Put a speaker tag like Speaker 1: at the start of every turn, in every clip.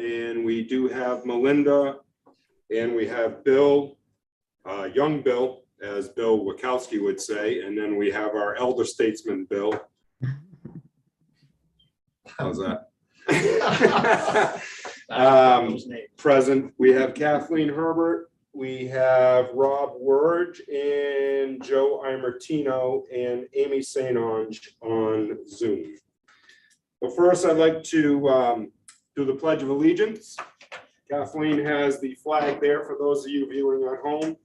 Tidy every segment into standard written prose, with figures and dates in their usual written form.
Speaker 1: and we do have Melinda, and we have Bill, young Bill, as Bill Wachowski would say, and then we have our elder statesman, Bill. How's that? Present, we have Kathleen Herbert, we have Rob Wurge, and Joe Imertino, and Amy Sainonge on Zoom. But first, I'd like to do the Pledge of Allegiance. Kathleen has the flag there for those of you viewing at home.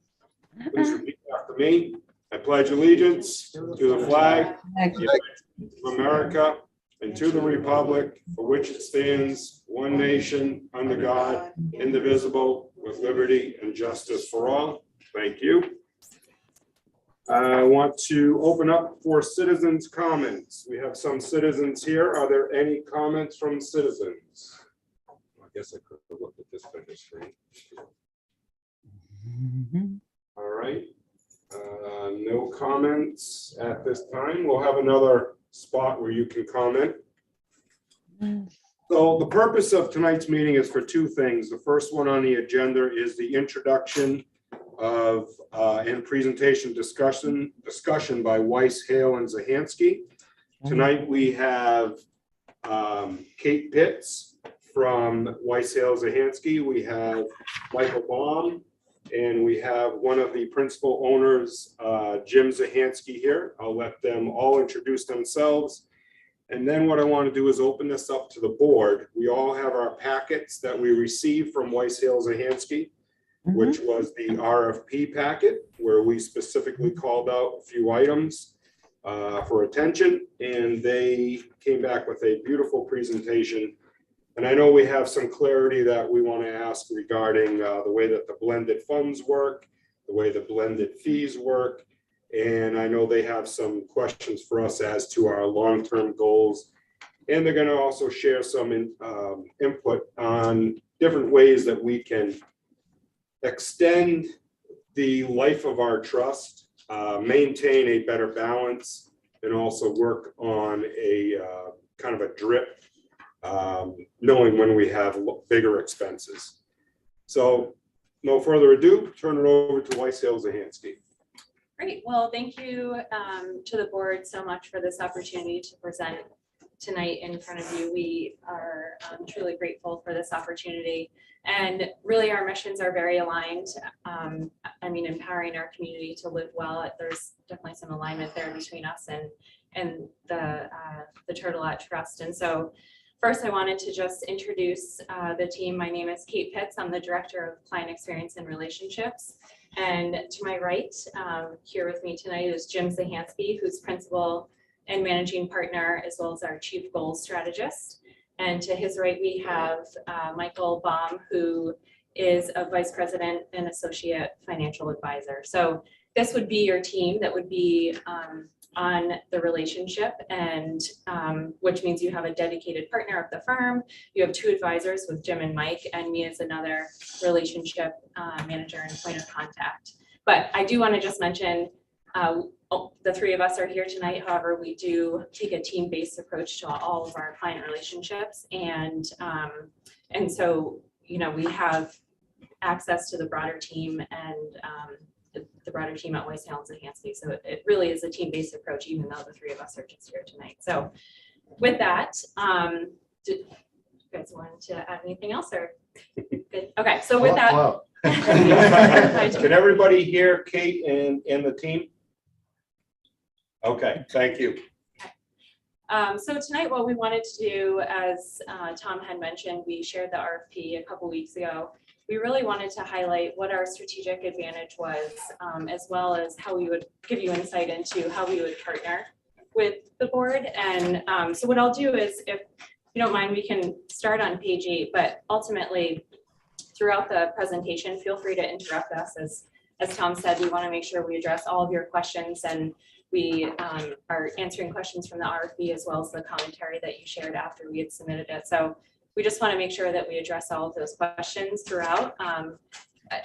Speaker 1: Please repeat after me. I pledge allegiance to the flag of America and to the republic for which it stands, one nation, under God, indivisible, with liberty and justice for all. Thank you. I want to open up for citizens' comments. We have some citizens here. Are there any comments from citizens? I guess I could have looked at this bigger screen. All right. No comments at this time. We'll have another spot where you can comment. So the purpose of tonight's meeting is for two things. The first one on the agenda is the introduction of and presentation discussion by Weiss, Hale, and Zahansky. Tonight we have Kate Pitts from Weiss, Hale, Zahansky. We have Michael Baum, and we have one of the principal owners, Jim Zahansky, here. I'll let them all introduce themselves. And then what I want to do is open this up to the board. We all have our packets that we received from Weiss, Hale, Zahansky, which was the RFP packet, where we specifically called out a few items for attention, and they came back with a beautiful presentation. And I know we have some clarity that we want to ask regarding the way that the blended funds work, the way the blended fees work. And I know they have some questions for us as to our long-term goals. And they're going to also share some input on different ways that we can extend the life of our trust, maintain a better balance, and also work on a kind of a drip, knowing when we have bigger expenses. So no further ado, turn it over to Weiss, Hale, Zahansky.
Speaker 2: Great. Well, thank you to the board so much for this opportunity to present tonight in front of you. We are truly grateful for this opportunity. And really our missions are very aligned. I mean, empowering our community to live well. There's definitely some alignment there between us and the Turtelot Trust. And so first I wanted to just introduce the team. My name is Kate Pitts. I'm the Director of Client Experience and Relationships. And to my right, here with me tonight is Jim Zahansky, who's Principal and Managing Partner, as well as our Chief Goals Strategist. And to his right, we have Michael Baum, who is a Vice President and Associate Financial Advisor. So this would be your team that would be on the relationship, and which means you have a dedicated partner of the firm. You have two advisors with Jim and Mike, and me as another relationship manager and point of contact. But I do want to just mention the three of us are here tonight. However, we do take a team-based approach to all of our client relationships, and so we have access to the broader team and the broader team at Weiss, Hale, and Zahansky. So it really is a team-based approach, even though the three of us are just here tonight. So with that, did you guys want to add anything else, or good? Okay, so with that,
Speaker 1: can everybody hear Kate and the team? Okay, thank you.
Speaker 2: Okay. So tonight, what we wanted to do, as Tom had mentioned, we shared the RFP a couple weeks ago. We really wanted to highlight what our strategic advantage was, as well as how we would give you insight into how we would partner with the board. And so what I'll do is, if you don't mind, we can start on page 8, but ultimately throughout the presentation, feel free to interrupt us. As Tom said, we want to make sure we address all of your questions, and we are answering questions from the RFP as well as the commentary that you shared after we had submitted it. So we just want to make sure that we address all of those questions throughout.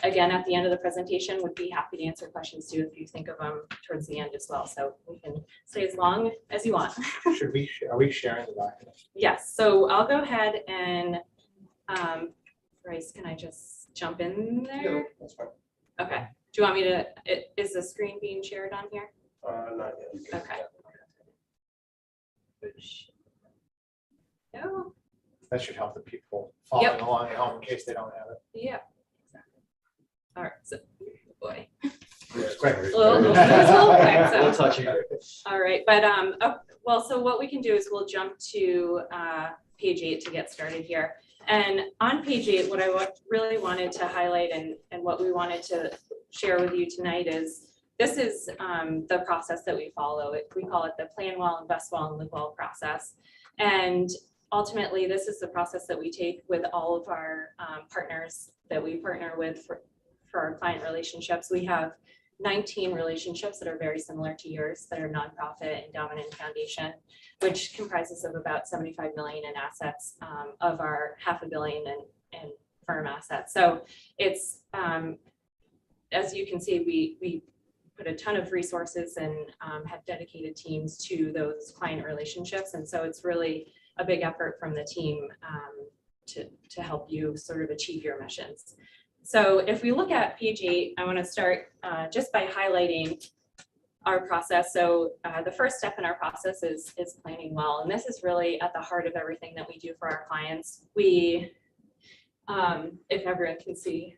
Speaker 2: Again, at the end of the presentation, would be happy to answer questions too if you think of them towards the end as well. So we can stay as long as you want.
Speaker 3: Are we sharing the document?
Speaker 2: Yes. So I'll go ahead and Bryce, can I just jump in there?
Speaker 3: That's fine.
Speaker 2: Okay. Do you want me to, is the screen being shared on here?
Speaker 3: Not yet.
Speaker 2: Okay. No.
Speaker 4: That should help the people following
Speaker 2: Yep.
Speaker 4: along at home in case they don't have it.
Speaker 2: Yeah. All right. So, boy.
Speaker 4: It's quick.
Speaker 2: Little quick, so.
Speaker 4: We'll touch you.
Speaker 2: All right, but well, so what we can do is we'll jump to page 8 to get started here. And on page 8, what I really wanted to highlight and what we wanted to share with you tonight is this is the process that we follow. We call it the plan well, invest well, and live well process. And ultimately, this is the process that we take with all of our partners that we partner with for our client relationships. We have 19 relationships that are very similar to yours that are nonprofit, endowment, and foundation, which comprises of about 75 million in assets of our $500 million in firm assets. So it's, as you can see, we put a ton of resources and have dedicated teams to those client relationships. And so it's really a big effort from the team to help you sort of achieve your missions. So if we look at page 8, I want to start just by highlighting our process. So the first step in our process is planning well. And this is really at the heart of everything that we do for our clients. We, if everyone can see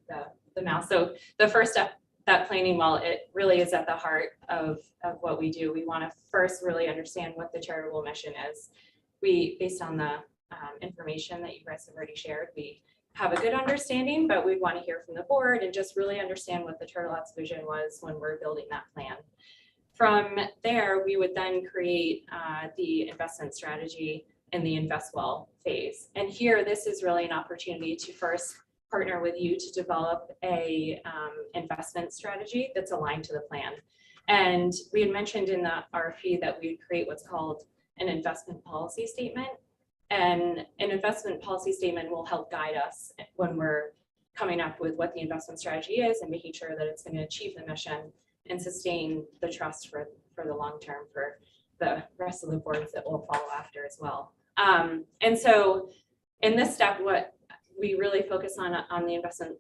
Speaker 2: the mouse. So the first step, that planning well, it really is at the heart of what we do. We want to first really understand what the charitable mission is. We, based on the information that you guys have already shared, we have a good understanding, but we want to hear from the board and just really understand what the Turtle Hat's vision was when we're building that plan. From there, we would then create the investment strategy in the invest well phase. And here, this is really an opportunity to first partner with you to develop a investment strategy that's aligned to the plan. And we had mentioned in the RFP that we would create what's called an investment policy statement. And an investment policy statement will help guide us when we're coming up with what the investment strategy is and making sure that it's going to achieve the mission and sustain the trust for the long term for the rest of the boards that will follow after as well. And so in this step, what we really focus on the investment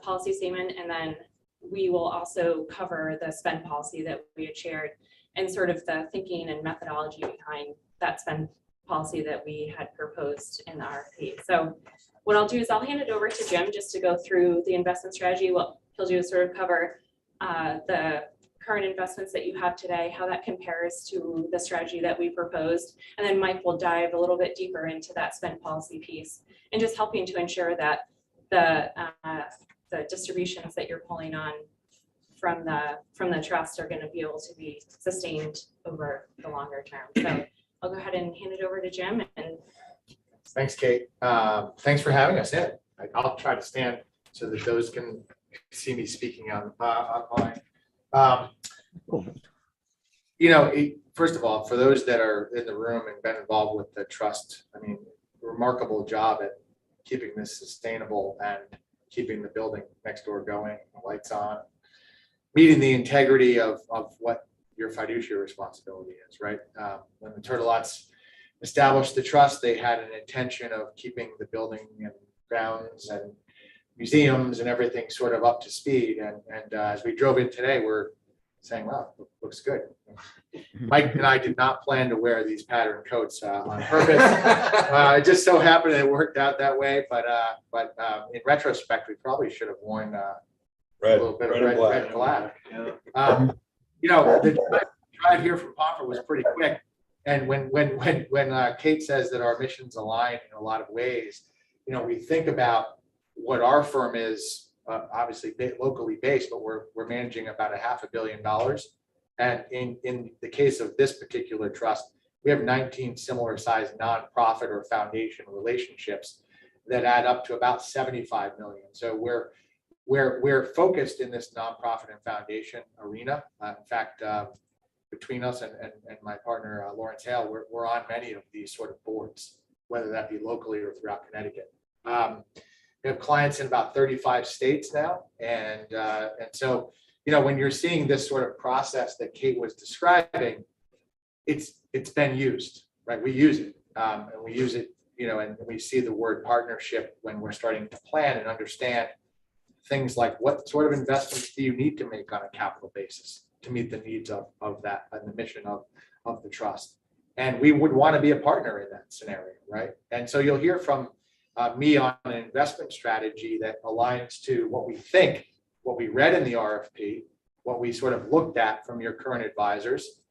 Speaker 2: policy statement, and then we will also cover the spend policy that we had shared and sort of the thinking and methodology behind that spend policy that we had proposed in the RFP. So what I'll do is I'll hand it over to Jim just to go through the investment strategy. What he'll do is sort of cover the current investments that you have today, how that compares to the strategy that we proposed. And then Mike will dive a little bit deeper into that spend policy piece and just helping to ensure that the distributions that you're pulling on from the trust are going to be able to be sustained over the longer term. So I'll go ahead and hand it over to Jim. And
Speaker 4: Thanks, Kate. Thanks for having us in. I'll try to stand so that those can see me speaking online. First of all, for those that are in the room and been involved with the trust, I mean, remarkable job at keeping this sustainable and keeping the building next door going, the lights on, meeting the integrity of what your fiduciary responsibility is, right? When the Turtle Hat's established the trust, they had an intention of keeping the building and grounds and museums and everything sort of up to speed. And as we drove in today, we're saying, wow, looks good. Mike and I did not plan to wear these patterned coats on purpose. It just so happened it worked out that way. But in retrospect, we probably should have worn a little bit of red and black. Yeah. The drive here from Pomfret was pretty quick. And when Kate says that our missions align in a lot of ways, we think about what our firm is, obviously locally based, but we're managing about $500 million. And in the case of this particular trust, we have 19 similar sized nonprofit or foundation relationships that add up to about 75 million. So we're focused in this nonprofit and foundation arena. In fact, between us and my partner, Lawrence Hale, we're on many of these sort of boards, whether that be locally or throughout Connecticut. We have clients in about 35 states now. And so, when you're seeing this sort of process that Kate was describing, it's been used, right? We use it and we use it and we see the word partnership when we're starting to plan and understand things like what sort of investments do you need to make on a capital basis to meet the needs of that and the mission of the trust. And we would want to be a partner in that scenario, right? And so you'll hear from me on an investment strategy that aligns to what we think, what we read in the RFP, what we sort of looked at from your current advisors.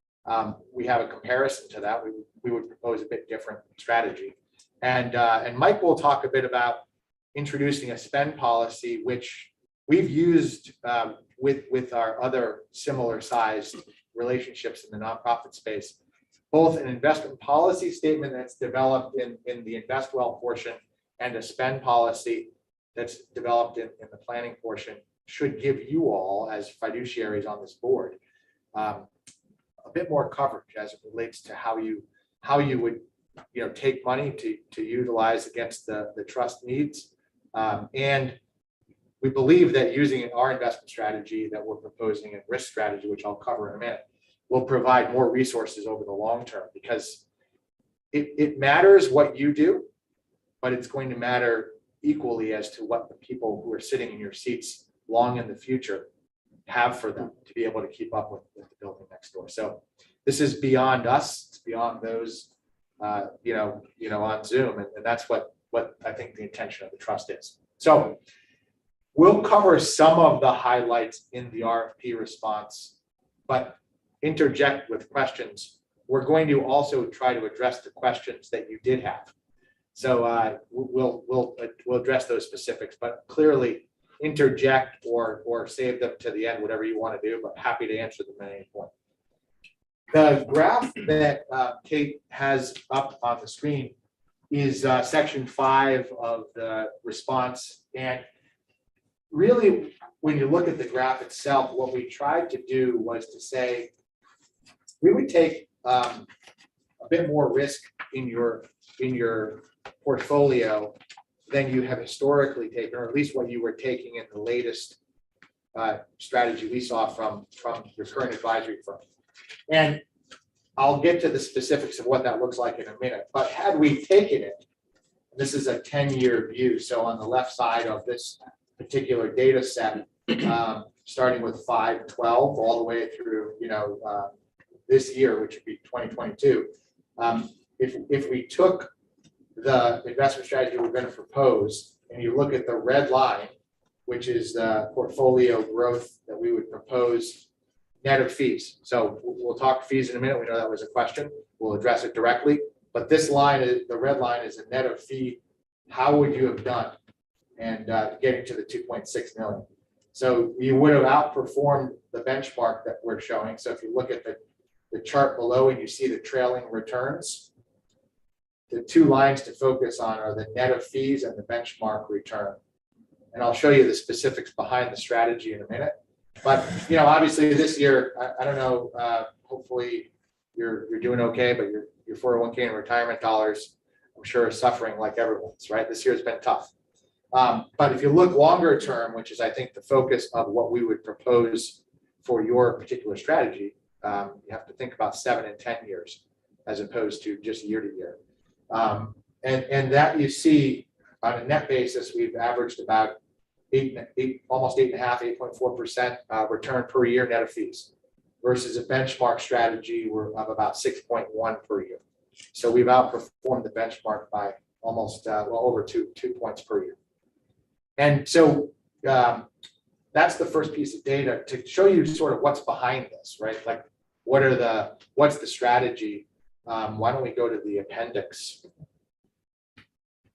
Speaker 4: We have a comparison to that. We would propose a bit different strategy. And Mike will talk a bit about introducing a spend policy, which we've used with our other similar sized relationships in the nonprofit space, both an investment policy statement that's developed in the Invest Well portion and a spend policy that's developed in the planning portion should give you all as fiduciaries on this board a bit more coverage as it relates to how you would take money to utilize against the trust needs. And we believe that using our investment strategy that we're proposing and risk strategy, which I'll cover in a minute, will provide more resources over the long term, because it matters what you do, but it's going to matter equally as to what the people who are sitting in your seats long in the future have for them to be able to keep up with the building next door. So this is beyond us, it's beyond those on Zoom, and that's what I think the intention of the trust is. So we'll cover some of the highlights in the RFP response, but interject with questions. We're going to also try to address the questions that you did have. So we'll address those specifics, but clearly interject or save them to the end, whatever you want to do, but happy to answer them at any point. The graph that Kate has up on the screen is section 5 of the response. And really, when you look at the graph itself, what we tried to do was to say, we would take a bit more risk in your portfolio than you have historically taken, or at least what you were taking in the latest strategy we saw from your current advisory firm. And I'll get to the specifics of what that looks like in a minute. But had we taken it, this is a 10-year view. So on the left side of this particular data set, starting with 5/12 all the way through this year, which would be 2022. If we took the investment strategy we're going to propose, and you look at the red line, which is the portfolio growth that we would propose net of fees. So we'll talk fees in a minute. We know that was a question. We'll address it directly. But this line, the red line, is a net of fee. How would you have done? And getting to the 2.6 million. So you would have outperformed the benchmark that we're showing. So if you look at the chart below and you see the trailing returns, the two lines to focus on are the net of fees and the benchmark return. And I'll show you the specifics behind the strategy in a minute. But obviously this year, I don't know, hopefully you're doing okay, but your 401k and retirement dollars, I'm sure, are suffering like everyone's, right? This year has been tough. But if you look longer term, which is I think the focus of what we would propose for your particular strategy, you have to think about 7 and 10 years as opposed to just year to year. And that you see on a net basis, we've averaged about almost 8.5, 8.4% return per year net of fees, versus a benchmark strategy of about 6.1 per year. So we've outperformed the benchmark by almost over two points per year. And so that's the first piece of data to show you sort of what's behind this, right? Like what's the strategy? Why don't we go to the appendix?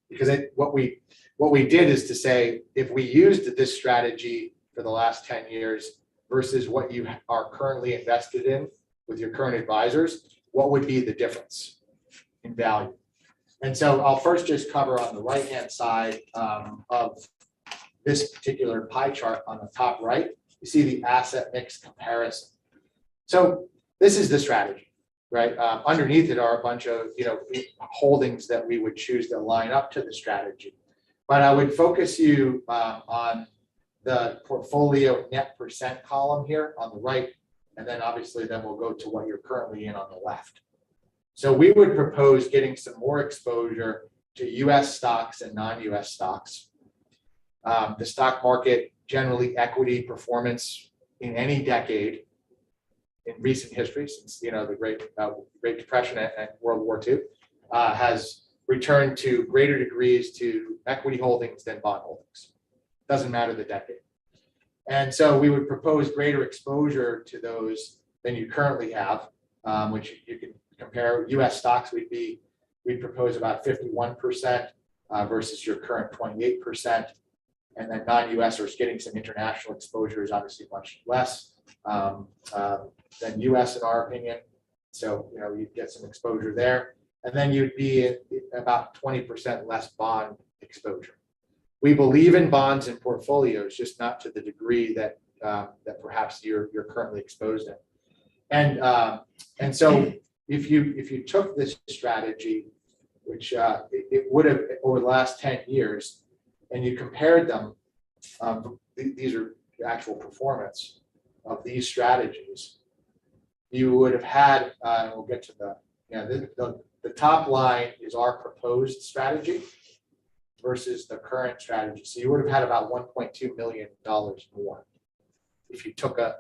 Speaker 4: Because what we did is to say, if we used this strategy for the last 10 years versus what you are currently invested in with your current advisors, what would be the difference in value? And so I'll first just cover on the right-hand side of this particular pie chart on the top right, you see the asset mix comparison. So this is the strategy, right? Underneath it are a bunch of holdings that we would choose to line up to the strategy. But I would focus you on the portfolio net percent column here on the right, and then obviously then we'll go to what you're currently in on the left. So we would propose getting some more exposure to US stocks and non-US stocks. The stock market, generally equity performance in any decade in recent history, since the Great Depression and World War II, has returned to greater degrees to equity holdings than bond holdings. Doesn't matter the decade. And so we would propose greater exposure to those than you currently have, which you can compare. US stocks, we'd propose about 51% versus your current 28%. And then non-US or getting some international exposure is obviously much less than US in our opinion. So, you'd get some exposure there. And then you'd be at about 20% less bond exposure. We believe in bonds and portfolios, just not to the degree that perhaps you're currently exposed in. And so if you took this strategy, which it would have over the last 10 years, and you compared them, these are the actual performance of these strategies, you would have had, and we'll get to the top line is our proposed strategy versus the current strategy. So you would have had about $1.2 million more if you took a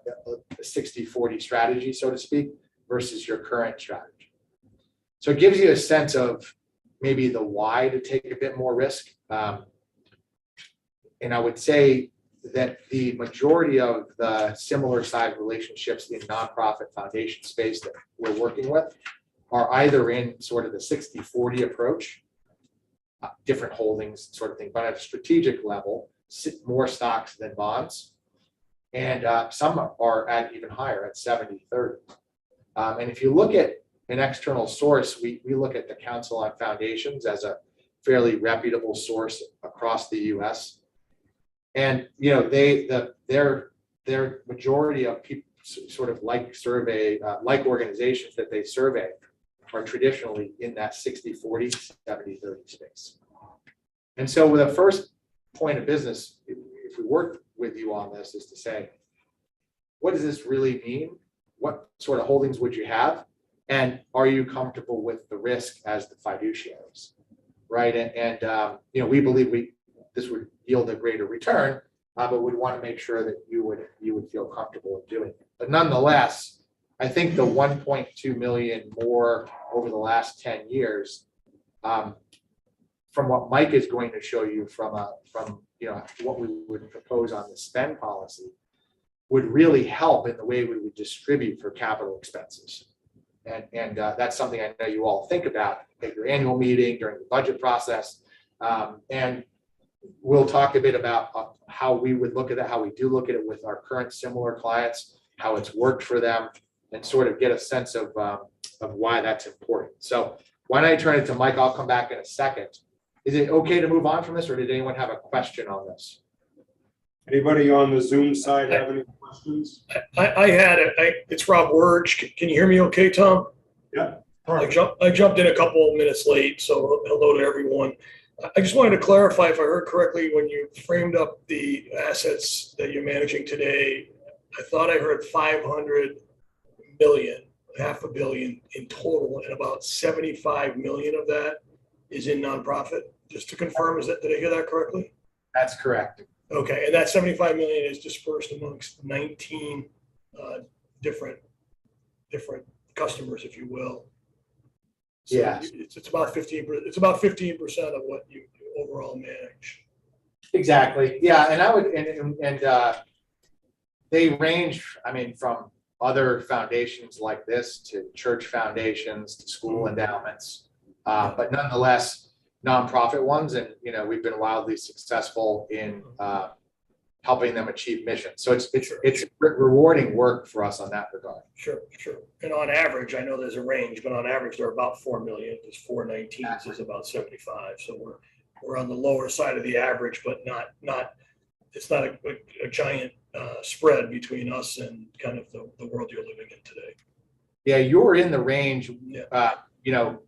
Speaker 4: 60-40 strategy, so to speak, versus your current strategy. So it gives you a sense of maybe the why to take a bit more risk. And I would say that the majority of the similar side relationships in nonprofit foundation space that we're working with are either in sort of the 60-40 approach, different holdings sort of thing, but at a strategic level, more stocks than bonds. And some are at even higher at 70-30. And if you look at an external source, we look at the Council on Foundations as a fairly reputable source across the US. And their majority of people sort of like organizations that they survey are traditionally in that 60-40, 70-30 space. And so with the first point of business, if we work with you on this, is to say, what does this really mean? What sort of holdings would you have? And are you comfortable with the risk as the fiduciaries, right? And we believe this would yield a greater return, but we'd want to make sure that you would feel comfortable in doing it. But nonetheless, I think the 1.2 million more over the last 10 years, from what Mike is going to show you from what we would propose on the spend policy, would really help in the way we would distribute for capital expenses. And that's something I know you all think about at your annual meeting during the budget process. And we'll talk a bit about how we would look at it, how we do look at it with our current similar clients, how it's worked for them, and sort of get a sense of why that's important. So why don't I turn it to Mike? I'll come back in a second. Is it okay to move on from this, or did anyone have a question on this?
Speaker 1: Anybody on the Zoom side have any questions?
Speaker 3: I had it. It's Rob Werge. Can you hear me okay, Tom?
Speaker 1: Yeah.
Speaker 3: I jumped in a couple of minutes late, so hello to everyone. I just wanted to clarify if I heard correctly when you framed up the assets that you're managing today. I thought I heard 500 million, $500 million in total, and about 75 million of that is in nonprofit. Just to confirm, did I hear that correctly?
Speaker 4: That's correct.
Speaker 3: Okay, and that 75 million is dispersed amongst 19 different customers, if you will. So
Speaker 4: yes,
Speaker 3: it's about 15%. It's about 15% of what you overall manage.
Speaker 4: Exactly. Yeah, and I would and they range. I mean, from other foundations like this to church foundations to school endowments, but nonetheless, nonprofit ones. And we've been wildly successful in helping them achieve mission. So it's rewarding work for us on that regard.
Speaker 3: Sure. And on average, I know there's a range, but on average, they're about 4 million. There's 419 is about 75. So we're on the lower side of the average, but not. It's not a giant spread between us and kind of the world you're living in today.
Speaker 4: Yeah, you're in the range.
Speaker 3: Yeah.
Speaker 4: In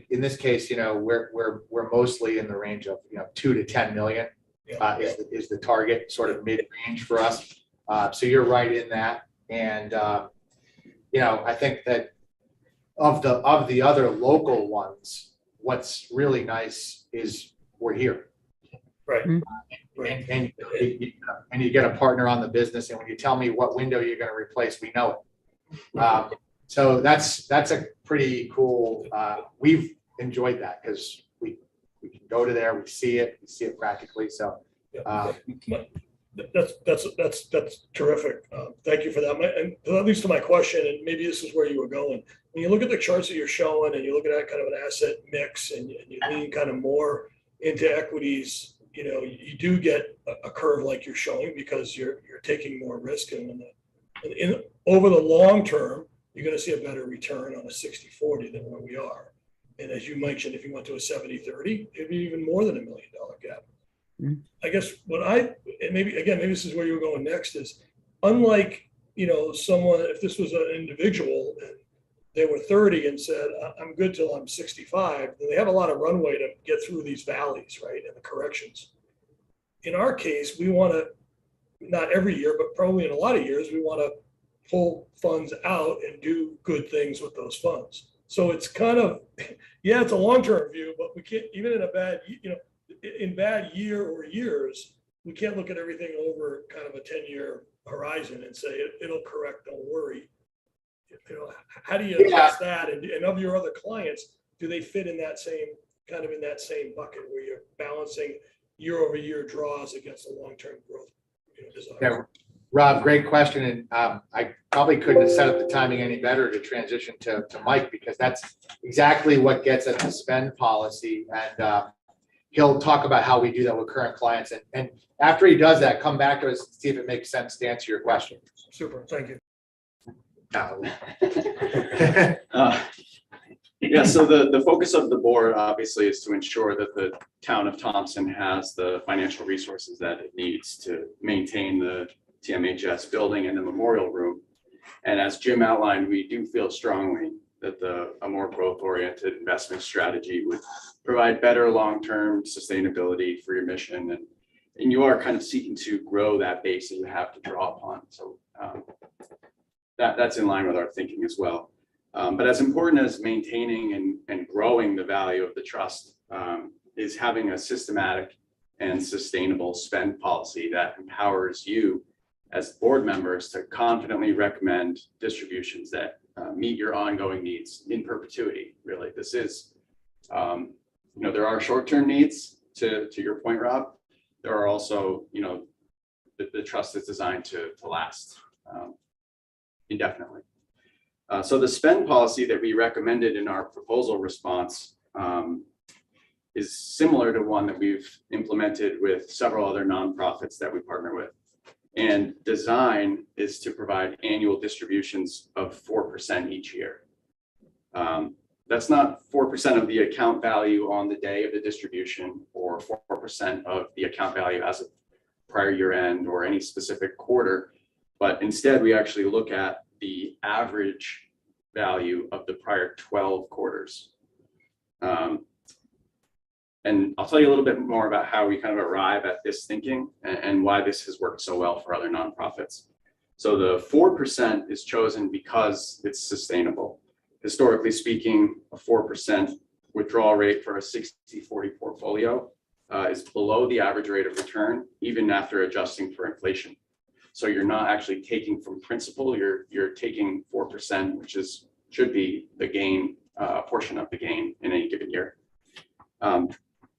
Speaker 4: this case, we're mostly in the range of 2 to 10 million. Is the target sort of mid-range for us. So you're right in that. And, I think that of the other local ones, what's really nice is we're here.
Speaker 3: Right.
Speaker 4: And, and you get a partner on the business, and when you tell me what window you're going to replace, we know it. So that's a pretty cool. We've enjoyed that because we can go to there, we see it practically. So
Speaker 3: that's terrific. Thank you for that. And that leads to my question, and maybe this is where you were going. When you look at the charts that you're showing, and you look at that kind of an asset mix, and you lean kind of more into equities, you do get a curve like you're showing because you're taking more risk, and over the long term, you're going to see a better return on a 60-40 than where we are. And as you mentioned, if you went to a 70-30, it'd be even more than $1 million gap. I guess maybe this is where you were going next is, unlike, someone, if this was an individual and they were 30 and said, I'm good till I'm 65, then they have a lot of runway to get through these valleys, right? And the corrections. In our case, we want to, not every year, but probably in a lot of years, we want to pull funds out and do good things with those funds. So it's kind of, it's a long-term view, but we can't, even in a bad, in bad year or years, we can't look at everything over kind of a 10-year horizon and say it'll correct, don't worry. How do you address that? And of your other clients, do they fit in that same bucket where you're balancing year-over-year draws against the long-term growth desires?
Speaker 4: Yeah, Rob, great question. And I probably couldn't have set up the timing any better to transition to Mike, because that's exactly what gets at the spend policy. And he'll talk about how we do that with current clients. And after he does that, come back to us and see if it makes sense to answer your question.
Speaker 3: Super, thank you.
Speaker 5: Yeah, so the focus of the board obviously is to ensure that the town of Thompson has the financial resources that it needs to maintain the TMHS building and the memorial room. And as Jim outlined, we do feel strongly that a more growth-oriented investment strategy would provide better long-term sustainability for your mission. And you are kind of seeking to grow that base that you have to draw upon. So that's in line with our thinking as well. But as important as maintaining and growing the value of the trust is having a systematic and sustainable spend policy that empowers you as board members to confidently recommend distributions that meet your ongoing needs in perpetuity. Really, this is, there are short-term needs to your point, Rob. There are also, the trust is designed to last indefinitely. So the spend policy that we recommended in our proposal response is similar to one that we've implemented with several other nonprofits that we partner with. And design is to provide annual distributions of 4% each year. That's not 4% of the account value on the day of the distribution, or 4% of the account value as of prior year end or any specific quarter, but instead we actually look at the average value of the prior 12 quarters. And I'll tell you a little bit more about how we kind of arrive at this thinking and why this has worked so well for other nonprofits. So the 4% is chosen because it's sustainable. Historically speaking, a 4% withdrawal rate for a 60-40 portfolio is below the average rate of return, even after adjusting for inflation. So you're not actually taking from principal, you're taking 4%, which should be the gain, portion of the gain in any given year.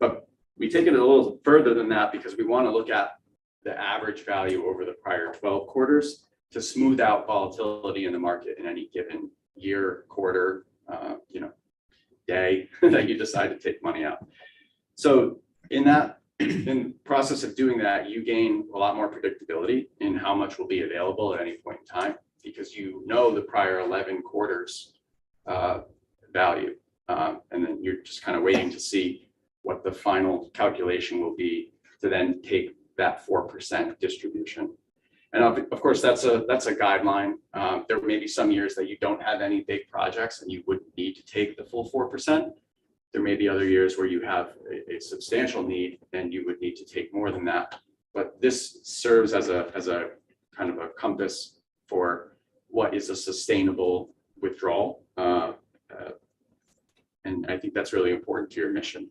Speaker 5: But we take it a little further than that because we want to look at the average value over the prior 12 quarters to smooth out volatility in the market in any given year, quarter, day that you decide to take money out. So in the process of doing that, you gain a lot more predictability in how much will be available at any point in time, because you know the prior 11 quarters value. And then you're just kind of waiting to see what the final calculation will be to then take that 4% distribution. And of course, that's a guideline. There may be some years that you don't have any big projects and you wouldn't need to take the full 4%. There may be other years where you have a substantial need and you would need to take more than that. But this serves as a kind of a compass for what is a sustainable withdrawal And I think that's really important to your mission.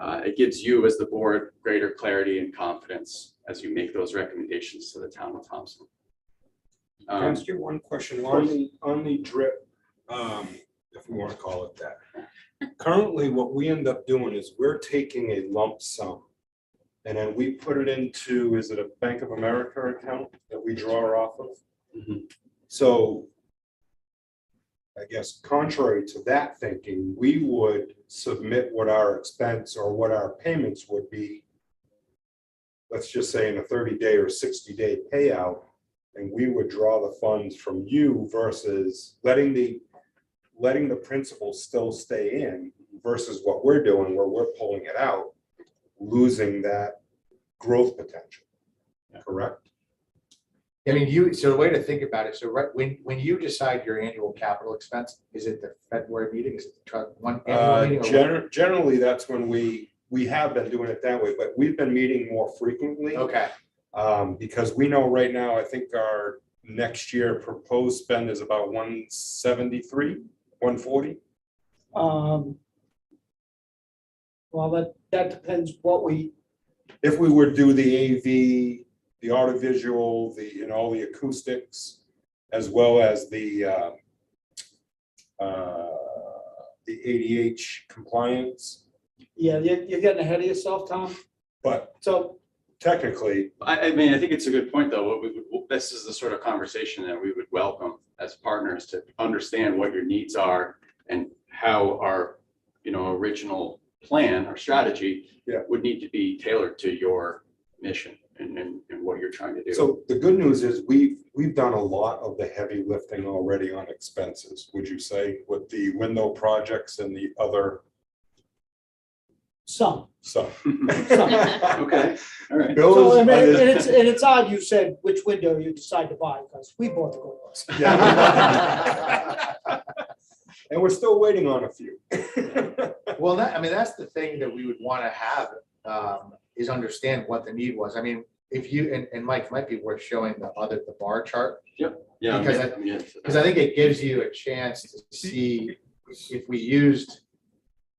Speaker 5: It gives you as the board greater clarity and confidence as you make those recommendations to the town of Thompson.
Speaker 1: Can I ask you one question on the drip, if we want to call it that? Currently, what we end up doing is we're taking a lump sum and then we put it into, is it a Bank of America account that we draw off of?
Speaker 5: Mhm.
Speaker 1: So I guess contrary to that thinking, we would submit what our expense or what our payments would be, let's just say in a 30-day or 60-day payout, and we would draw the funds from you versus letting the principal still stay in versus what we're doing where we're pulling it out, losing that growth potential. Correct?
Speaker 4: I mean, so the way to think about it, so right, when you decide your annual capital expense, is it the February meeting? Is it the one annual meeting? Or
Speaker 1: Generally, that's when we have been doing it that way, but we've been meeting more frequently.
Speaker 4: Okay,
Speaker 1: Because we know right now, I think our next year proposed spend is about 173, 140.
Speaker 6: Well, that depends what we,
Speaker 1: If we were to do the AV, the audiovisual, and all the acoustics, as well as the ADH compliance,
Speaker 6: yeah, you're getting ahead of yourself, Tom.
Speaker 1: but
Speaker 6: So,
Speaker 1: technically,
Speaker 5: I mean, I think it's a good point, though. This is the sort of conversation that we would welcome as partners to understand what your needs are and how our, original plan or strategy would need to be tailored to your mission and what you're trying to do.
Speaker 1: so the good news is we've done a lot of the heavy lifting already on expenses, would you say, with the window projects and the other
Speaker 6: some.
Speaker 1: stuff?
Speaker 5: Okay, all right.
Speaker 6: So,
Speaker 1: Bills,
Speaker 6: and it's odd you said which window you decide to buy, because we bought the good ones.
Speaker 1: yeah. And we're still waiting on a few.
Speaker 4: well, that's the thing that we would want to have, is understand what the need was. I mean, if you, and Mike, it might be worth showing the bar chart.
Speaker 5: Yeah.
Speaker 4: Because I think it gives you a chance to see if we used,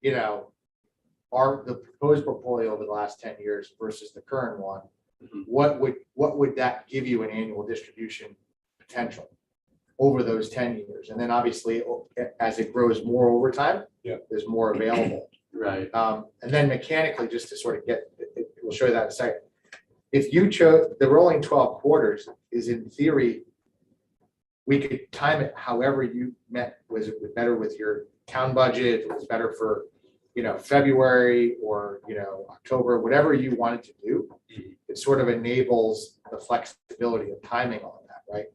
Speaker 4: the proposed portfolio over the last 10 years versus the current one,
Speaker 5: Mhm.
Speaker 4: what would that give you an annual distribution potential over those 10 years? And then obviously, as it grows more over time, there's more available.
Speaker 5: Right.
Speaker 4: And then mechanically, just to sort of we'll show you that in a second. If you chose the rolling 12 quarters is in theory, we could time it however you was it better with your town budget, it was better for, February or, October, whatever you wanted to do.
Speaker 1: Mhm.
Speaker 4: It sort of enables the flexibility of timing on that, right?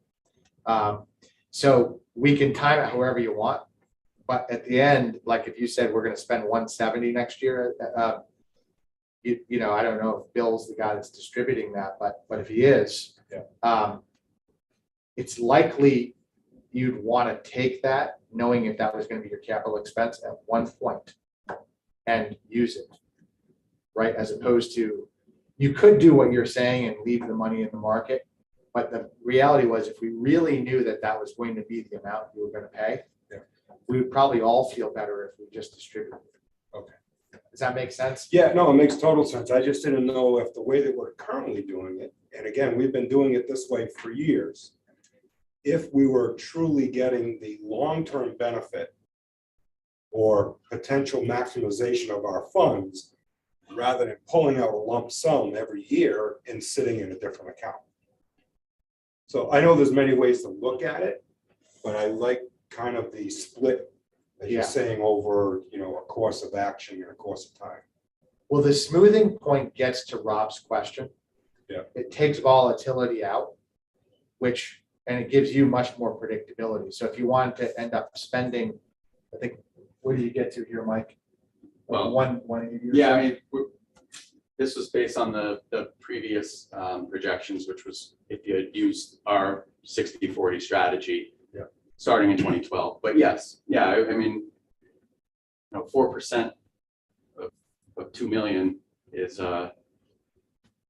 Speaker 4: So we can time it however you want, but at the end, like if you said, we're going to spend 170 next year, I don't know if Bill's the guy that's distributing that, but if he is, it's likely you'd want to take that, knowing if that was going to be your capital expense at one point and use it, right? As opposed to, you could do what you're saying and leave the money in the market. But the reality was, if we really knew that that was going to be the amount you were going to pay, we would probably all feel better if we just distributed.
Speaker 1: Okay.
Speaker 4: Does that make sense?
Speaker 1: Yeah, no, it makes total sense. I just didn't know if the way that we're currently doing it, and again, we've been doing it this way for years, if we were truly getting the long-term benefit or potential maximization of our funds, rather than pulling out a lump sum every year and sitting in a different account. So I know there's many ways to look at it, but I like kind of the split, as you're saying, over, a course of action and a course of time.
Speaker 4: Well, the smoothing point gets to Rob's question.
Speaker 1: Yeah.
Speaker 4: It takes volatility out, and it gives you much more predictability. So if you want to end up spending, I think, where do you get to here, Mike?
Speaker 5: Well,
Speaker 4: one year.
Speaker 5: Yeah, I mean, this was based on the previous projections, which was if you had used our 60-40 strategy starting in 2012. But yes, I mean, 4% of 2 million is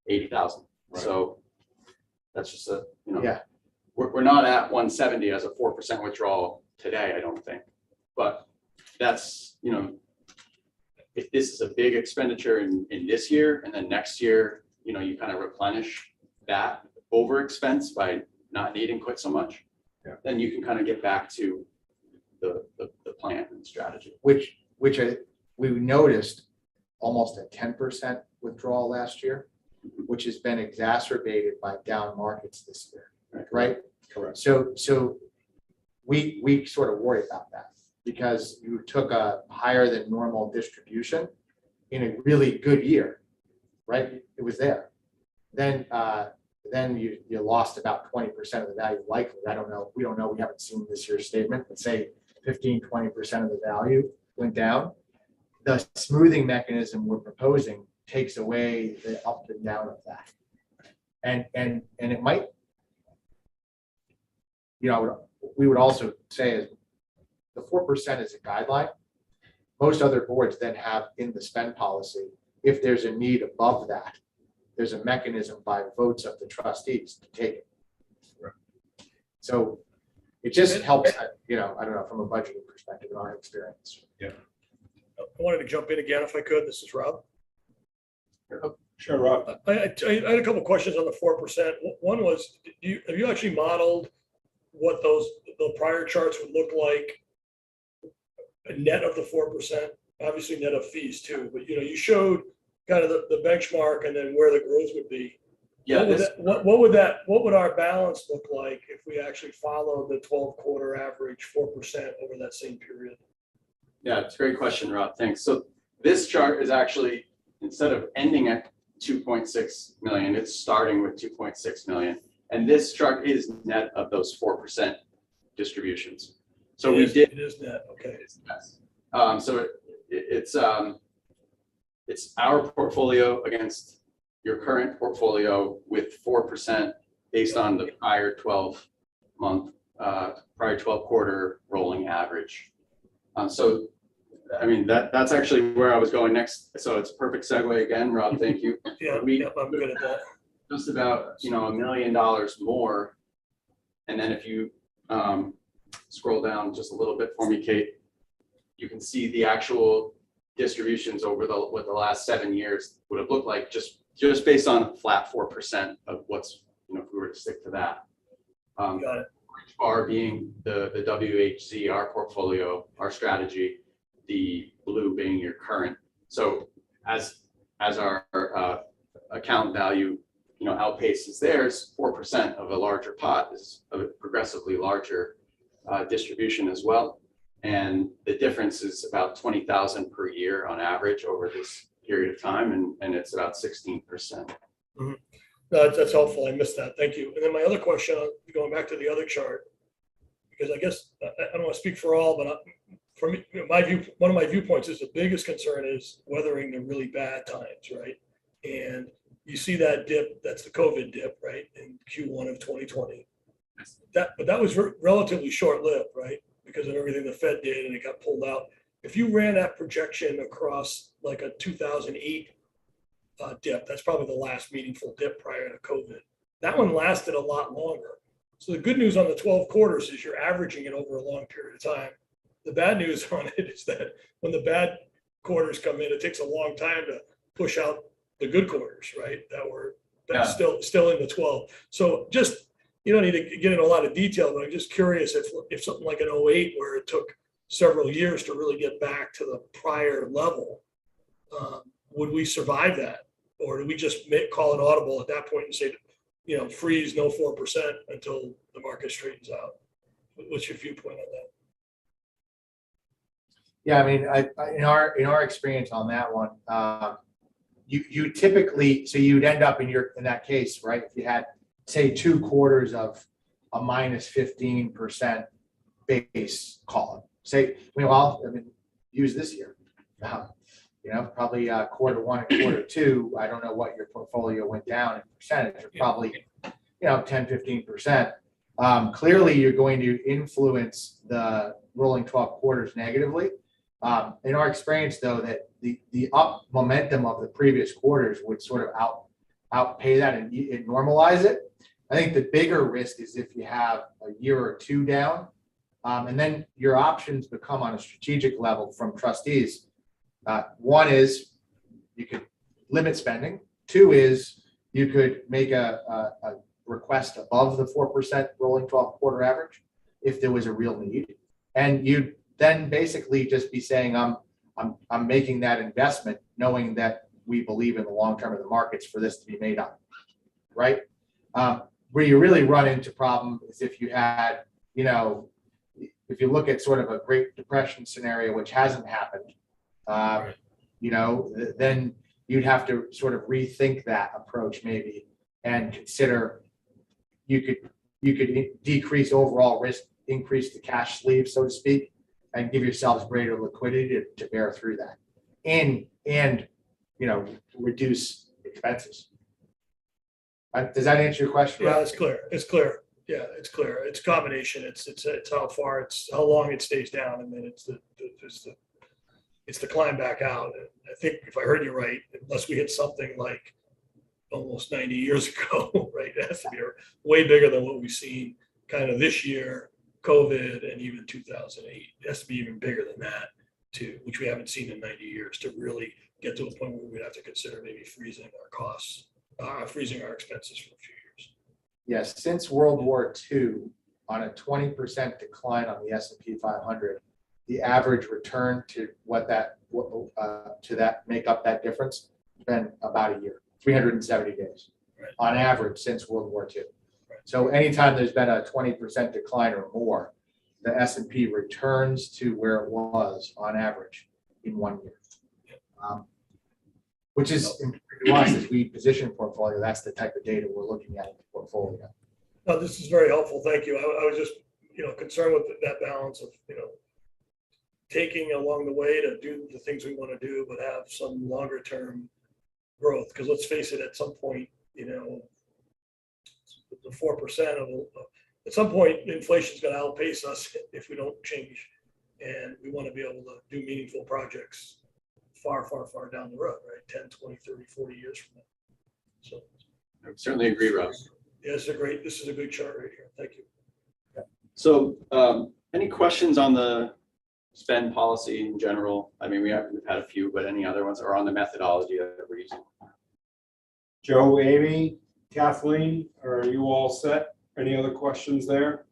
Speaker 5: 80,000.
Speaker 1: Right.
Speaker 5: So that's just
Speaker 4: Yeah.
Speaker 5: We're not at 170 as a 4% withdrawal today, I don't think. But that's, if this is a big expenditure in this year, and then next year, you kind of replenish that over expense by not needing quite so much, then you can kind of get back to the plan and strategy.
Speaker 4: Which we noticed almost a 10% withdrawal last year, which has been exacerbated by down markets this year, right?
Speaker 1: Correct.
Speaker 4: So we sort of worry about that because you took a higher than normal distribution in a really good year, right? It was there. Then you lost about 20% of the value likely. I don't know. We don't know. We haven't seen this year's statement, but say 15, 20% of the value went down. The smoothing mechanism we're proposing takes away the up and down of that. And it might, we would also say is the 4% is a guideline. Most other boards then have in the spend policy, if there's a need above that, there's a mechanism by votes of the trustees to take it.
Speaker 1: Right.
Speaker 4: So it just helps, I don't know, from a budgeting perspective in our experience.
Speaker 3: I wanted to jump in again if I could. This is Rob.
Speaker 1: Sure, Rob.
Speaker 3: I had a couple of questions on the 4%. One was, have you actually modeled what the prior charts would look like, a net of the 4%, obviously net of fees too, but you showed kind of the benchmark and then where the growth would be.
Speaker 5: Yeah.
Speaker 3: What would our balance look like if we actually follow the 12-quarter average 4% over that same period?
Speaker 5: Yeah, it's a great question, Rob. Thanks. So this chart is actually, instead of ending at 2.6 million, it's starting with 2.6 million. And this chart is net of those 4% distributions. So it
Speaker 3: is net. Okay.
Speaker 5: So it's our portfolio against your current portfolio with 4% based on the prior 12-quarter rolling average. So, I mean, that's actually where I was going next. So it's a perfect segue again, Rob. Thank you.
Speaker 3: I'm good at that.
Speaker 5: Just about, $1 million more. And then if you scroll down just a little bit for me, Kate, you can see the actual distributions over what the last 7 years would have looked like just based on a flat 4% of what's, if we were to stick to that.
Speaker 3: Got it.
Speaker 5: Bar being the WHZ, our portfolio, our strategy, the blue being your current. So as our account value, outpaces theirs, 4% of a larger pot is a progressively larger distribution as well. And the difference is about 20,000 per year on average over this period of time, and it's about 16%.
Speaker 3: Mm-hmm. No, that's helpful. I missed that. Thank you. And then my other question, going back to the other chart, because I guess I don't want to speak for all, but for me, one of my viewpoints is the biggest concern is weathering the really bad times, right? And you see that dip, that's the COVID dip, right, in Q1 of 2020. But that was relatively short-lived, right, because of everything the Fed did and it got pulled out. If you ran that projection across like a 2008 dip, that's probably the last meaningful dip prior to COVID. That one lasted a lot longer. So the good news on the 12 quarters is you're averaging it over a long period of time. The bad news on it is that when the bad quarters come in, it takes a long time to push out the good quarters, right? That's still in the 12. So just, you don't need to get into a lot of detail, but I'm just curious if something like an 08 where it took several years to really get back to the prior level, would we survive that? Or do we just call it audible at that point and say, freeze, no 4% until the market straightens out? What's your viewpoint on that?
Speaker 4: Yeah, I mean, in our experience on that one, you typically, so you'd end up in that case, right? If you had, say, 2 quarters of a minus 15% base column, say, use this year. Probably quarter 1 and quarter 2. I don't know what your portfolio went down in percentage, or probably 10-15%. Clearly, you're going to influence the rolling 12 quarters negatively. In our experience, though, that the up momentum of the previous quarters would sort of outpay that and normalize it. I think the bigger risk is if you have a year or 2 down, And then your options become on a strategic level from trustees. One is you could limit spending. Two is you could make a request above the 4% rolling 12-quarter average if there was a real need. And you then basically just be saying, I'm making that investment knowing that we believe in the long term of the markets for this to be made up, right? Where you really run into problem is if you had, if you look at sort of a Great Depression scenario, which hasn't happened, then you'd have to sort of rethink that approach maybe and consider you could decrease overall risk, increase the cash sleeve, so to speak, and give yourselves greater liquidity to bear through that and reduce expenses. Does that answer your question?
Speaker 3: Yeah, it's clear. It's clear. Yeah, it's clear. It's a combination. It's how long it stays down, and then it's the climb back out. And I think if I heard you right, unless we hit something like almost 90 years ago, right, it has to be way bigger than what we've seen kind of this year, COVID, and even 2008. It has to be even bigger than that too, which we haven't seen in 90 years to really get to a point where we'd have to consider maybe freezing our costs, freezing our expenses for a few years.
Speaker 4: Yes, since World War II, on a 20% decline on the S&P 500, the average return to make up that difference has been about a year, 370 days,
Speaker 3: right,
Speaker 4: on average since World War II.
Speaker 3: Right.
Speaker 4: So anytime there's been a 20% decline or more, the S&P returns to where it was on average in 1 year. Which is important to us as we position portfolio. That's the type of data we're looking at in the portfolio.
Speaker 3: No, this is very helpful. Thank you. I was just, concerned with that balance of, taking along the way to do the things we want to do, but have some longer term growth. Because let's face it, at some point, the 4% at some point, inflation is going to outpace us if we don't change. And we want to be able to do meaningful projects far, far, far down the road, right? 10, 20, 30, 40 years from now. So
Speaker 5: I certainly agree, Rob.
Speaker 3: yeah, this is a good chart right here. Thank you.
Speaker 5: So any questions on the spend policy in general? I mean, we've had a few, but any other ones, or on the methodology that we're using?
Speaker 1: Joe, Amy, Kathleen, are you all set? Any other questions there?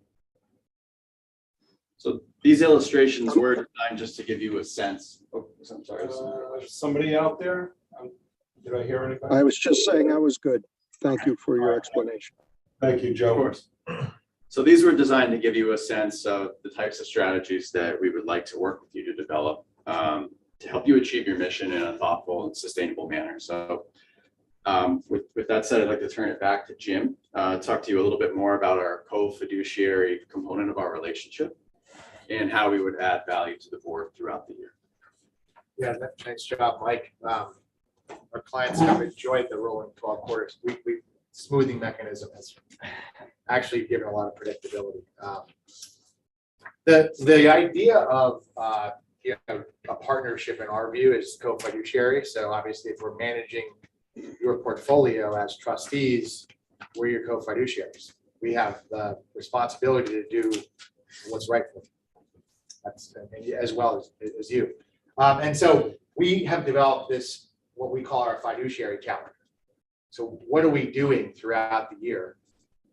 Speaker 5: So these illustrations were designed just to give you a sense. Oh, I'm sorry.
Speaker 1: Somebody out there? Did I hear anything?
Speaker 7: I was just saying I was good. Thank you for your explanation.
Speaker 1: Thank you, Joe.
Speaker 5: Of course. So these were designed to give you a sense of the types of strategies that we would like to work with you to develop to help you achieve your mission in a thoughtful and sustainable manner. So with that said, I'd like to turn it back to Jim, talk to you a little bit more about our co-fiduciary component of our relationship and how we would add value to the board throughout the year.
Speaker 4: Yeah, nice job, Mike. Our clients have enjoyed the rolling 12 quarters. We smoothing mechanism has actually given a lot of predictability. The idea of a partnership in our view is co-fiduciary. So obviously, if we're managing your portfolio as trustees, we're your co-fiduciaries. We have the responsibility to do what's right for them. That's as well as you. And so we have developed this, what we call our fiduciary calendar. So what are we doing throughout the year?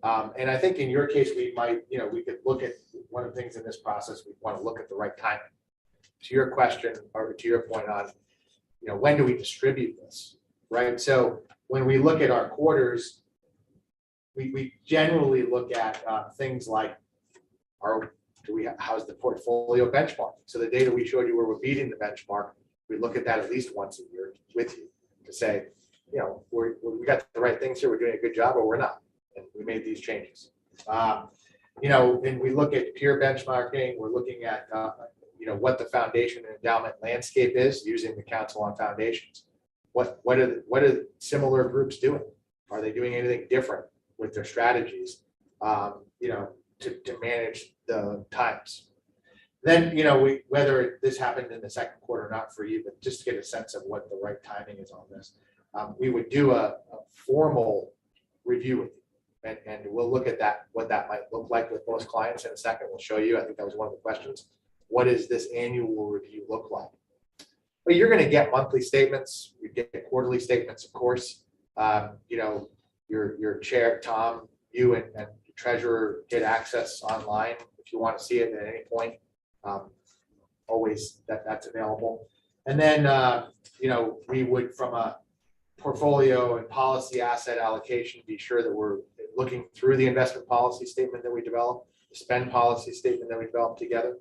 Speaker 4: And I think in your case, we might, we could look at one of the things in this process, we want to look at the right timing. To your question, or to your point on, when do we distribute this, right? So when we look at our quarters, we generally look at things like how's the portfolio benchmark? So the data we showed you where we're beating the benchmark, we look at that at least once a year with you to say, we got the right things here, we're doing a good job, or we're not. And we made these changes. And we look at peer benchmarking, we're looking at, what the foundation and endowment landscape is using the Council on Foundations. What are similar groups doing? Are they doing anything different with their strategies, to manage the times? Then, whether this happened in the second quarter or not for you, but just to get a sense of what the right timing is on this, we would do a formal review with you. And we'll look at that, what that might look like with most clients in a second. We'll show you. I think that was one of the questions. What does this annual review look like? Well, you're going to get monthly statements. You get quarterly statements, of course. You know, your chair, Tom, you and the treasurer get access online if you want to see it at any point. Always that's available. And then, you know, we would, from a portfolio and policy asset allocation, be sure that we're looking through the investment policy statement that we develop, the spend policy statement that we develop together,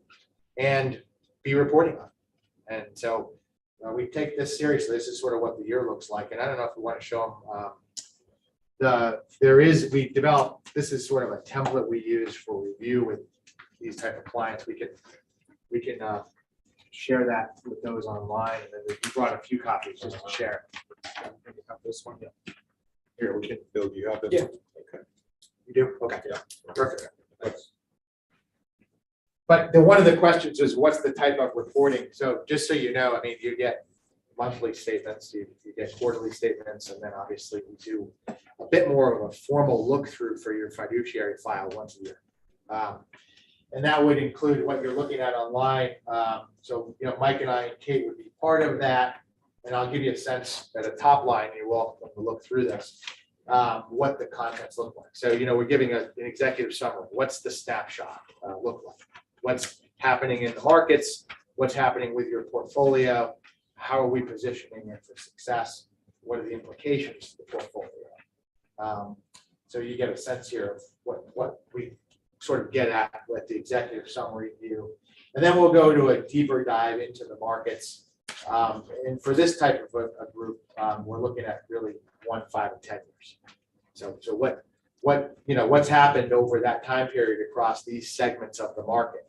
Speaker 4: and be reporting on. And so we take this seriously. This is sort of what the year looks like. And I don't know if we want to show them. We developed, this is sort of a template we use for review with these type of clients. We can share that with those online. And then we brought a few copies just to share. Maybe have this one. Yeah. Here, we can.
Speaker 1: Bill, do you have this?
Speaker 4: Yeah.
Speaker 1: Okay.
Speaker 4: You do? Okay.
Speaker 1: Yeah.
Speaker 4: Perfect. But one of the questions is, what's the type of reporting? So just so you know, I mean, you get monthly statements, you get quarterly statements, and then obviously we do a bit more of a formal look through for your fiduciary file once a year. And that would include what you're looking at online. So, you know, Mike and I and Kate would be part of that. And I'll give you a sense at a top line, you're welcome to look through this, what the contents look like. So, you know, we're giving an executive summary. What's the snapshot look like? What's happening in the markets? What's happening with your portfolio? How are we positioning it for success? What are the implications to the portfolio? So you get a sense here of what we sort of get at with the executive summary view. And then we'll go to a deeper dive into the markets. And for this type of a group, we're looking at really 1, 5, and 10 years. So what's happened over that time period across these segments of the market.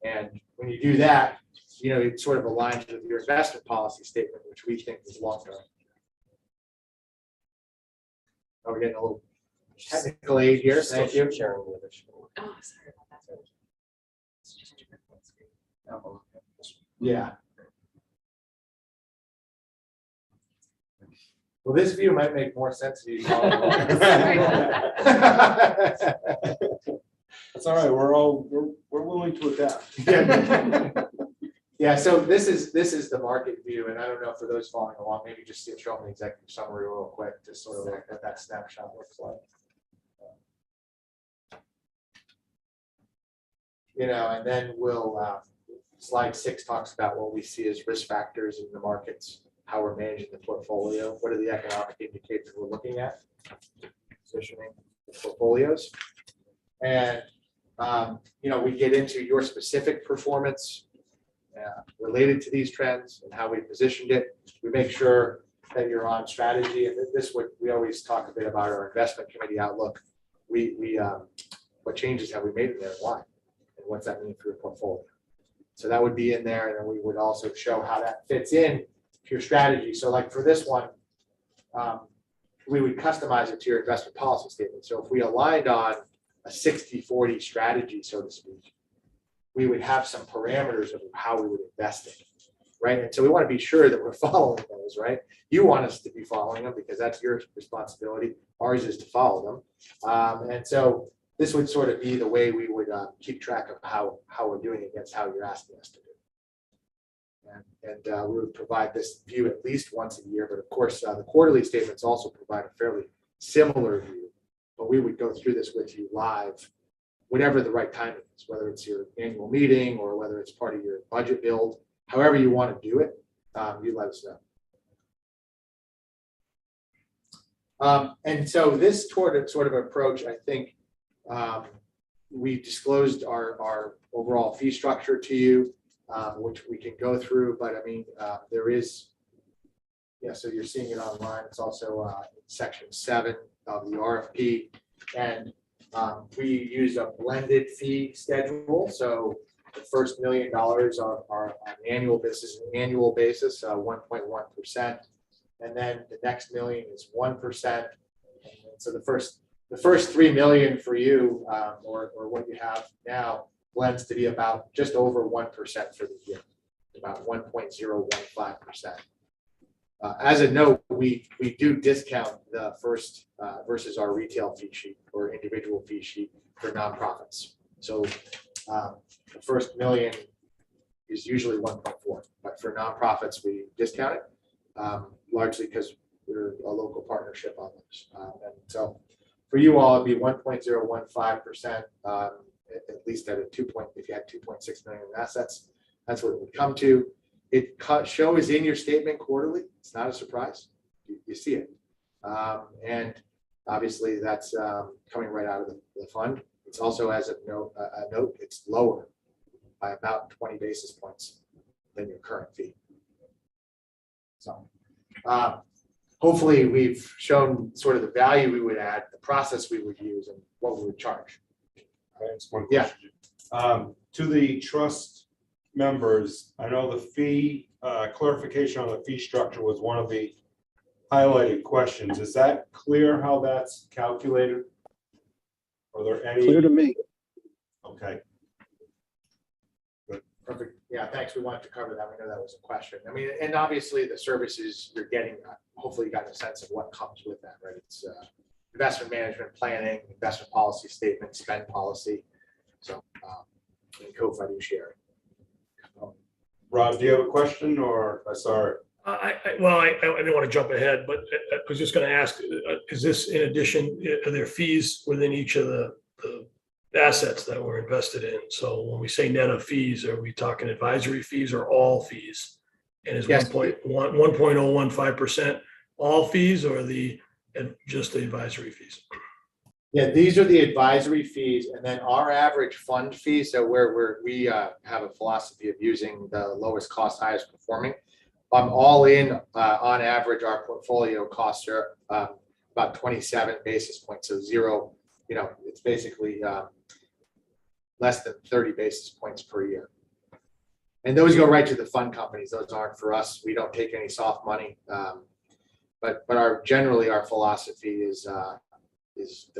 Speaker 4: And when you do that, you know, it sort of aligns with your investment policy statement, which we think is long-term. Oh, we're getting a little technical aid here. Thank you.
Speaker 2: Oh, sorry about that.
Speaker 4: Yeah. Well, this view might make more sense to you.
Speaker 2: Sorry about that.
Speaker 1: That's all right. We're willing to adapt.
Speaker 4: Yeah, so this is the market view, and I don't know, for those following along, maybe just show them the executive summary real quick to sort of look what that snapshot looks like. You know, and then we'll slide 6 talks about what we see as risk factors in the markets, how we're managing the portfolio, what are the economic indicators we're looking at, positioning the portfolios, and you know, we get into your specific performance related to these trends and how we positioned it. We make sure that you're on strategy, and this would, we always talk a bit about our investment committee outlook. What changes have we made in there and why, and what's that mean for your portfolio? So that would be in there, and then we would also show how that fits in to your strategy. So like for this one, we would customize it to your investment policy statement. So if we aligned on a 60-40 strategy, so to speak, we would have some parameters of how we would invest it, right? And so we want to be sure that we're following those, right? You want us to be following them because that's your responsibility. Ours is to follow them. And so this would sort of be the way we would keep track of how we're doing against how you're asking us to do. And we would provide this view at least once a year, but of course, the quarterly statements also provide a fairly similar view, but we would go through this with you live, whatever the right timing is, whether it's your annual meeting or whether it's part of your budget build, however you want to do it, you let us know. And so this sort of approach, I think we disclosed our overall fee structure to you, which we can go through, but I mean, there is, yeah, so you're seeing it online. It's also section 7 of the RFP, and we use a blended fee schedule. So the first $1 million are on an annual basis, 1.1%. And then the next million is 1%. And so the first $3 million for you, or what you have now, blends to be about just over 1% for the year, about 1.015%. As a note, we do discount the first versus our retail fee sheet or individual fee sheet for nonprofits. So the first million is usually 1.4, but for nonprofits, we discount it largely because we're a local partnership on those. And so for you all, it'd be 1.015%, at least at a if you had 2.6 million in assets, that's what it would come to. It shows in your statement quarterly. It's not a surprise. You see it. And obviously that's coming right out of the fund. It's also, as a note, it's lower by about 20 basis points than your current fee. So hopefully we've shown sort of the value we would add, the process we would use, and what we would charge. Yeah.
Speaker 1: To the trust members, I know the fee clarification on the fee structure was one of the highlighted questions. Is that clear how that's calculated? Are there any?
Speaker 7: Clear to me.
Speaker 1: Okay.
Speaker 4: Perfect. Yeah, thanks. We wanted to cover that. We know that was a question. I mean, and obviously the services you're getting, hopefully you got a sense of what comes with that, right? It's investment management planning, investment policy statement, spend policy, so and co-fiduciary.
Speaker 1: Rob, do you have a question or sorry?
Speaker 3: I didn't want to jump ahead, but I was just going to ask, is this in addition, are there fees within each of the assets that we're invested in? So when we say net of fees, are we talking advisory fees or all fees? And is
Speaker 4: Yes.
Speaker 3: 1.015% all fees or just the advisory fees?
Speaker 4: Yeah, these are the advisory fees, and then our average fund fee. So we have a philosophy of using the lowest cost, highest performing. All in, on average, our portfolio costs are about 27 basis points. So zero, it's basically less than 30 basis points per year. And those go right to the fund companies. Those aren't for us. We don't take any soft money. But generally our philosophy is that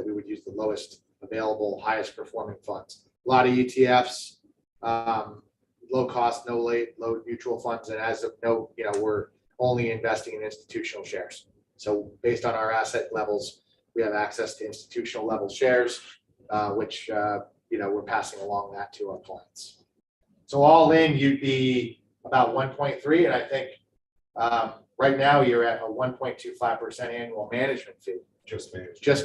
Speaker 4: we would use the lowest available, highest performing funds. A lot of ETFs, low cost, no low mutual funds. And as of note, we're only investing in institutional shares. So based on our asset levels, we have access to institutional level shares, which, we're passing along that to our clients. So all in, you'd be about 1.3. And I think right now you're at a 1.25% annual management fee. Just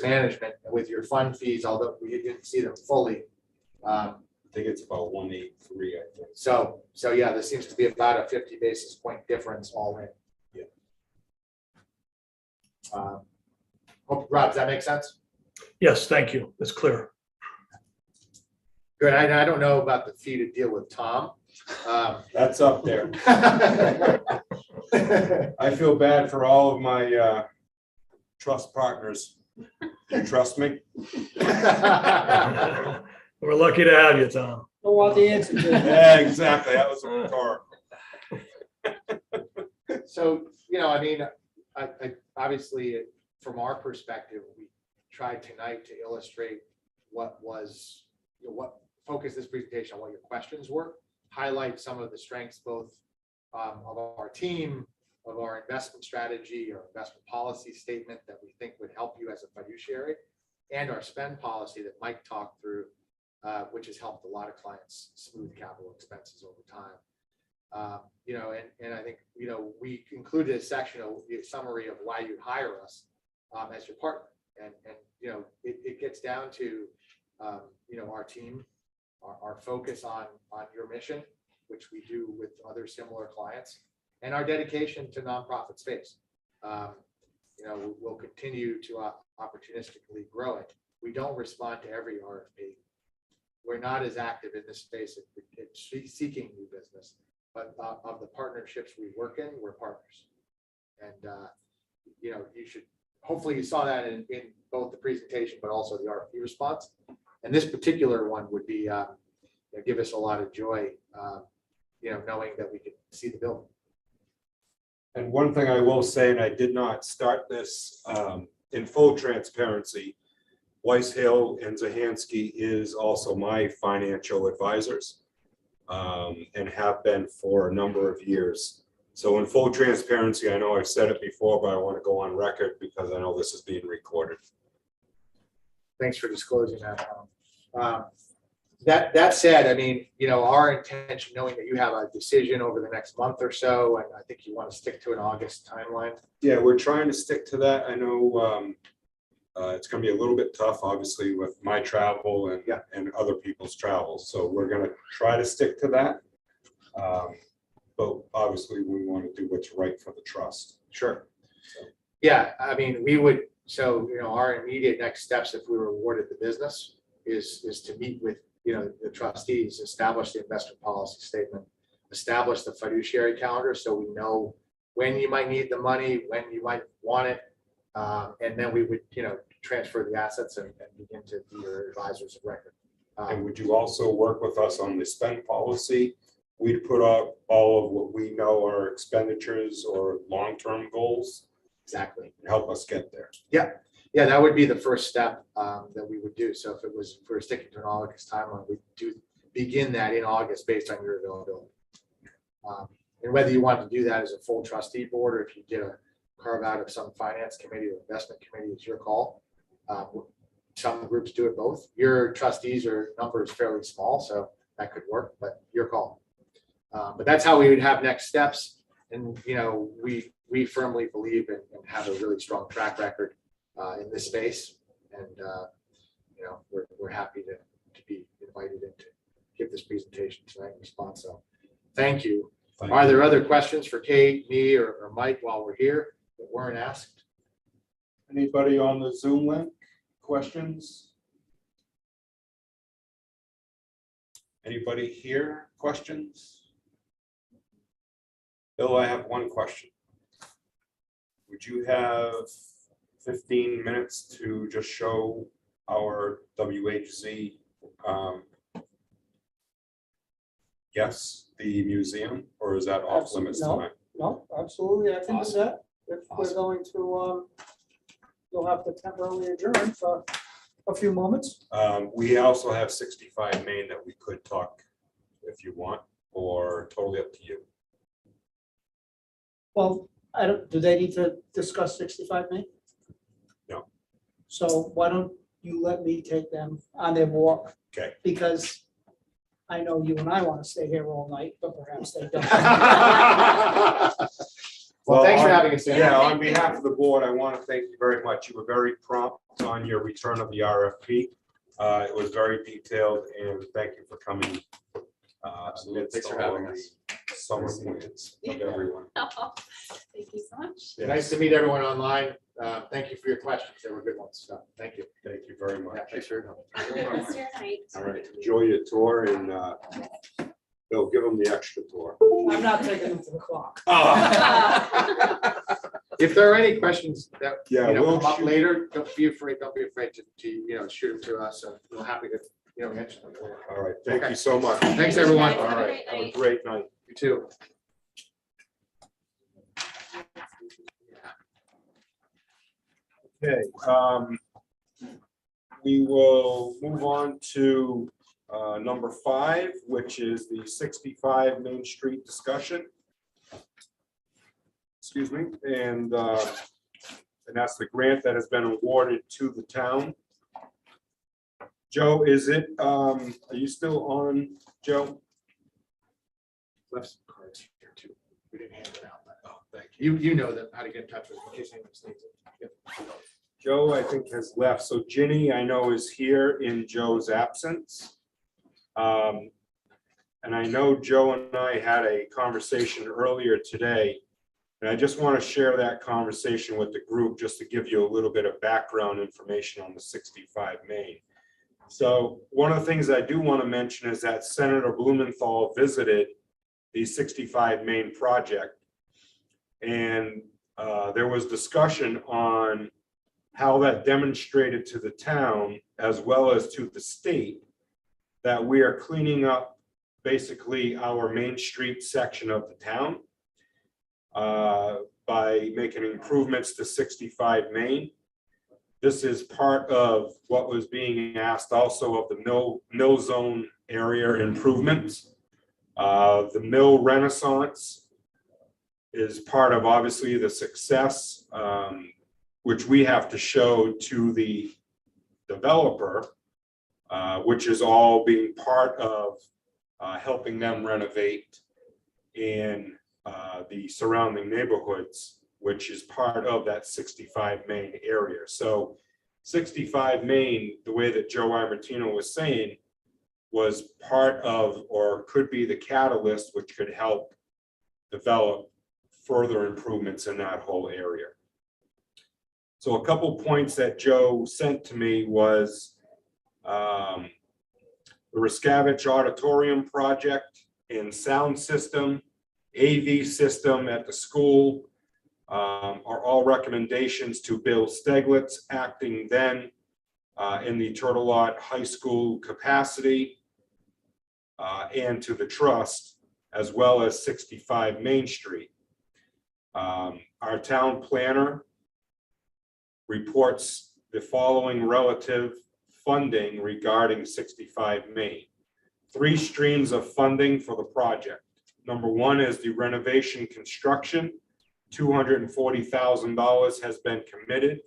Speaker 4: management with your fund fees, although we didn't see them fully.
Speaker 1: I think it's about 183, I think.
Speaker 4: So yeah, there seems to be about a 50 basis point difference all in. Yeah. Rob, does that make sense?
Speaker 3: Yes, thank you. That's clear.
Speaker 4: Good. I don't know about the fee to deal with Tom.
Speaker 1: That's up there. I feel bad for all of my trust partners. You trust me?
Speaker 3: We're lucky to have you, Tom.
Speaker 6: Don't want the answer to that.
Speaker 1: Yeah, exactly. That was a rhetorical.
Speaker 4: So, I obviously from our perspective, we tried tonight to illustrate what focus this presentation on what your questions were, highlight some of the strengths both of our team, of our investment strategy or investment policy statement that we think would help you as a fiduciary, and our spend policy that Mike talked through, which has helped a lot of clients smooth capital expenses over time. And I think, we included a section of a summary of why you hire us as your partner. And it gets down to, our team, our focus on your mission, which we do with other similar clients, and our dedication to nonprofit space. We'll continue to opportunistically grow it. We don't respond to every RFP. We're not as active in this space at seeking new business, but of the partnerships we work in, we're partners. And you should, hopefully you saw that in both the presentation, but also the RFP response. And this particular one would be give us a lot of joy, knowing that we could see the building.
Speaker 1: And one thing I will say, and I did not start this in full transparency, Weiss, Hale and Zahansky is also my financial advisors and have been for a number of years. So in full transparency, I know I've said it before, but I want to go on record because I know this is being recorded.
Speaker 4: Thanks for disclosing that. That said, I mean, you know, our intention, knowing that you have a decision over the next month or so, and I think you want to stick to an August timeline.
Speaker 1: Yeah, we're trying to stick to that. I know it's going to be a little bit tough, obviously, with my travel and other people's travels. So we're going to try to stick to that. But obviously, we want to do what's right for the trust.
Speaker 4: Sure. Yeah, I mean, we would, so, you know, our immediate next steps, if we were awarded the business, is to meet with, you know, the trustees, establish the investment policy statement, establish the fiduciary calendar, so we know when you might need the money, when you might want it. And then we would, you know, transfer the assets and begin to be your advisors of record.
Speaker 1: And would you also work with us on the spend policy? We'd put out all of what we know are expenditures or long-term goals.
Speaker 4: Exactly.
Speaker 1: And help us get there.
Speaker 4: Yeah, that would be the first step that we would do. So if we're sticking to an August timeline, we do begin that in August based on your availability. And whether you want to do that as a full trustee board, or if you did a carve out of some finance committee or investment committee, it's your call. Some groups do it both. Your trustees number is fairly small, so that could work, but your call. But that's how we would have next steps. And, you know, we firmly believe and have a really strong track record in this space. And, you know, we're happy to be invited in to give this presentation tonight in response. So thank you. Are there other questions for Kate, me, or Mike while we're here that weren't asked?
Speaker 1: Anybody on the Zoom link? Questions? Anybody here? Questions? Bill, I have one question. Would you have 15 minutes to just show our WHZ yes, the museum, or is that off limits
Speaker 6: No.
Speaker 1: tonight?
Speaker 6: No, absolutely, I can do
Speaker 4: Awesome.
Speaker 6: that. If we're going to, you'll have to temporarily adjourn for a few moments.
Speaker 1: We also have 65 Main that we could talk if you want, or totally up to you.
Speaker 6: Well, I don't, do they need to discuss 65 Main?
Speaker 1: No.
Speaker 6: So why don't you let me take them on their walk?
Speaker 1: Okay.
Speaker 6: Because I know you and I want to stay here all night, but perhaps they don't.
Speaker 4: Well, thanks for
Speaker 1: on-
Speaker 4: having us in.
Speaker 1: Yeah, on behalf of the board, I want to thank you very much. You were very prompt on your return of the RFP. It was very detailed, and thank you for coming.
Speaker 5: Absolutely.
Speaker 1: amidst
Speaker 5: Thanks for
Speaker 1: all
Speaker 5: having
Speaker 1: of
Speaker 5: us.
Speaker 1: the Summer plans of everyone.
Speaker 2: Thank you so much.
Speaker 4: Nice to meet everyone online. Thank you for your questions. They were good ones. So thank you.
Speaker 1: Thank you very
Speaker 4: Yeah,
Speaker 1: much.
Speaker 4: thanks for your help.
Speaker 2: Have a good rest of your night.
Speaker 1: All right, enjoy your tour, and Bill, give them the extra tour.
Speaker 6: I'm not taking them to the clock.
Speaker 4: If there are any questions that
Speaker 1: Yeah,
Speaker 4: you know
Speaker 1: we'll
Speaker 4: come up
Speaker 1: shoot-
Speaker 4: later, don't be afraid to you know shoot them to us. And we're happy to answer them.
Speaker 1: All right, thank
Speaker 4: Okay.
Speaker 1: you so much.
Speaker 4: Thanks, everyone.
Speaker 2: Have
Speaker 1: All
Speaker 2: a
Speaker 1: right,
Speaker 2: great
Speaker 1: have a
Speaker 2: night.
Speaker 1: great night.
Speaker 4: You too.
Speaker 1: Okay, we will move on to number 5, which is the 65 Main Street discussion. Excuse me, and that's the grant that has been awarded to the town. Joe, is it, are you still on, Joe?
Speaker 4: Left some cards here too. We didn't hand it out. But,
Speaker 1: Oh, thank you.
Speaker 4: you know that how to get in touch with us in case anyone needs it. Yep.
Speaker 1: Joe, I think, has left. So Ginny, I know, is here in Joe's absence. And I know Joe and I had a conversation earlier today. And I just want to share that conversation with the group just to give you a little bit of background information on the 65 Main. So one of the things I do want to mention is that Senator Blumenthal visited the 65 Main project. And there was discussion on how that demonstrated to the town as well as to the state that we are cleaning up basically our Main Street section of the town by making improvements to 65 Main. This is part of what was being asked also of the mill zone area improvements, the mill renaissance, is part of obviously the success, which we have to show to the developer, which is all being part of helping them renovate in the surrounding neighborhoods, which is part of that 65 Main area. So 65 Main, the way that Joe Imartino was saying, was part of, or could be the catalyst, which could help develop further improvements in that whole area. So a couple points that Joe sent to me was the Riscavich Auditorium project and sound system, AV system at the school are all recommendations to Bill Steglitz, acting then in the Turtle Lot High School capacity, and to the trust, as well as 65 Main Street. Our town planner reports the following relative funding regarding 65 Main. 3 streams of funding for the project. Number 1 is the renovation construction. $240,000 has been committed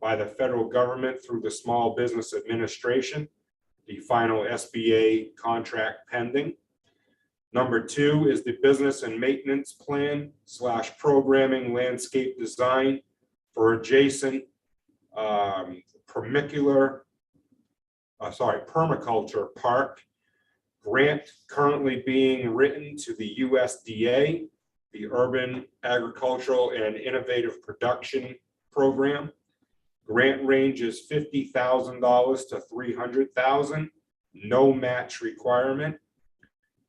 Speaker 1: by the federal government through the Small Business Administration. The final SBA contract pending. Number 2 is the business and maintenance plan / programming landscape design for adjacent permaculture park. Grant currently being written to the USDA, the Urban Agricultural and Innovative Production Program. Grant range is $50,000 to $300,000, no match requirement.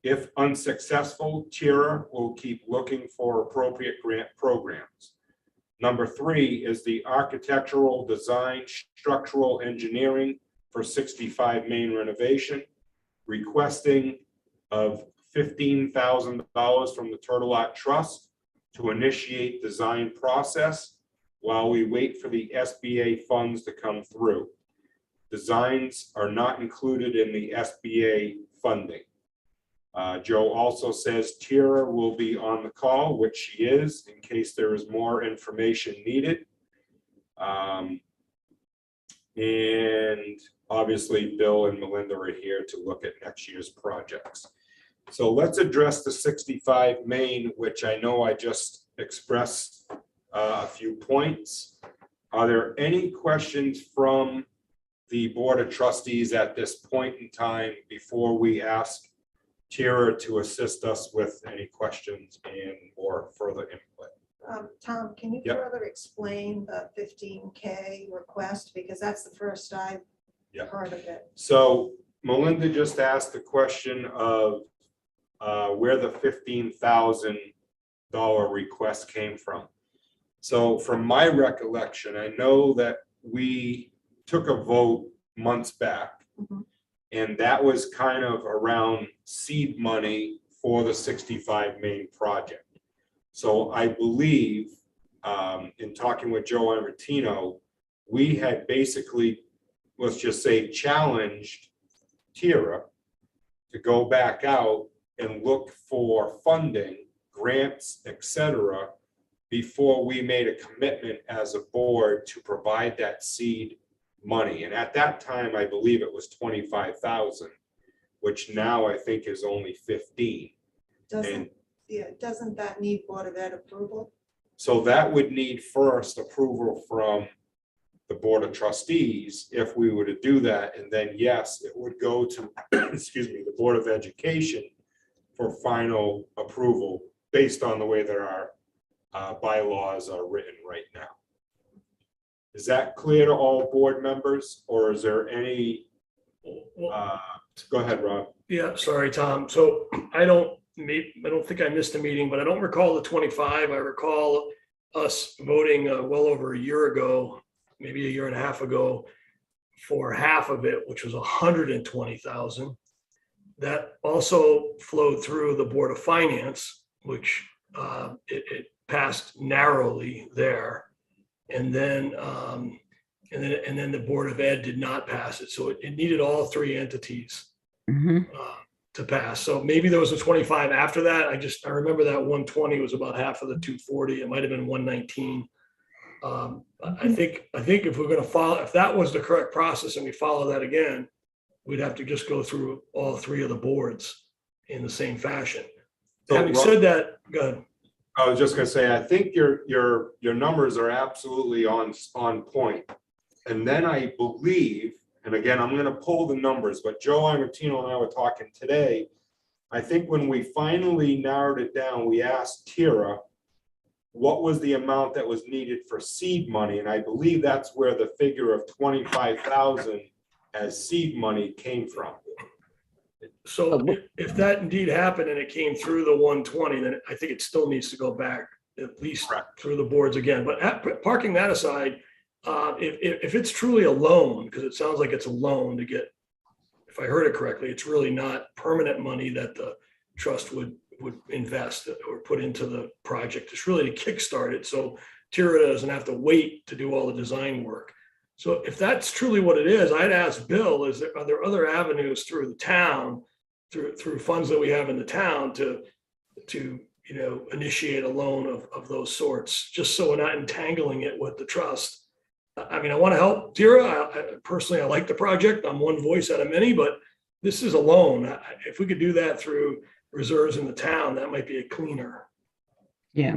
Speaker 1: If unsuccessful, TIRA will keep looking for appropriate grant programs. Number 3 is the architectural design, structural engineering for 65 Main renovation, requesting of $15,000 from the Turtle Lot Trust to initiate design process while we wait for the SBA funds to come through. Designs are not included in the SBA funding. Joe also says Tira will be on the call, which she is, in case there is more information needed. And obviously Bill and Melinda are here to look at next year's projects. So let's address the 65 Main, which I know I just expressed a few points. Are there any questions from the Board of Trustees at this point in time before we ask Tira to assist us with any questions and or further input?
Speaker 8: Tom, can you
Speaker 1: Yep.
Speaker 8: further explain the 15K request? Because that's the first I've
Speaker 1: Yep.
Speaker 8: heard of it.
Speaker 1: So Melinda just asked the question of where the $15,000 request came from. So from my recollection, I know that we took a vote months back,
Speaker 8: Mhm.
Speaker 1: and that was kind of around seed money for the 65 Main project. So I believe, in talking with Joe Imartino, we had basically, let's just say, challenged Tira to go back out and look for funding, grants, etc., before we made a commitment as a board to provide that seed money. And at that time, I believe it was 25,000, which now I think is only 15.
Speaker 8: Doesn't that need Board of Ed approval?
Speaker 1: So that would need first approval from the Board of Trustees if we were to do that. And then, yes, it would go to, excuse me, the Board of Education for final approval based on the way that our bylaws are written right now. Is that clear to all board members, or is there any, go ahead, Rob.
Speaker 3: Yeah, sorry, Tom. So I don't think I missed a meeting, but I don't recall the 25. I recall us voting well over a year ago, maybe a year and a half ago, for half of it, which was 120,000. That also flowed through the Board of Finance, which it passed narrowly there. And then the Board of Ed did not pass it. So it needed all 3 entities. to pass. So maybe there was a 25 after that. I remember that 120 was about half of the 240. It might have been 119. I think if we're going to follow, if that was the correct process and we follow that again, we'd have to just go through all three of the boards in the same fashion.
Speaker 1: So,
Speaker 3: Having
Speaker 1: Rob,
Speaker 3: said that, go ahead.
Speaker 1: I was just gonna say, I think your numbers are absolutely on point. And then I believe, and again, I'm gonna pull the numbers, but Joe Imartino and I were talking today. I think when we finally narrowed it down, we asked Tira what was the amount that was needed for seed money, and I believe that's where the figure of 25,000 as seed money came from.
Speaker 3: So if that indeed happened and it came through the 120, then I think it still needs to go back at least
Speaker 1: Correct.
Speaker 3: through the boards again. But parking that aside, if it's truly a loan, because it sounds like it's a loan to get, if I heard it correctly, it's really not permanent money that the trust would invest or put into the project. It's really to kickstart it. So Tira doesn't have to wait to do all the design work. So if that's truly what it is, I'd ask Bill, are there other avenues through the town, through funds that we have in the town to initiate a loan of those sorts, just so we're not entangling it with the trust. I mean, I want to help Tira. Personally, I like the project. I'm one voice out of many, but this is a loan. If we could do that through reserves in the town, that might be a cleaner.
Speaker 9: Yeah.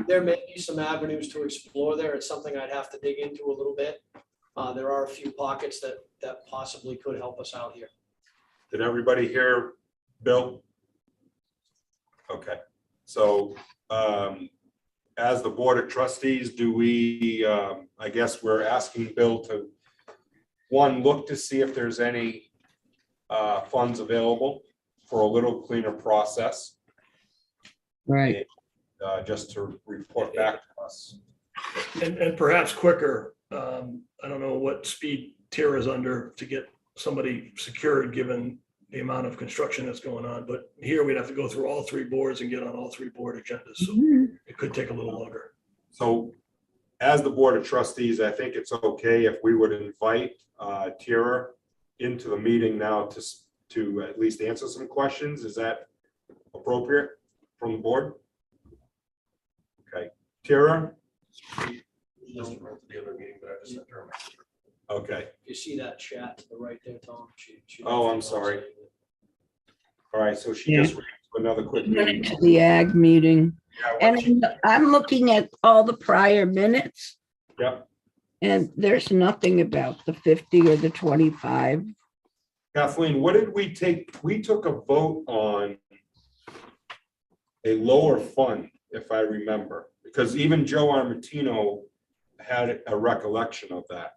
Speaker 6: There may be some avenues to explore there. It's something I'd have to dig into a little bit. There are a few pockets that possibly could help us out here.
Speaker 1: Did everybody hear Bill? Okay, so as the Board of Trustees, do we, I guess we're asking Bill to, one, look to see if there's any funds available for a little cleaner process.
Speaker 9: Right.
Speaker 1: Just to report back to us.
Speaker 3: And perhaps quicker. I don't know what speed Tira is under to get somebody secured, given the amount of construction that's going on. But here we'd have to go through all three boards and get on all three board agendas. So it could take a little longer.
Speaker 1: So as the Board of Trustees, I think it's okay if we would invite Tira into the meeting now to at least answer some questions. Is that appropriate from the board? Okay, Tira? Okay,
Speaker 6: You see that chat to the right there, Tom?
Speaker 1: Oh, I'm sorry. all right, so she
Speaker 9: Yeah.
Speaker 1: just went to another quick
Speaker 9: Went
Speaker 1: meeting.
Speaker 9: into the ag meeting,
Speaker 1: Yeah, what she-
Speaker 9: and I'm looking at all the prior minutes,
Speaker 1: Yep,
Speaker 9: and there's nothing about the 50 or the 25.
Speaker 1: Kathleen, what did we take? We took a vote on a lower fund, if I remember, because even Joe Armatino had a recollection of that.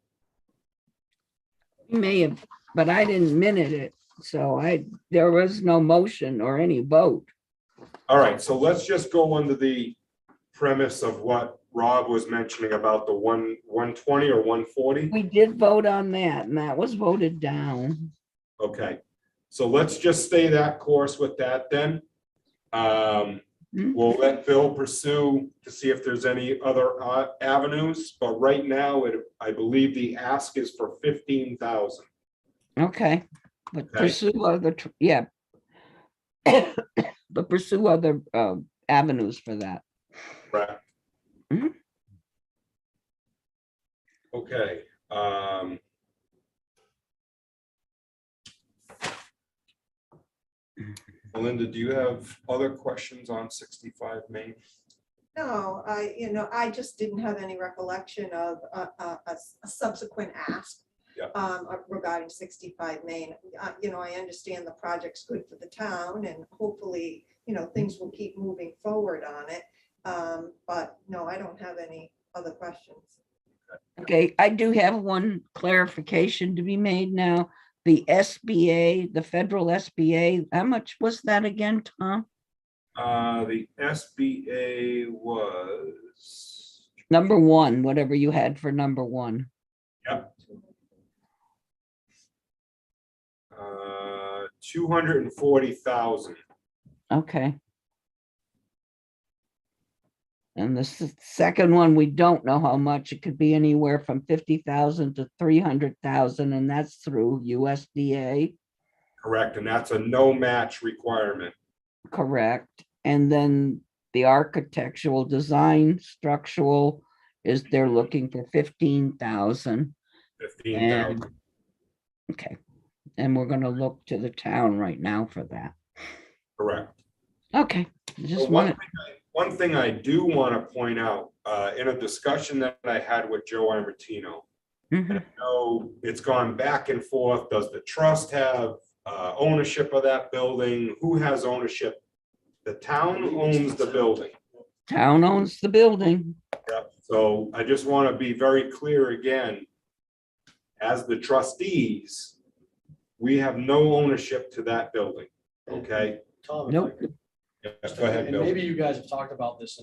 Speaker 9: You may have, but I didn't minute it, so there was no motion or any vote.
Speaker 1: All right, so let's just go under the premise of what Rob was mentioning about the 120 or 140.
Speaker 9: We did vote on that, and that was voted down.
Speaker 1: Okay, so let's just stay that course with that then. We'll let Bill pursue to see if there's any other avenues, but right now, I believe the ask is for 15,000.
Speaker 9: Okay, but
Speaker 1: Okay.
Speaker 9: pursue other, yeah. But pursue other avenues for that.
Speaker 1: Right.
Speaker 9: Mhm.
Speaker 1: Okay. Melinda, do you have other questions on 65 Main?
Speaker 8: No, I just didn't have any recollection of a subsequent ask.
Speaker 1: Yeah.
Speaker 8: Regarding 65 Main. I understand the project's good for the town and hopefully, things will keep moving forward on it. But no, I don't have any other questions.
Speaker 9: Okay, I do have one clarification to be made now. The SBA, the federal SBA, how much was that again, Tom?
Speaker 1: The SBA was,
Speaker 9: Number one, whatever you had for number one.
Speaker 1: 240,000.
Speaker 9: Okay. And the second one, we don't know how much. It could be anywhere from 50,000 to 300,000, and that's through USDA.
Speaker 1: Correct, and that's a no match requirement.
Speaker 9: correct. And then the architectural design, structural is they're looking for 15,000.
Speaker 1: 15,000.
Speaker 9: Okay, and we're gonna look to the town right now for that.
Speaker 1: Correct.
Speaker 9: Okay,
Speaker 1: But
Speaker 9: just want
Speaker 1: one thing I do want to point out, in a discussion that I had with Joe Amartino,
Speaker 9: to.
Speaker 1: know it's gone back and forth. Does the trust have ownership of that building? Who has ownership? The town owns the building.
Speaker 9: Town owns the building.
Speaker 1: Yep. So I just want to be very clear again. As the trustees, we have no ownership to that building. Okay?
Speaker 6: Tom, if I
Speaker 9: Nope.
Speaker 6: could,
Speaker 1: Yes, go ahead,
Speaker 6: and
Speaker 1: Bill.
Speaker 6: maybe you guys have talked about this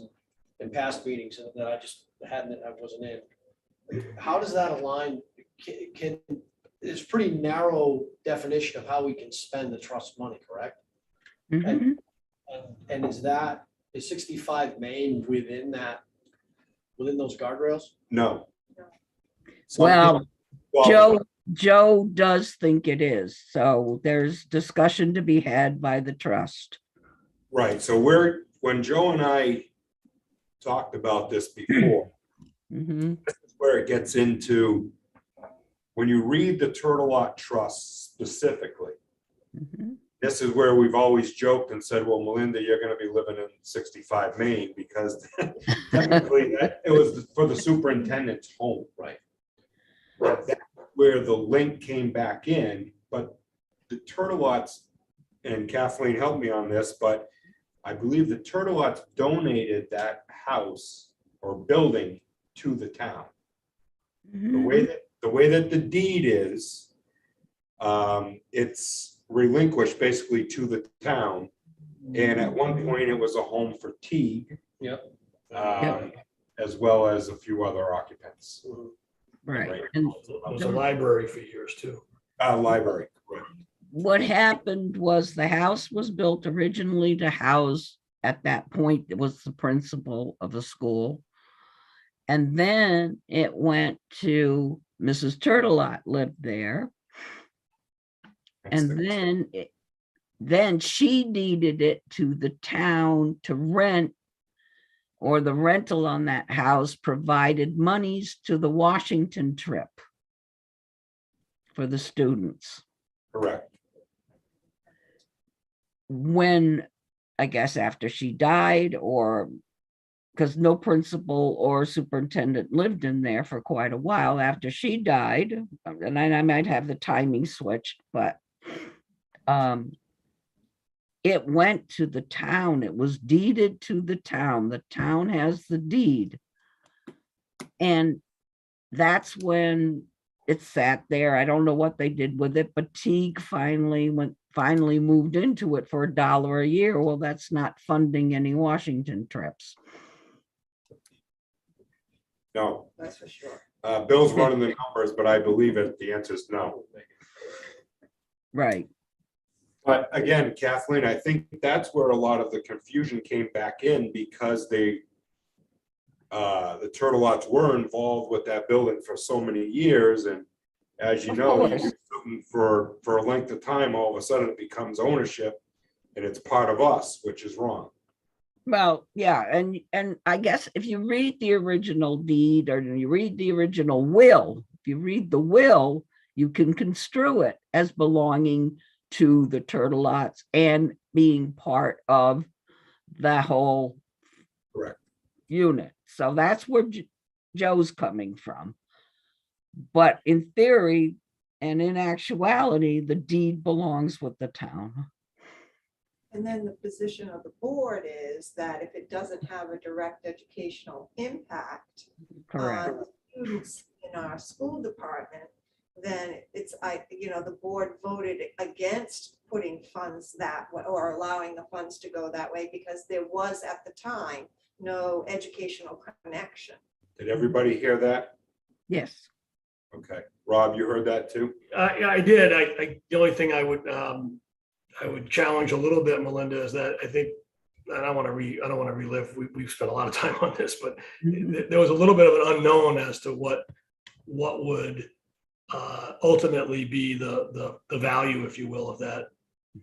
Speaker 6: in past meetings that I just I wasn't in. How does that align? It's pretty narrow definition of how we can spend the trust money, correct?
Speaker 9: Mhm.
Speaker 6: And is 65 Main within those guardrails?
Speaker 1: No. Some
Speaker 9: Well,
Speaker 1: people-
Speaker 9: Joe does think it is, so there's discussion to be had by the trust.
Speaker 1: Right, so when Joe and I talked about this before,
Speaker 9: Mhm.
Speaker 1: this is where it gets into, when you read the Turtle Lot Trust specifically,
Speaker 9: Mhm.
Speaker 1: this is where we've always joked and said, well, Melinda, you're gonna be living in 65 Main, because technically it was for the superintendent's home, right? That's where the link came back in, but the Turtle Lots, and Kathleen helped me on this, but I believe the Turtle Lots donated that house or building to the town. The way that the deed is, it's relinquished basically to the town. And at one point it was a home for Teague.
Speaker 6: Yep.
Speaker 1: As well as a few other occupants.
Speaker 9: Right, and
Speaker 3: It was a library for years too.
Speaker 1: Library, correct.
Speaker 9: what happened was the house was built originally to house, at that point, it was the principal of a school. And then it went to Mrs. Turtelot lived there. And then she deeded it to the town to rent, or the rental on that house provided monies to the Washington trip for the students.
Speaker 1: Correct.
Speaker 9: When, I guess after she died, or because no principal or superintendent lived in there for quite a while after she died, and I might have the timing switched, but it went to the town. It was deeded to the town. The town has the deed. And that's when it sat there. I don't know what they did with it, but Teague finally moved into it for $1 a year. Well, that's not funding any Washington trips.
Speaker 1: No,
Speaker 8: That's for sure.
Speaker 1: Bill's running the numbers, but I believe the answer is no.
Speaker 9: Right.
Speaker 1: But again, Kathleen, I think that's where a lot of the confusion came back in, because the Turtle Lots were involved with that building for so many years, and as you
Speaker 9: Of
Speaker 1: know, you
Speaker 9: course.
Speaker 1: do something for a length of time, all of a sudden it becomes ownership, and it's part of us, which is wrong.
Speaker 9: Well, yeah, and I guess if you read the original deed, or you read the original will, if you read the will, you can construe it as belonging to the Turtle Lots and being part of the whole
Speaker 1: Correct.
Speaker 9: unit. So that's where Joe's coming from. But in theory and in actuality, the deed belongs with the town.
Speaker 8: And then the position of the board is that if it doesn't have a direct educational impact
Speaker 9: Correct.
Speaker 8: on the students in our school department, then the board voted against putting funds that way, or allowing the funds to go that way, because there was at the time no educational connection.
Speaker 1: Did everybody hear that?
Speaker 9: Yes.
Speaker 1: Okay. Rob, you heard that too?
Speaker 3: Yeah, I did. The only thing I would challenge a little bit, Melinda, is that I think, and I don't want to relive, we've spent a lot of time on this, but
Speaker 9: Mhm.
Speaker 3: there was a little bit of an unknown as to what would ultimately be the value, if you will, of that.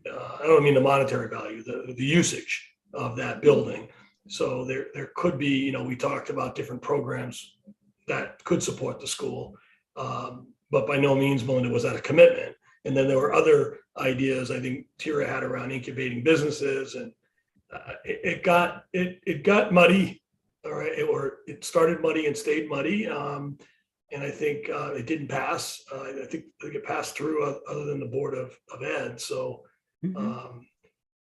Speaker 3: I don't mean the monetary value, the usage of that building. So there could be, you know, we talked about different programs that could support the school. But by no means, Melinda, was that a commitment. And then there were other ideas I think Tira had around incubating businesses, and it got muddy, all right, or it started muddy and stayed muddy. And I think it didn't pass. I think it passed through other than the Board of Ed. So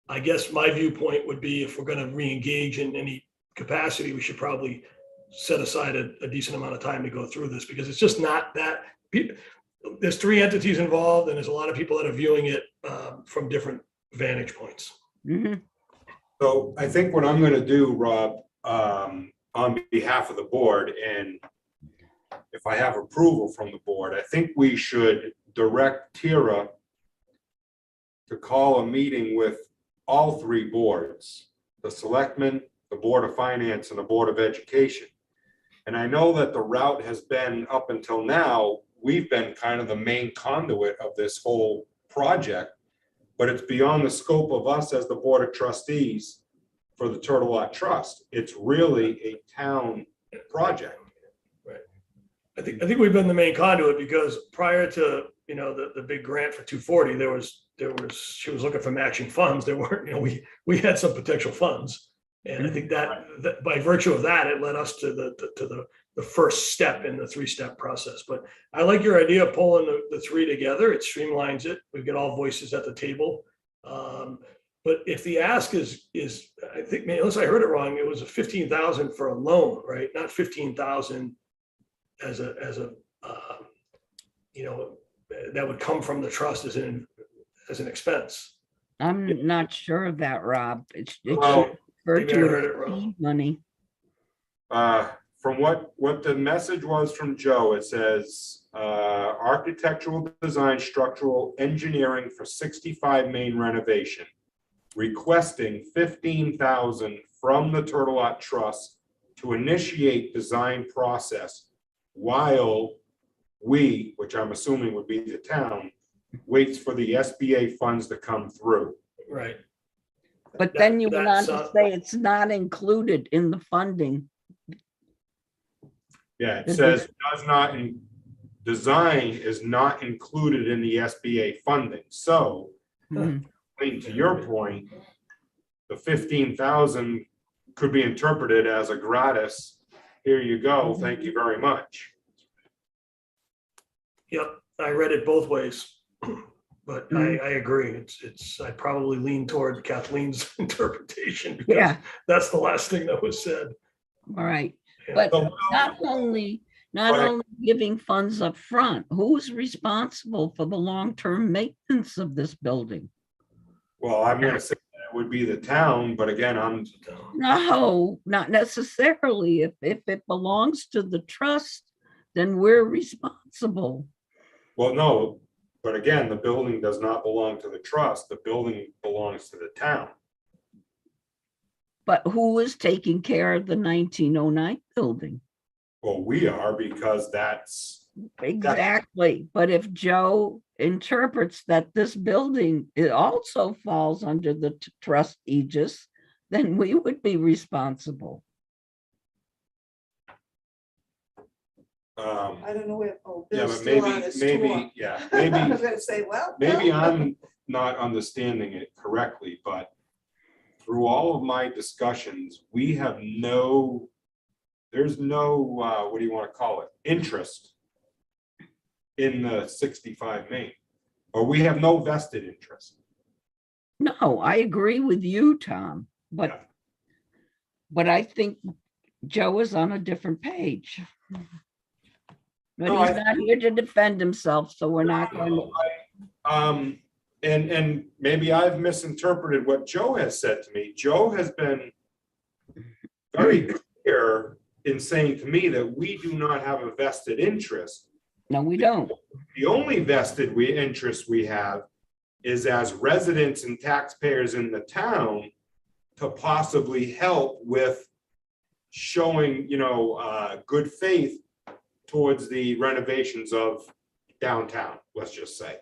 Speaker 3: I guess my viewpoint would be, if we're going to re-engage in any capacity, we should probably set aside a decent amount of time to go through this, because it's just not that. There's 3 entities involved, and there's a lot of people that are viewing it from different vantage points.
Speaker 1: So I think what I'm going to do, Rob, on behalf of the board, and if I have approval from the board, I think we should direct Tira to call a meeting with all 3 boards, the selectmen, the Board of Finance, and the Board of Education. And I know that the route has been, up until now, we've been kind of the main conduit of this whole project, but it's beyond the scope of us as the Board of Trustees for the Turtle Lot Trust. It's really a town project.
Speaker 3: Right. I think we've been the main conduit, because prior to, you know, the big grant for 240, she was looking for matching funds. There weren't, you know, we had some potential funds. And I think that by virtue of that, it led us to the first step in the 3-step process. But I like your idea of pulling the 3 together. It streamlines it. We get all voices at the table. But if the ask is, I think, unless I heard it wrong, it was a 15,000 for a loan, right? Not 15,000 as a you know, that would come from the trust as an expense.
Speaker 9: I'm not sure of that, Rob. It's
Speaker 1: Well,
Speaker 3: maybe I heard it wrong.
Speaker 9: money.
Speaker 1: From what the message was from Joe, it says architectural design, structural engineering for 65 Main renovation, requesting 15,000 from the Turtle Lot Trust to initiate design process while we, which I'm assuming would be the town, waits for the SBA funds to come through.
Speaker 3: Right.
Speaker 9: But then you went on to say it's not included in the funding.
Speaker 1: Yeah, it says does not, design is not included in the SBA funding. So, to your point, the 15,000 could be interpreted as a gratis, here you go, thank you very much.
Speaker 3: Yep, I read it both ways, but I agree. I probably lean toward Kathleen's interpretation, because that's the last thing that was said.
Speaker 9: All right,
Speaker 3: Yeah.
Speaker 9: but
Speaker 1: So,
Speaker 9: not only giving funds up front, who's responsible for the long-term maintenance of this building?
Speaker 1: well, I'm going to say that it would be the town, but again,
Speaker 9: No, not necessarily. If it belongs to the trust, then we're responsible.
Speaker 1: well, no, but again, the building does not belong to the trust. The building belongs to the town.
Speaker 9: But who is taking care of the 1909 building?
Speaker 1: Well, we are, because that's
Speaker 9: Exactly. But if Joe interprets that this building, it also falls under the trust aegis, then we would be responsible.
Speaker 8: I don't know if,
Speaker 1: yeah,
Speaker 8: Bill's
Speaker 1: but
Speaker 8: still on his tour. I was gonna say, well.
Speaker 1: maybe
Speaker 8: Bill.
Speaker 1: I'm not understanding it correctly, but through all of my discussions, we have there's no, what do you want to call it? Interest in the 65 Main, or we have no vested interest.
Speaker 9: No, I agree with you, Tom, but I think Joe is on a different page. But
Speaker 1: No,
Speaker 9: he's not here to defend himself, so we're not going to.
Speaker 1: And maybe I've misinterpreted what Joe has said to me. Joe has been very clear in saying to me that we do not have a vested interest.
Speaker 9: No, we don't.
Speaker 1: The only vested interest we have is as residents and taxpayers in the town to possibly help with showing, good faith towards the renovations of downtown, let's just say.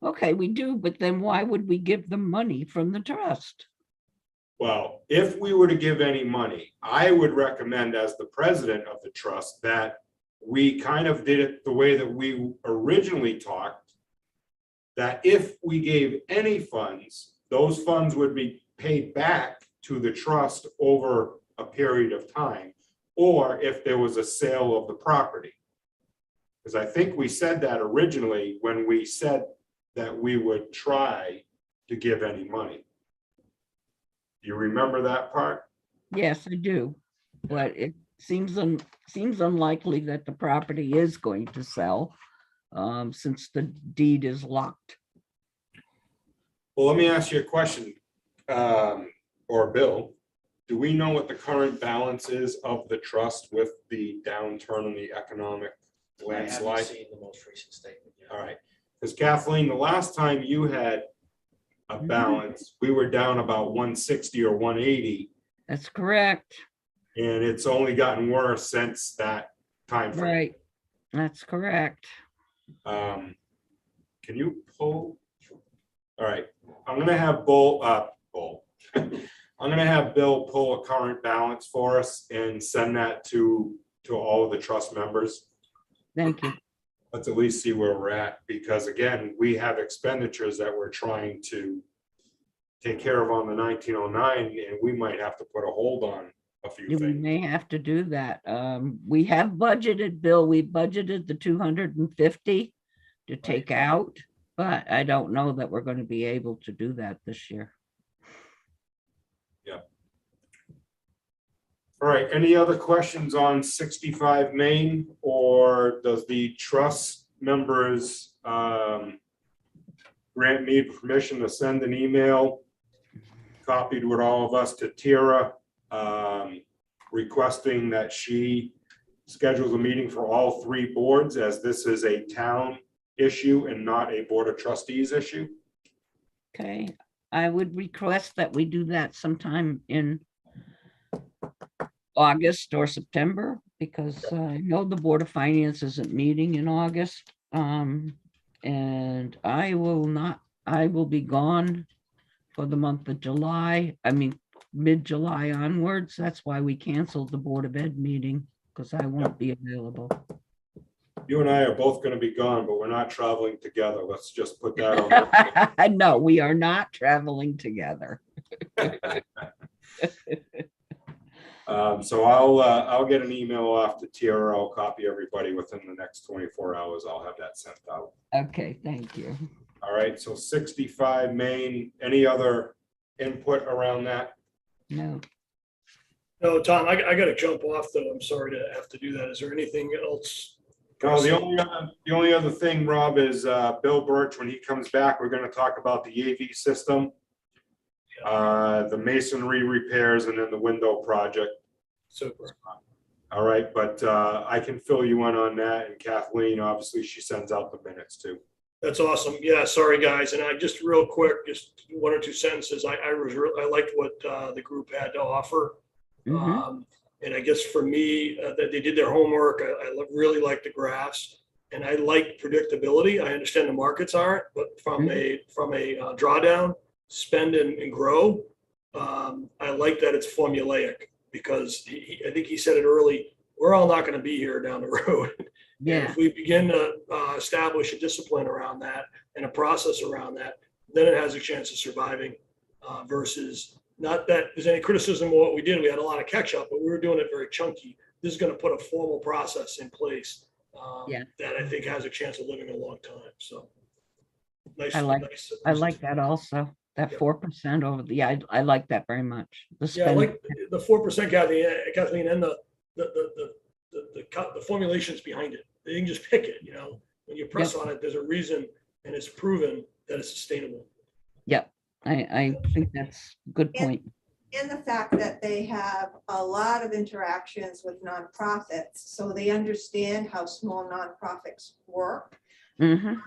Speaker 9: Okay, we do, but then why would we give them money from the trust?
Speaker 1: Well, if we were to give any money, I would recommend as the president of the trust that we kind of did it the way that we originally talked, that if we gave any funds, those funds would be paid back to the trust over a period of time, or if there was a sale of the property. Because I think we said that originally when we said that we would try to give any money. Do you remember that part?
Speaker 9: Yes, I do, but it seems unlikely that the property is going to sell, since the deed is locked.
Speaker 1: Well, let me ask you a question, or Bill. Do we know what the current balance is of the trust with the downturn in the economic
Speaker 6: I haven't
Speaker 1: landslide?
Speaker 6: seen the most recent statement yet.
Speaker 1: All right, because Kathleen, the last time you had a balance, we were down about 160 or 180,
Speaker 9: That's correct,
Speaker 1: and it's only gotten worse since that time frame.
Speaker 9: right? That's correct.
Speaker 1: Can you pull? All right, I'm gonna have Bull. I'm gonna have Bill pull a current balance for us and send that to all of the trust members.
Speaker 9: Thank you.
Speaker 1: Let's at least see where we're at, because again, we have expenditures that we're trying to take care of on the 1909, and we might have to put a hold on a few
Speaker 9: We
Speaker 1: things.
Speaker 9: may have to do that. We have budgeted, Bill, we budgeted the 250 to take out, but I don't know that we're going to be able to do that this year.
Speaker 1: All right, any other questions on 65 Main, or does the trust members grant me permission to send an email copied with all of us to Tara, requesting that she schedules a meeting for all three boards, as this is a town issue and not a Board of Trustees issue?
Speaker 9: Okay, I would request that we do that sometime in August or September, because I know the Board of Finance isn't meeting in August. And I will be gone for the month of July. I mean, mid-July onwards. That's why we canceled the Board of Ed meeting, because I won't be available.
Speaker 1: You and I are both going to be gone, but we're not traveling together. Let's just put that on.
Speaker 9: No, we are not traveling together.
Speaker 1: So I'll get an email off to Tara. I'll copy everybody within the next 24 hours. I'll have that sent out.
Speaker 9: Okay, thank you.
Speaker 1: All right, so 65 Main, any other input around that?
Speaker 9: No,
Speaker 3: No, Tom, I gotta jump off though. I'm sorry to have to do that. Is there anything else?
Speaker 1: No, the only other thing, Rob, is Bill Birch, when he comes back, we're gonna talk about the AV system, the masonry repairs, and then the window project.
Speaker 3: Super.
Speaker 1: All right, but I can fill you in on that, and Kathleen, obviously, she sends out the minutes too.
Speaker 3: That's awesome. Yeah, sorry, guys. And I just real quick, just one or two sentences. I liked what the group had to offer.
Speaker 9: Mhm.
Speaker 3: And I guess for me, that they did their homework. I really like the graphs, and I like predictability. I understand the markets aren't, but from a drawdown, spend and grow, I like that it's formulaic, because I think he said it early. We're all not going to be here down the road. And
Speaker 9: Yeah,
Speaker 3: if we begin to establish a discipline around that and a process around that, then it has a chance of surviving, versus, not that there's any criticism of what we did. We had a lot of catch up, but we were doing it very chunky. This is going to put a formal process in place
Speaker 9: Yeah.
Speaker 3: that I think has a chance of living a long time. So nice.
Speaker 9: I like that also. That
Speaker 3: Yeah.
Speaker 9: 4% over the, I like that very much. The
Speaker 3: Yeah, I
Speaker 9: spend,
Speaker 3: like the 4%, Kathleen, and the formulations behind it. You can just pick it, when you press on it, there's a reason, and it's proven that it's sustainable.
Speaker 9: yep, I think that's a good point.
Speaker 8: And the fact that they have a lot of interactions with nonprofits, so they understand how small nonprofits work.
Speaker 9: Mhm.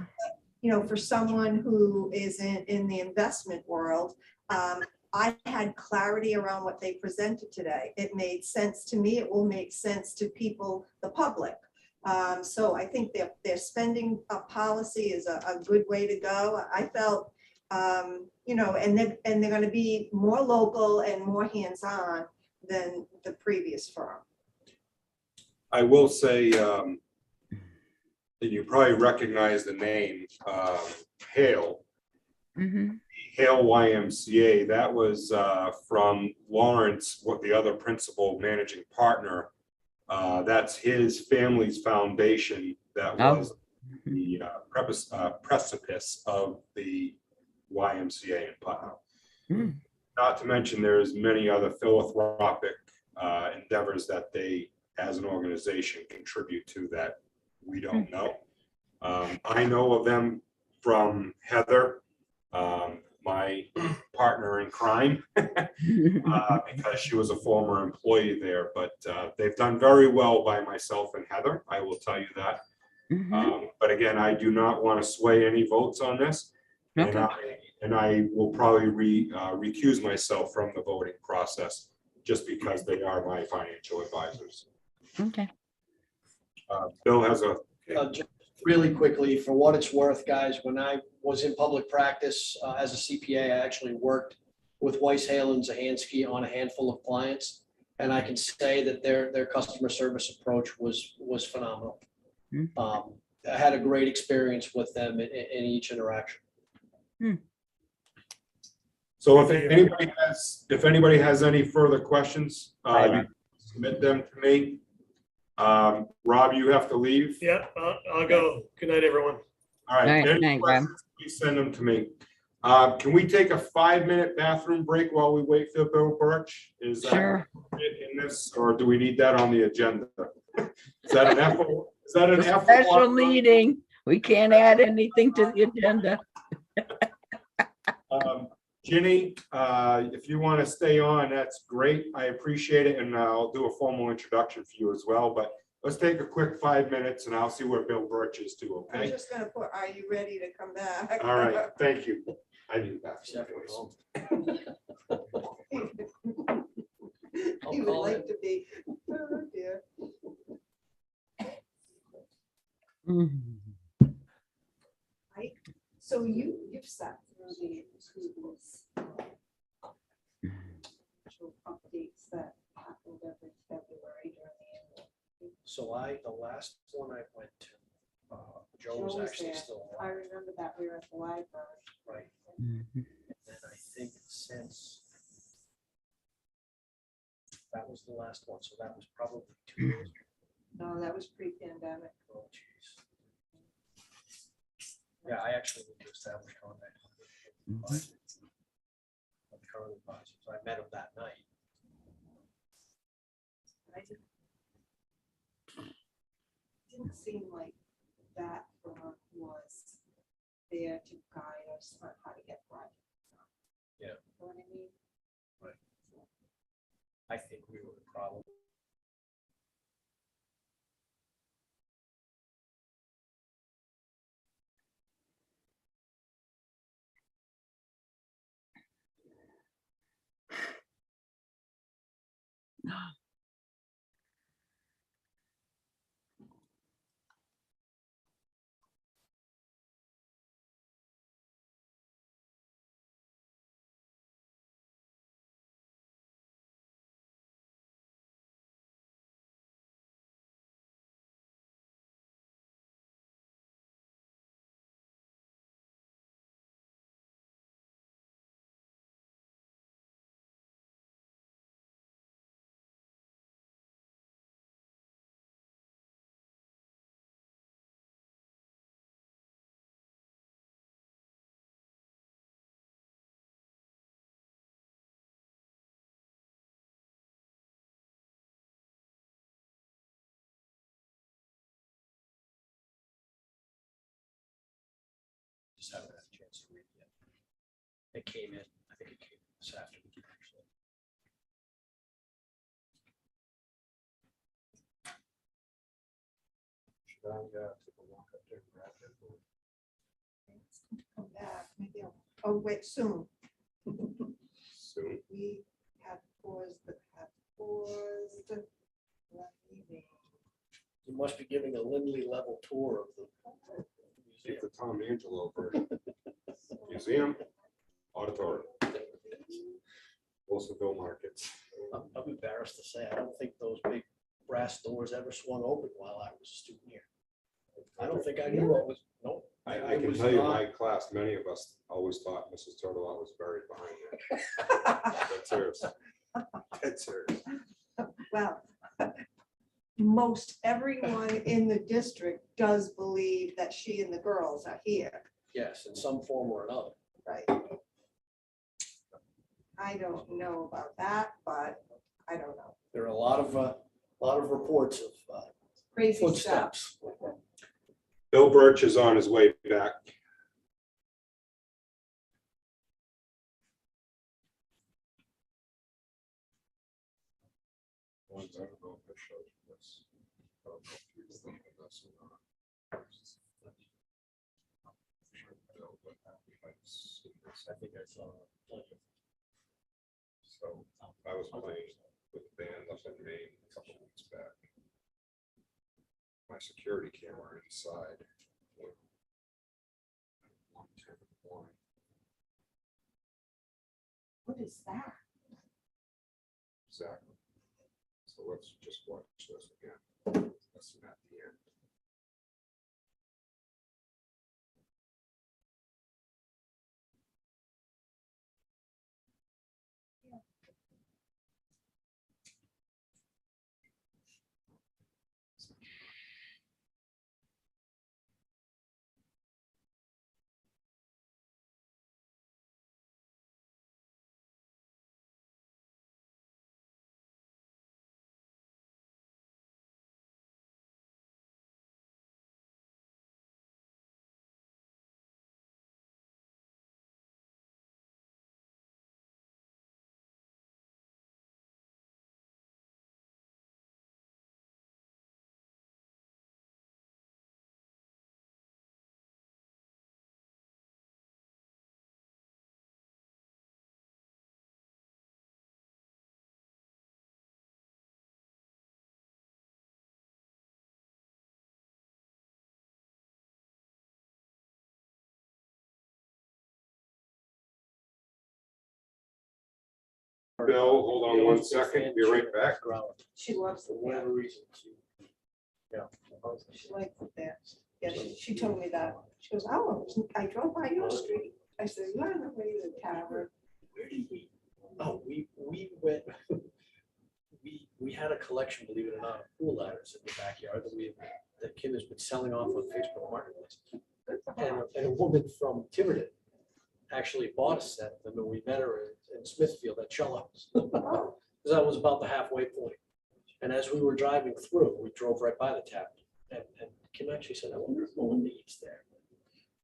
Speaker 8: For someone who is in the investment world, I had clarity around what they presented today. It made sense to me. It will make sense to people, the public. So I think their spending policy is a good way to go. I felt, and they're gonna be more local and more hands-on than the previous firm.
Speaker 1: I will say, that you probably recognize the name, Hale.
Speaker 9: Mhm.
Speaker 1: Hale YMCA, that was from Lawrence, what the other principal managing partner. That's his family's foundation that
Speaker 9: Oh.
Speaker 1: was the precipice of the YMCA in Putnam.
Speaker 9: Hmm.
Speaker 1: Not to mention, there's many other philanthropic endeavors that they, as an organization, contribute to that we don't know. I know of them from Heather, my partner in crime, because she was a former employee there, but they've done very well by myself and Heather, I will tell you that.
Speaker 9: Mhm.
Speaker 1: But again, I do not want to sway any votes on this.
Speaker 9: Okay.
Speaker 1: And I will probably recuse myself from the voting process just because they are my financial advisors.
Speaker 9: Okay.
Speaker 1: Bill has a,
Speaker 6: Just really quickly, for what it's worth, guys, when I was in public practice as a CPA, I actually worked with Weiss, Hale, and Zahansky on a handful of clients. And I can say that their customer service approach was phenomenal. I had a great experience with them in each interaction.
Speaker 1: so if anybody has any further questions, submit them to me. Rob, you have to leave.
Speaker 3: Yeah, I'll go. Good night, everyone.
Speaker 1: All right.
Speaker 9: Night,
Speaker 1: Any
Speaker 9: night,
Speaker 1: questions, please send them to me. Can we take a 5-minute bathroom break while we wait for Bill Birch? Is that
Speaker 9: Sure.
Speaker 1: in this, or do we need that on the agenda? Is that an F? Is that an F?
Speaker 9: Special meeting. We can't add anything to the agenda.
Speaker 1: Ginny, if you want to stay on, that's great. I appreciate it. And I'll do a formal introduction for you as well. But let's take a quick 5 minutes and I'll see where Bill Birch is too,
Speaker 8: I'm
Speaker 1: okay?
Speaker 8: just gonna put, are you ready to come back?
Speaker 1: All right, thank you. I knew that.
Speaker 8: He would like to be, oh dear.
Speaker 9: Mhm.
Speaker 8: So you've sat through the previous updates that happened every February during the annual.
Speaker 6: So the last one I went to, Joe
Speaker 8: Joe
Speaker 6: was
Speaker 8: was
Speaker 6: actually
Speaker 8: there.
Speaker 6: still
Speaker 8: I
Speaker 6: alive,
Speaker 8: remember that we were at the library.
Speaker 6: right?
Speaker 9: Mhm.
Speaker 6: And then I think since that was the last one, so that was probably 2 years ago.
Speaker 8: No, that was pre-pandemic.
Speaker 6: Oh, geez. Yeah, I actually need to establish contact.
Speaker 9: Mhm.
Speaker 6: With current advisors. I met him that night.
Speaker 8: Didn't seem like that firm was there to guide us on how to get projects done.
Speaker 6: Yeah.
Speaker 8: You know what I mean?
Speaker 6: Right. I think we were probably. Just haven't had a chance to read it yet. It came in, I think it came in this afternoon, actually.
Speaker 1: Should I take a walk up there and grab it?
Speaker 8: Come back, maybe oh, wait, soon.
Speaker 1: Soon.
Speaker 8: We have paused. Let me
Speaker 6: You must be giving a Lindley level tour of the
Speaker 1: Get
Speaker 6: museum.
Speaker 1: the Tom Angelo version. Museum, auditorium. Wilsonville Markets.
Speaker 6: I'm embarrassed to say, I don't think those big brass doors ever swung open while I was a student here. I don't think I knew what was, no.
Speaker 1: I
Speaker 6: it
Speaker 1: can
Speaker 6: was
Speaker 1: tell you,
Speaker 6: not-
Speaker 1: my class, many of us always thought Mrs. Turtelot was buried behind there. That's serious. That's serious.
Speaker 8: Well, most everyone in the district does believe that she and the girls are here,
Speaker 6: Yes, in some form or another.
Speaker 8: right? I don't know about that, but I don't know.
Speaker 6: There are a lot of reports of
Speaker 8: Crazy stuff.
Speaker 6: footsteps.
Speaker 1: Bill Birch is on his way back. Ones, I don't know if I showed you this. I don't know if you were thinking of this or not. Sure, Bill, but I've seen this.
Speaker 6: I think I saw plenty of.
Speaker 1: So I was playing with the band up in Maine a couple of weeks back. My security camera inside. went 1:10 in the morning.
Speaker 8: What is that?
Speaker 1: Exactly. So let's just watch this again. Listen at the end. Bill, hold on one second. Be right back.
Speaker 8: She loves
Speaker 6: For
Speaker 8: it.
Speaker 6: whatever reason. Yeah.
Speaker 8: She likes it there. Yeah, she told me that. She goes, oh, I drove by your street. I said, you're on the way to the tavern.
Speaker 6: Where did we? Oh, we went, we had a collection, believe it or not, of pool ladders in the backyard that Kim has been selling off on Facebook Marketplace. And a woman from Tiverton actually bought a set of them, and we met her in Smithfield at Cello's. Because that was about the halfway point. And as we were driving through, we drove right by the tavern. And Kim actually said, I wonder if Melinda eats there.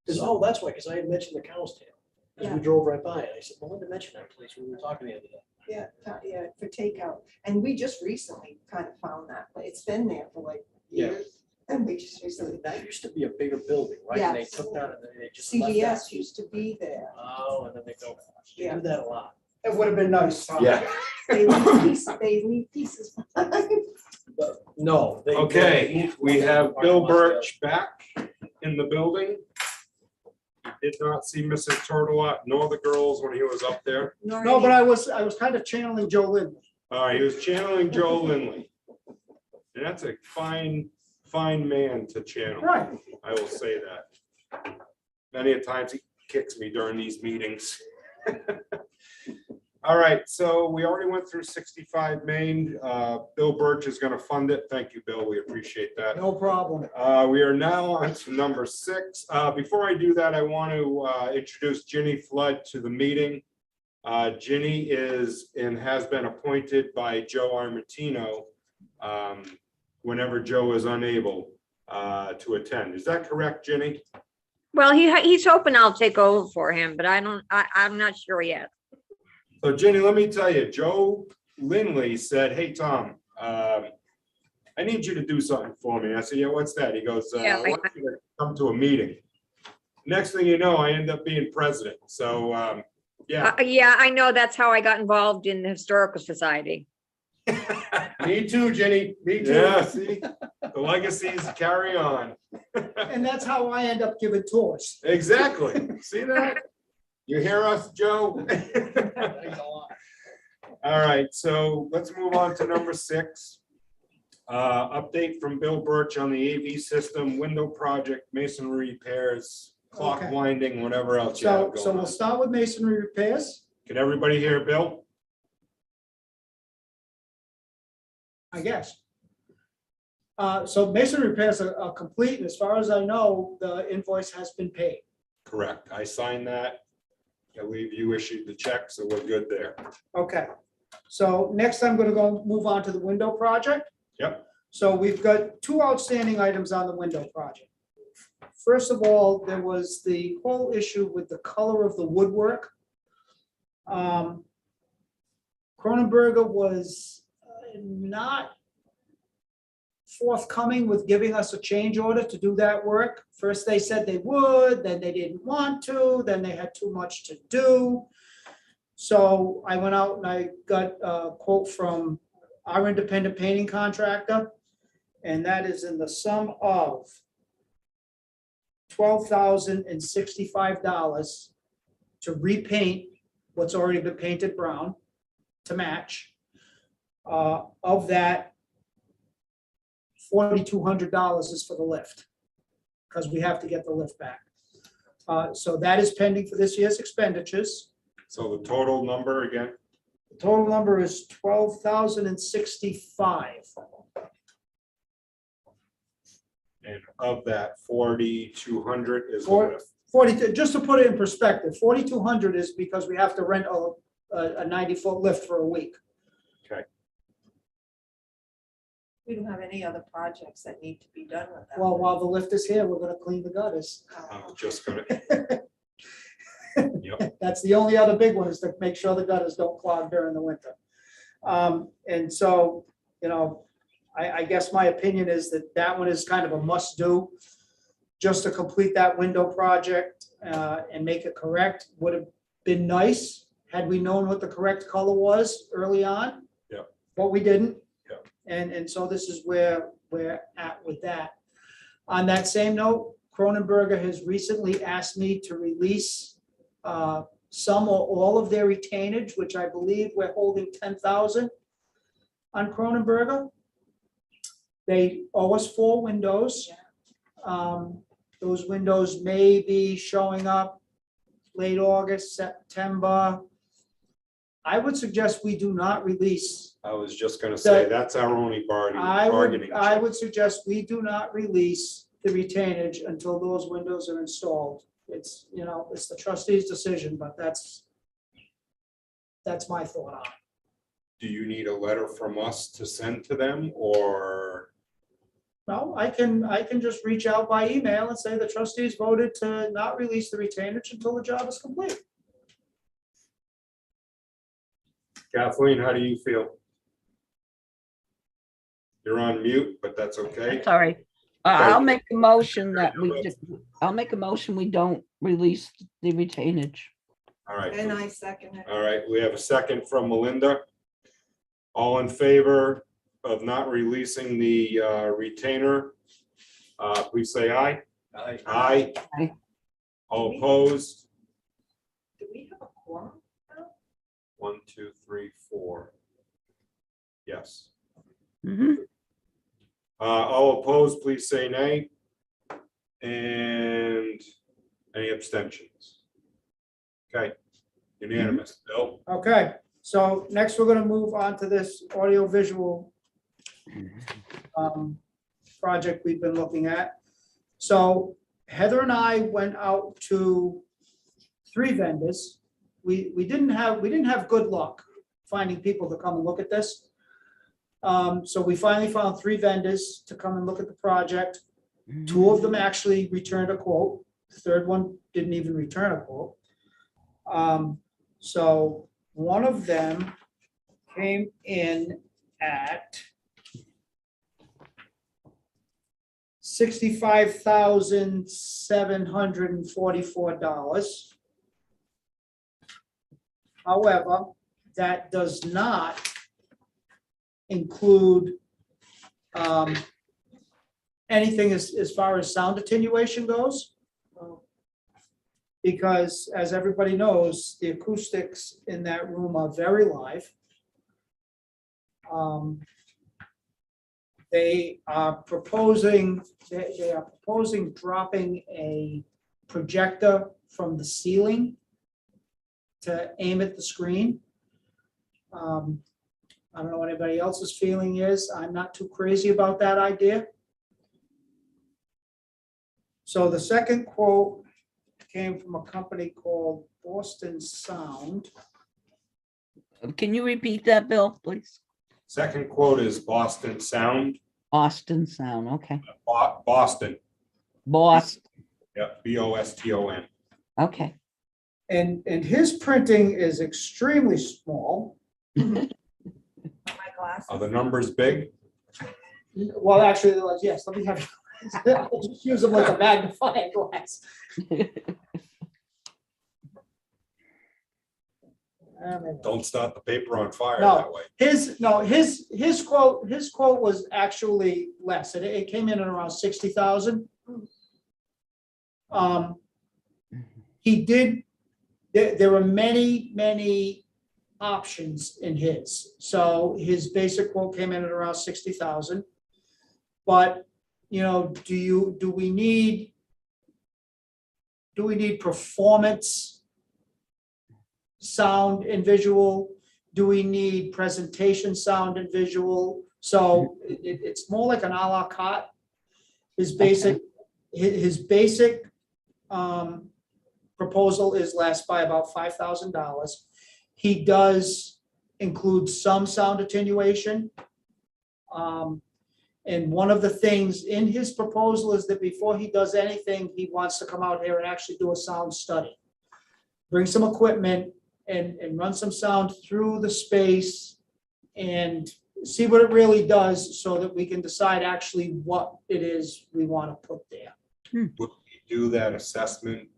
Speaker 6: Because, oh, that's why, because I had mentioned the cow's tail. Because we drove right by it. I said, Melinda mentioned that place when we were talking the other day.
Speaker 8: Yeah, for takeout. And we just recently kind of found that, but it's been there for like years. And we just recently,
Speaker 6: That used to be a bigger building, right? And they
Speaker 8: Yes.
Speaker 6: took that and then they just left that.
Speaker 8: CVS used to be there.
Speaker 6: Oh, and then they go, they
Speaker 8: Yeah.
Speaker 6: do that a lot.
Speaker 10: It would have been nice. Huh?
Speaker 1: Yeah.
Speaker 8: They leave pieces behind.
Speaker 6: But no. they-
Speaker 1: Okay, we have Bill Birch back in the building. Did not see Mrs. Turtelot nor the girls when he was up there.
Speaker 10: No, but I was kind of channeling Joe Lynn.
Speaker 1: He was channeling Joe Lindley. And that's a fine man to channel.
Speaker 10: Right.
Speaker 1: I will say that. Many a times he kicks me during these meetings. All right, so we already went through 65 Main. Bill Birch is going to fund it. Thank you, Bill. We appreciate that.
Speaker 10: No problem.
Speaker 1: We are now on to number 6. Before I do that, I want to introduce Ginny Flood to the meeting. Ginny is and has been appointed by Joe Armatino whenever Joe is unable to attend. Is that correct, Ginny?
Speaker 11: Well, he's hoping I'll take over for him, but I'm not sure yet.
Speaker 1: So Ginny, let me tell you, Joe Lindley said, hey, Tom, I need you to do something for me. I said, yeah, what's that? He goes, I
Speaker 11: Yeah,
Speaker 1: want you to come to a meeting. Next thing you know, I end up being president. So, yeah.
Speaker 11: Yeah, I know. That's how I got involved in the Historical Society.
Speaker 6: Me too, Jenny, me too.
Speaker 1: Yeah, see, the legacies carry on.
Speaker 10: And that's how I end up giving tours.
Speaker 1: Exactly. See that? You hear us, Joe?
Speaker 6: Thanks a lot.
Speaker 1: All right, so let's move on to number 6. Update from Bill Birch on the AV system, window project, masonry repairs, clock
Speaker 10: Okay.
Speaker 1: winding, whatever else you
Speaker 10: So,
Speaker 1: have
Speaker 10: so
Speaker 1: going
Speaker 10: we'll
Speaker 1: on.
Speaker 10: start with masonry repairs,
Speaker 1: Can everybody hear Bill?
Speaker 10: I guess. So masonry repairs are complete, and as far as I know, the invoice has been paid.
Speaker 1: Correct. I signed that. I believe you issued the check, so we're good there.
Speaker 10: Okay, so next I'm gonna move on to the window project.
Speaker 1: Yep.
Speaker 10: So we've got 2 outstanding items on the window project. First of all, there was the whole issue with the color of the woodwork. Cronenberger was not forthcoming with giving us a change order to do that work. First, they said they would, then they didn't want to, then they had too much to do. So I went out and I got a quote from our independent painting contractor, and that is in the sum of $12,065 to repaint what's already been painted brown to match. Of that, $4,200 is for the lift, because we have to get the lift back. So that is pending for this year's expenditures.
Speaker 1: So the total number again?
Speaker 10: The total number is $12,065.
Speaker 1: And of that, 4,200 is the
Speaker 10: Four-
Speaker 1: lift.
Speaker 10: 42, just to put it in perspective, 4,200 is because we have to rent a 90-foot lift for a week.
Speaker 8: We don't have any other projects that need to be done with that.
Speaker 10: Well, while the lift is here, we're gonna clean the gutters.
Speaker 1: I was just gonna. Yep.
Speaker 10: That's the only other big one, is to make sure the gutters don't clog during the winter. And so, you know, I guess my opinion is that that one is kind of a must-do. Just to complete that window project and make it correct would have been nice had we known what the correct color was early on.
Speaker 1: Yeah.
Speaker 10: But we didn't.
Speaker 1: Yeah.
Speaker 10: And so this is where we're at with that. On that same note, Cronenberger has recently asked me to release some or all of their retainage, which I believe we're holding 10,000 on Cronenberger. They owe us 4 windows. Those windows may be showing up late August, September. I would suggest we do not release.
Speaker 1: I was just gonna say,
Speaker 10: That-
Speaker 1: that's our only
Speaker 10: I
Speaker 1: bargaining.
Speaker 10: would suggest we do not release the retainage until those windows are installed. It's, you know, it's the trustee's decision, but that's my thought on it.
Speaker 1: Do you need a letter from us to send to them, or?
Speaker 10: No, I can just reach out by email and say the trustees voted to not release the retainage until the job is complete.
Speaker 1: Kathleen, how do you feel? You're on mute, but that's okay.
Speaker 9: Sorry. I'll make a motion that I'll make a motion, we don't release the retainage.
Speaker 1: All right.
Speaker 8: And I second it.
Speaker 1: All right, we have a second from Melinda. All in favor of not releasing the retainer, please say aye.
Speaker 6: Aye.
Speaker 1: Aye.
Speaker 9: Aye.
Speaker 1: All opposed?
Speaker 8: Do we have a quorum?
Speaker 1: 1, 2, 3, 4. Yes.
Speaker 9: Mhm.
Speaker 1: All opposed, please say nay. And any abstentions? Okay, unanimous. Bill?
Speaker 10: Okay, so next we're gonna move on to this audiovisual project we've been looking at. So Heather and I went out to 3 vendors. We didn't have good luck finding people to come and look at this. So we finally found 3 vendors to come and look at the project. 2 of them actually returned a quote. The 3rd one didn't even return a quote. So one of them came in at $65,744. However, that does not include anything as far as sound attenuation goes. Because as everybody knows, the acoustics in that room are very live. They are proposing dropping a projector from the ceiling to aim at the screen. I don't know what anybody else's feeling is. I'm not too crazy about that idea. So the second quote came from a company called Boston Sound.
Speaker 9: Can you repeat that, Bill, please?
Speaker 1: Second quote is Boston Sound,
Speaker 9: Austin Sound, okay.
Speaker 1: Boston,
Speaker 9: Boss,
Speaker 1: yeah, Boston.
Speaker 9: okay.
Speaker 10: And his printing is extremely small.
Speaker 8: My glasses.
Speaker 1: Are the numbers big?
Speaker 10: Well, actually, yes, let me have, just use them like a magnifying glass.
Speaker 1: Don't start the paper on fire
Speaker 10: No.
Speaker 1: that way.
Speaker 10: His quote was actually less. It came in at around 60,000. He did, there were many options in his. So his basic quote came in at around 60,000. But, you know, do we need performance, sound and visual? Do we need presentation, sound and visual? So it's more like an a la carte. His basic proposal is less by about $5,000. He does include some sound attenuation. And one of the things in his proposal is that before he does anything, he wants to come out here and actually do a sound study. Bring some equipment and run some sound through the space and see what it really does so that we can decide actually what it is we want to put there.
Speaker 1: Would we do that assessment?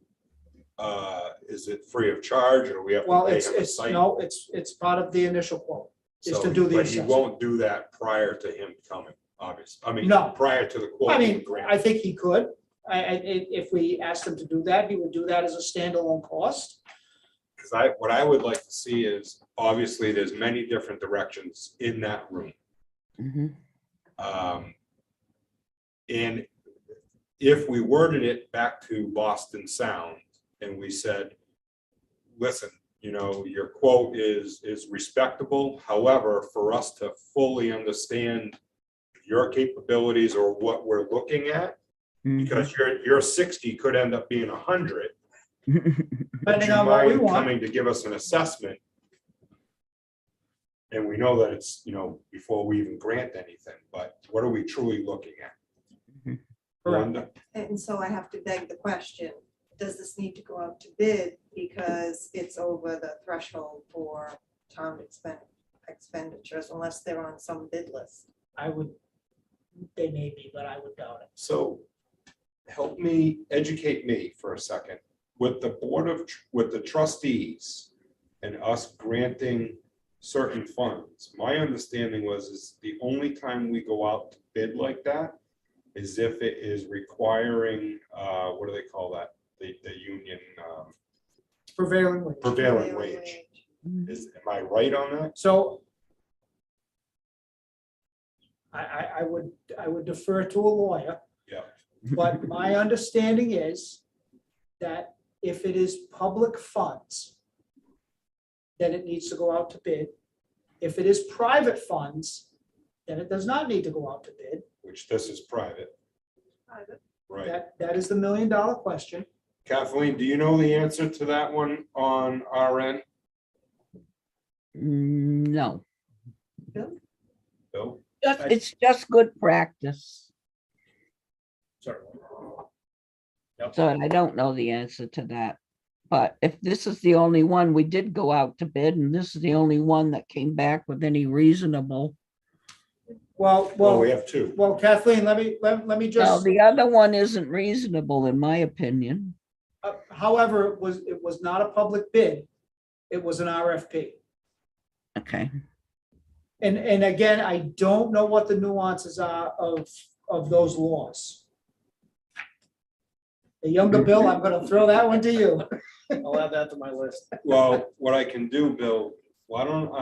Speaker 1: Is it free of charge, or we have to
Speaker 10: Well,
Speaker 1: pay
Speaker 10: it's,
Speaker 1: him a
Speaker 10: it's,
Speaker 1: site?
Speaker 10: no, it's part of the initial quote, is to
Speaker 1: So,
Speaker 10: do the
Speaker 1: but he
Speaker 10: assessment.
Speaker 1: won't do that prior to him coming, obviously. I mean,
Speaker 10: No.
Speaker 1: prior to the quote.
Speaker 10: I
Speaker 1: being
Speaker 10: mean,
Speaker 1: granted.
Speaker 10: I think he could. If we asked him to do that, he would do that as a standalone cost.
Speaker 1: Because what I would like to see is, obviously, there's many different directions in that room.
Speaker 9: Mhm.
Speaker 1: And if we worded it back to Boston Sound and we said, listen, you know, your quote is respectable. However, for us to fully understand your capabilities or what we're looking at, because your 60 could end up being 100. Would
Speaker 10: Depending
Speaker 1: you
Speaker 10: on what we
Speaker 1: mind
Speaker 10: want.
Speaker 1: coming to give us an assessment? And we know that it's, you know, before we even grant anything, but what are we truly looking at?
Speaker 10: Correct.
Speaker 1: Linda?
Speaker 8: And so I have to beg the question, does this need to go out to bid because it's over the threshold for town expenditures unless they're on some bid list?
Speaker 10: They may be, but I would doubt it.
Speaker 1: So help me, educate me for a second. With the with the trustees and us granting certain funds, my understanding is the only time we go out to bid like that is if it is requiring, what do they call that? The union
Speaker 10: Prevailing wage.
Speaker 1: prevailing wage. Am I right on that?
Speaker 10: So I would defer to a lawyer.
Speaker 1: Yeah.
Speaker 10: But my understanding is that if it is public funds, then it needs to go out to bid. If it is private funds, then it does not need to go out to bid.
Speaker 1: Which this is private. Right.
Speaker 10: That is the $1 million question.
Speaker 1: Kathleen, do you know the answer to that one on our end?
Speaker 9: No,
Speaker 1: Bill?
Speaker 9: it's just good practice.
Speaker 6: Sorry.
Speaker 9: So I don't know the answer to that. But if this is the only one, we did go out to bid, and this is the only one that came back with any reasonable.
Speaker 1: Well, we have two.
Speaker 10: Well, Kathleen, let me
Speaker 9: No,
Speaker 10: just,
Speaker 9: the other one isn't reasonable, in my opinion.
Speaker 10: however, it was not a public bid. It was an RFP.
Speaker 9: Okay.
Speaker 10: And again, I don't know what the nuances are of those laws. The younger Bill, I'm gonna throw that one to you.
Speaker 6: I'll add that to my list.
Speaker 1: Well, what I can do, Bill, why don't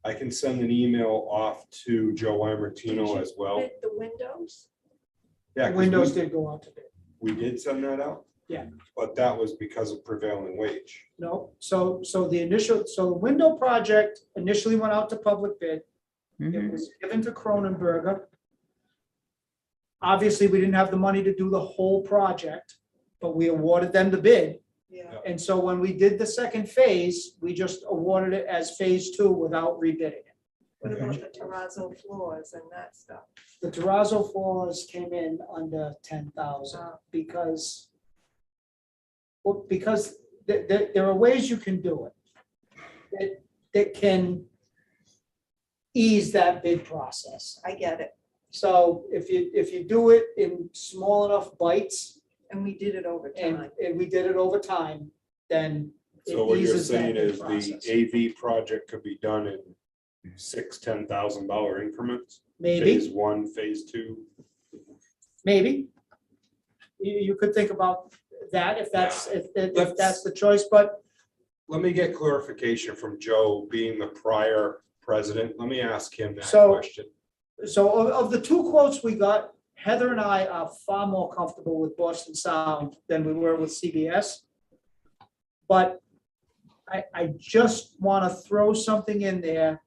Speaker 1: I can send an email off to Joe Imartino as well.
Speaker 8: Bid the windows?
Speaker 1: Yeah, 'cause
Speaker 10: Windows did go out today.
Speaker 1: we did send that out?
Speaker 10: Yeah.
Speaker 1: But that was because of prevailing wage.
Speaker 10: No, so the window project initially went out to public bid. It
Speaker 9: Mhm.
Speaker 10: was given to Cronenberger. Obviously, we didn't have the money to do the whole project, but we awarded them the bid.
Speaker 8: Yeah.
Speaker 10: And so when we did the second phase, we just awarded it as phase 2 without rebidding it.
Speaker 8: What about the terrazzo floors and that stuff?
Speaker 10: The terrazzo floors came in under 10,000
Speaker 8: Oh.
Speaker 10: because, well, because there are ways you can do it that can ease that bid process.
Speaker 8: I get it.
Speaker 10: So if you do it in small enough bites
Speaker 8: And we did it over
Speaker 10: and
Speaker 8: time.
Speaker 10: we did it over time, then it
Speaker 1: So what you're
Speaker 10: eases that
Speaker 1: saying
Speaker 10: bid
Speaker 1: is the
Speaker 10: process.
Speaker 1: AV project could be done in $6,000-10,000 increments?
Speaker 10: Maybe.
Speaker 1: Phase 1, phase 2.
Speaker 10: Maybe. You could think about that if that's the choice, but
Speaker 1: Let me get clarification from Joe, being the prior president. Let me ask him that
Speaker 10: So-
Speaker 1: question.
Speaker 10: so of the 2 quotes we got, Heather and I are far more comfortable with Boston Sound than we were with CBS. But I just want to throw something in there,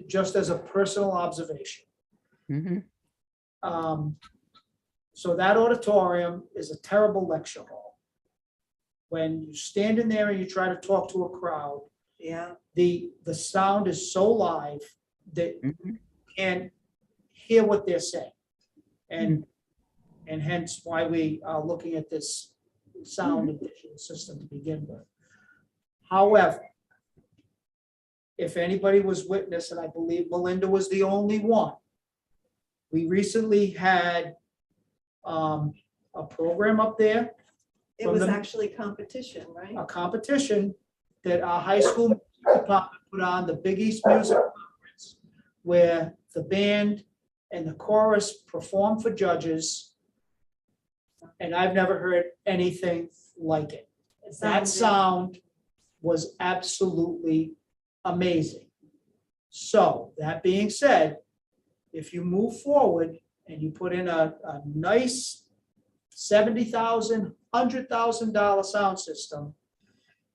Speaker 10: just as a personal observation.
Speaker 9: Mhm.
Speaker 10: So that auditorium is a terrible lecture hall. When you stand in there and you try to talk to a crowd,
Speaker 8: Yeah,
Speaker 10: the sound is so live that
Speaker 9: Mhm.
Speaker 10: you can't hear what they're saying. And hence why we are looking at this sound addition system to begin with. However, if anybody was witness, and I believe Melinda was the only one, we recently had a program up there,
Speaker 8: it
Speaker 10: From
Speaker 8: was
Speaker 10: the-
Speaker 8: actually competition, right?
Speaker 10: a competition that our high school music department put on, the Big East Music Conference, where the band and the chorus performed for judges. And I've never heard anything like it. That sound was absolutely amazing. So that being said, if you move forward and you put in a nice $70,000, $100,000 sound system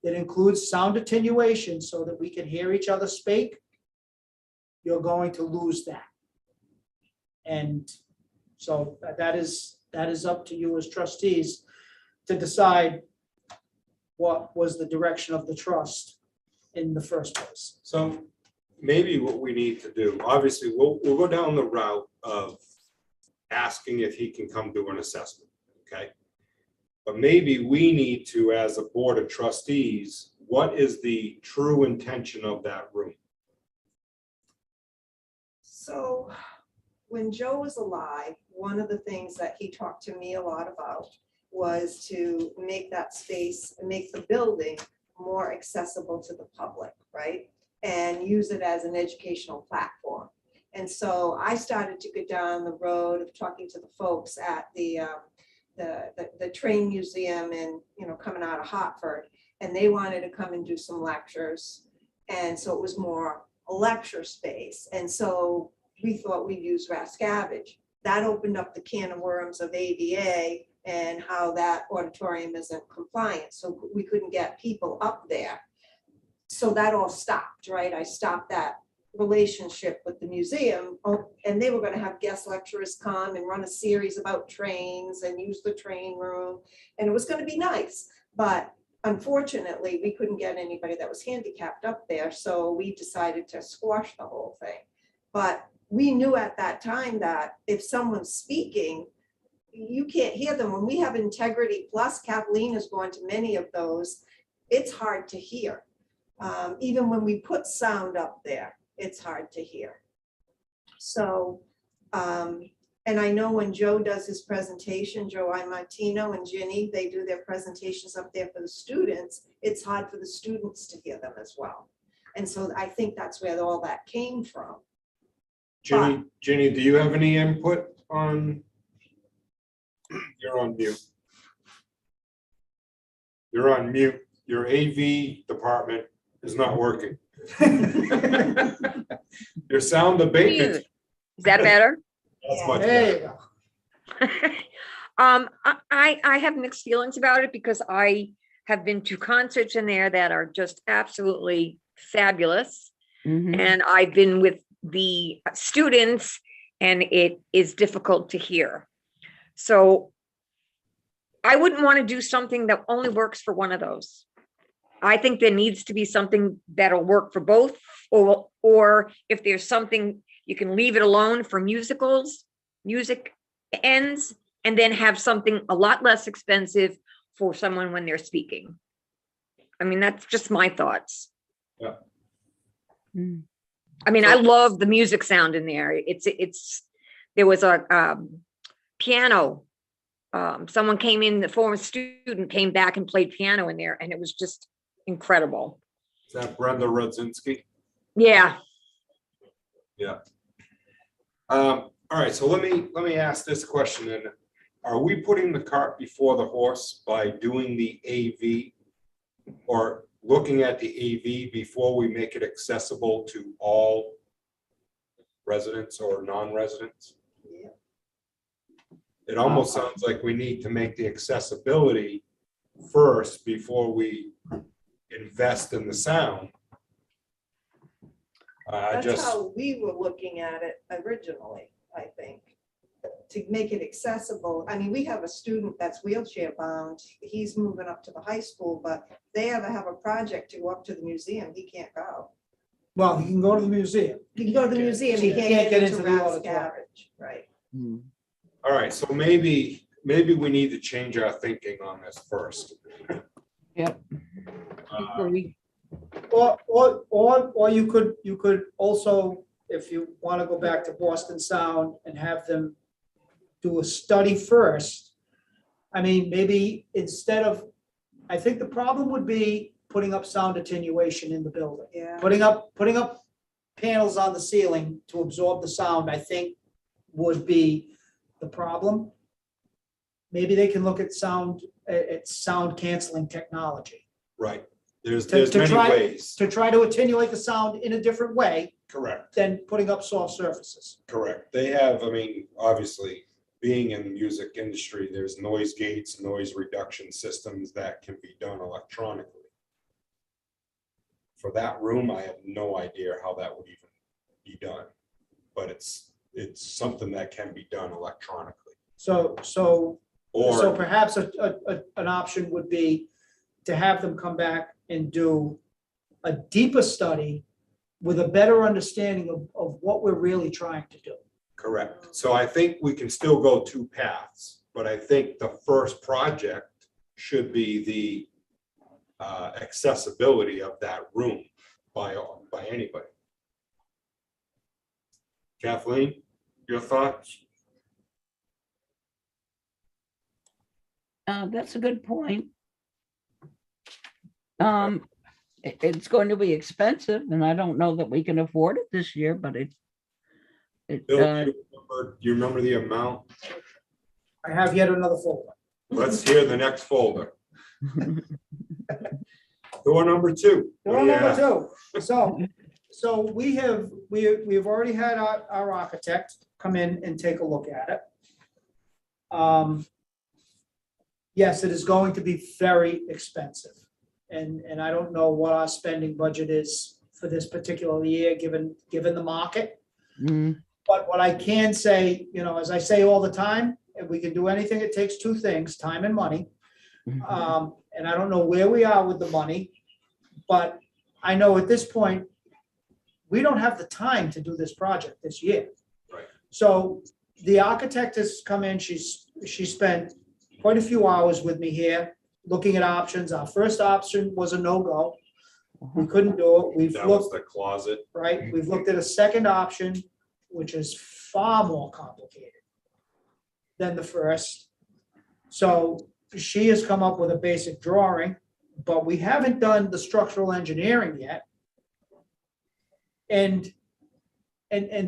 Speaker 10: that includes sound attenuation so that we can hear each other speak, you're going to lose that. And so that is up to you as trustees to decide what was the direction of the trust in the first place.
Speaker 1: So maybe what we need to do, obviously, we'll go down the route of asking if he can come do an assessment, okay? But maybe we need to, as a board of trustees, what is the true intention of that room?
Speaker 8: So when Joe was alive, one of the things that he talked to me a lot about was to make that space, make the building more accessible to the public, right? And use it as an educational platform. And so I started to go down the road of talking to the folks at the train museum and, coming out of Hartford, and they wanted to come and do some lectures. And so it was more a lecture space. And so we thought we'd use Rascavage. That opened up the can of worms of ADA and how that auditorium isn't compliant. So we couldn't get people up there. So that all stopped, right? I stopped that relationship with the museum, and they were going to have guest lecturers come and run a series about trains and use the train room, and it was going to be nice. But unfortunately, we couldn't get anybody that was handicapped up there, so we decided to squash the whole thing. But we knew at that time that if someone's speaking, you can't hear them. When we have Integrity Plus, Kathleen has gone to many of those, it's hard to hear. Even when we put sound up there, it's hard to hear. So, and I know when Joe does his presentation, Joe Imartino and Ginny, they do their presentations up there for the students. It's hard for the students to hear them as well. And so I think that's where all that came from.
Speaker 1: Ginny, do you have any input on? You're on mute. You're on mute. Your AV department is not working. Your sound abatement.
Speaker 11: Is that better?
Speaker 1: That's much
Speaker 10: There you
Speaker 1: better.
Speaker 10: go.
Speaker 11: I have mixed feelings about it because I have been to concerts in there that are just absolutely fabulous.
Speaker 9: Mhm.
Speaker 11: And I've been with the students and it is difficult to hear. So I wouldn't want to do something that only works for one of those. I think there needs to be something that'll work for both, or if there's something, you can leave it alone for musicals, music ends, and then have something a lot less expensive for someone when they're speaking. I mean, that's just my thoughts.
Speaker 1: Yeah.
Speaker 9: Mm.
Speaker 11: I mean, I love the music sound in there. There was a piano. Someone came in, the former student came back and played piano in there, and it was just incredible.
Speaker 1: Is that Brenda Rudzinski?
Speaker 11: Yeah.
Speaker 1: Yeah. All right, so let me ask this question then. Are we putting the cart before the horse by doing the AV or looking at the AV before we make it accessible to all residents or non-residents?
Speaker 8: Yeah.
Speaker 1: It almost sounds like we need to make the accessibility first before we invest in the sound.
Speaker 8: That's how we were looking at it originally, I think, to make it accessible. I mean, we have a student that's wheelchair bound. He's moving up to the high school, but if they ever have a project to go up to the museum, he can't go.
Speaker 10: Well, he can go to the museum.
Speaker 8: He can go to the museum, he can't get into Rath's Garage, right?
Speaker 9: Mm.
Speaker 1: All right, so maybe we need to change our thinking on this first.
Speaker 9: Yep. Agree.
Speaker 10: Or you could also, if you want to go back to Boston Sound and have them do a study first. I mean, maybe instead of, I think the problem would be putting up sound attenuation in the building.
Speaker 8: Yeah.
Speaker 10: Putting up panels on the ceiling to absorb the sound, I think would be the problem. Maybe they can look at sound canceling technology
Speaker 1: Right, there's
Speaker 10: To
Speaker 1: many
Speaker 10: try-
Speaker 1: ways.
Speaker 10: to try to attenuate the sound in a different way
Speaker 1: Correct,
Speaker 10: than putting up soft surfaces.
Speaker 1: correct. They have, I mean, obviously, being in the music industry, there's noise gates, noise reduction systems that can be done electronically. For that room, I have no idea how that would even be done, but it's something that can be done electronically.
Speaker 10: So
Speaker 1: Or,
Speaker 10: perhaps an option would be to have them come back and do a deeper study with a better understanding of what we're really trying to do.
Speaker 1: correct. So I think we can still go two paths, but I think the first project should be the accessibility of that room by anybody. Kathleen, your thoughts?
Speaker 9: That's a good point. It's going to be expensive and I don't know that we can afford it this year, but
Speaker 1: Bill, do you remember the amount?
Speaker 10: I have yet another folder.
Speaker 1: Let's hear the next folder. Door number two.
Speaker 10: Door number two. So we've already had our architect come in and take a look at it. Yes, it is going to be very expensive. And I don't know what our spending budget is for this particular year, given the market.
Speaker 9: Mm.
Speaker 10: But what I can say, as I say all the time, if we can do anything, it takes two things, time and money. And I don't know where we are with the money, but I know at this point, we don't have the time to do this project this year.
Speaker 1: Right.
Speaker 10: So the architect has come in, she spent quite a few hours with me here, looking at options. Our first option was a no-go. We couldn't do it. We've
Speaker 1: That was
Speaker 10: looked,
Speaker 1: the closet.
Speaker 10: right? We've looked at a second option, which is far more complicated than the first. So she has come up with a basic drawing, but we haven't done the structural engineering yet. And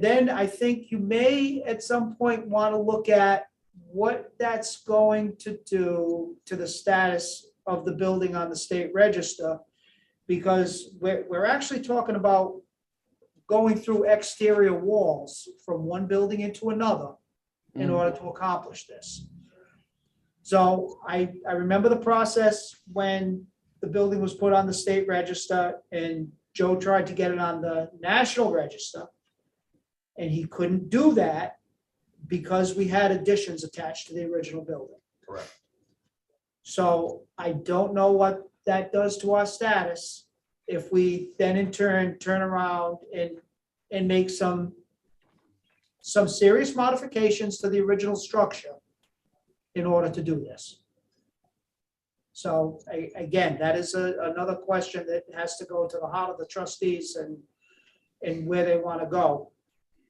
Speaker 10: then I think you may at some point want to look at what that's going to do to the status of the building on the state register. Because we're actually talking about going through exterior walls from one building into another in order to accomplish this. So I remember the process when the building was put on the state register and Joe tried to get it on the national register. And he couldn't do that because we had additions attached to the original building.
Speaker 1: Correct.
Speaker 10: So I don't know what that does to our status if we then in turn turn around and make some serious modifications to the original structure in order to do this. So again, that is another question that has to go to the heart of the trustees and where they want to go.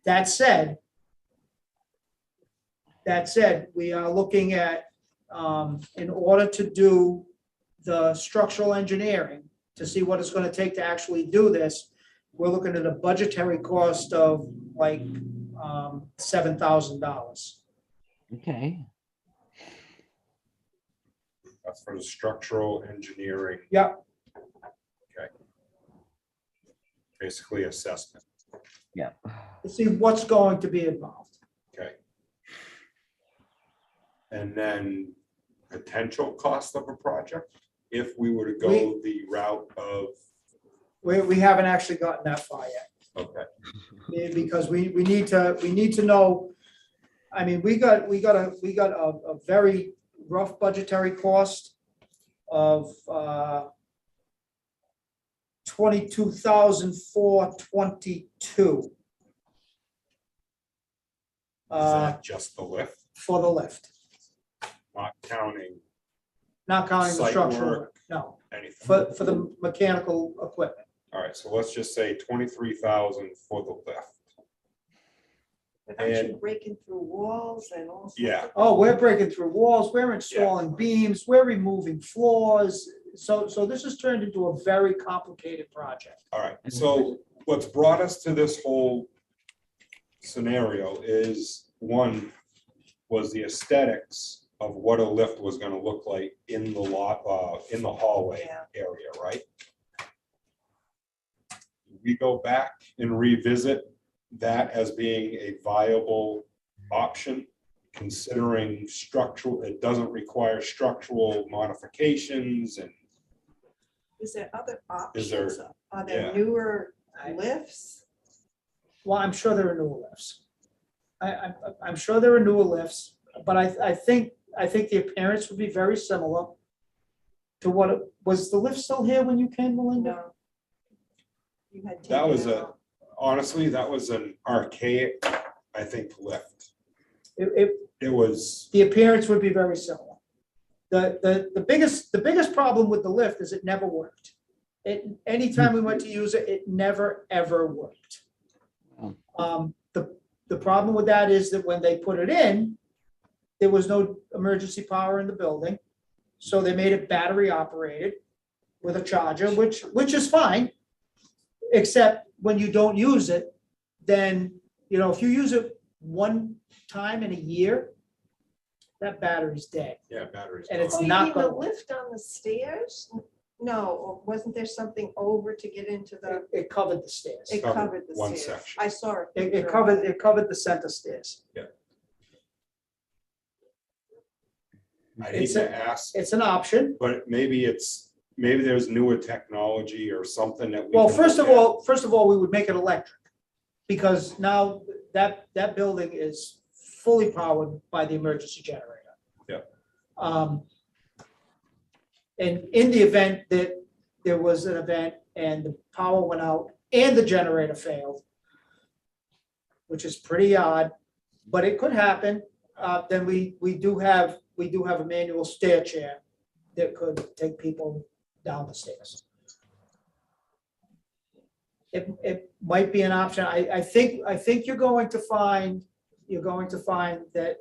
Speaker 10: That said, we are looking at, in order to do the structural engineering, to see what it's going to take to actually do this, we're looking at a budgetary cost of like $7,000.
Speaker 9: Okay,
Speaker 1: That's for the structural engineering.
Speaker 10: Yep.
Speaker 1: Okay. Basically assessment.
Speaker 9: yeah.
Speaker 10: To see what's going to be involved.
Speaker 1: Okay. And then potential cost of a project, if we were to go the route of,
Speaker 10: We haven't actually gotten that far yet.
Speaker 1: okay,
Speaker 10: Because we need to know, I mean, we got a very rough budgetary cost of $22,422.
Speaker 1: is that just the lift,
Speaker 10: For the lift,
Speaker 1: not counting
Speaker 10: not counting the
Speaker 1: Site
Speaker 10: structural
Speaker 1: work.
Speaker 10: work, no,
Speaker 1: anything?
Speaker 10: for the mechanical equipment.
Speaker 1: All right, so let's just say 23,000 for the lift.
Speaker 8: But aren't you breaking through walls and all? sorts
Speaker 1: Yeah.
Speaker 8: of
Speaker 10: Oh, we're breaking through walls, we're installing beams, we're removing floors. So this has turned into a very complicated project.
Speaker 1: All right, so what's brought us to this whole scenario is, one, was the aesthetics of what a lift was gonna look like in the in the hallway
Speaker 8: Yeah.
Speaker 1: area, right? We go back and revisit that as being a viable option, considering structural, it doesn't require structural modifications and
Speaker 8: Is there other
Speaker 1: Is there-
Speaker 8: options? Are
Speaker 1: yeah.
Speaker 8: there newer lifts?
Speaker 10: Well, I'm sure there are newer lifts. I'm sure there are newer lifts, but I think the appearance would be very similar to what it was. The lift still here when you came, Melinda?
Speaker 8: No. You had
Speaker 1: that
Speaker 8: taken
Speaker 1: was
Speaker 8: it
Speaker 1: a,
Speaker 8: out.
Speaker 1: honestly, that was an archaic, I think, lift.
Speaker 10: It,
Speaker 1: It was,
Speaker 10: the appearance would be very similar. The biggest problem with the lift is it never worked. Anytime we went to use it, it never, ever worked. The problem with that is that when they put it in, there was no emergency power in the building. So they made it battery operated with a charger, which is fine. Except when you don't use it, then, if you use it one time in a year, that battery's dead.
Speaker 1: yeah, batteries.
Speaker 10: And it's
Speaker 8: Oh, you
Speaker 10: not
Speaker 8: mean the
Speaker 10: gonna-
Speaker 8: lift on the stairs? No, or wasn't there something over to get into the,
Speaker 10: It covered the stairs.
Speaker 8: it
Speaker 1: covered
Speaker 8: covered the
Speaker 1: one
Speaker 8: stairs?
Speaker 1: section.
Speaker 8: I saw it.
Speaker 10: It covered the center stairs.
Speaker 1: I hate
Speaker 10: It's
Speaker 1: to ask,
Speaker 10: It's an option.
Speaker 1: but maybe there's newer technology or something that we.
Speaker 10: Well,
Speaker 1: can
Speaker 10: first
Speaker 1: look
Speaker 10: of all, we would make it electric. Because now that building is fully powered by the emergency generator.
Speaker 1: Yeah.
Speaker 10: And in the event that there was an event and the power went out and the generator failed, which is pretty odd, but it could happen, then we do have a manual stair chair that could take people down the stairs. It might be an option. I think you're going to find that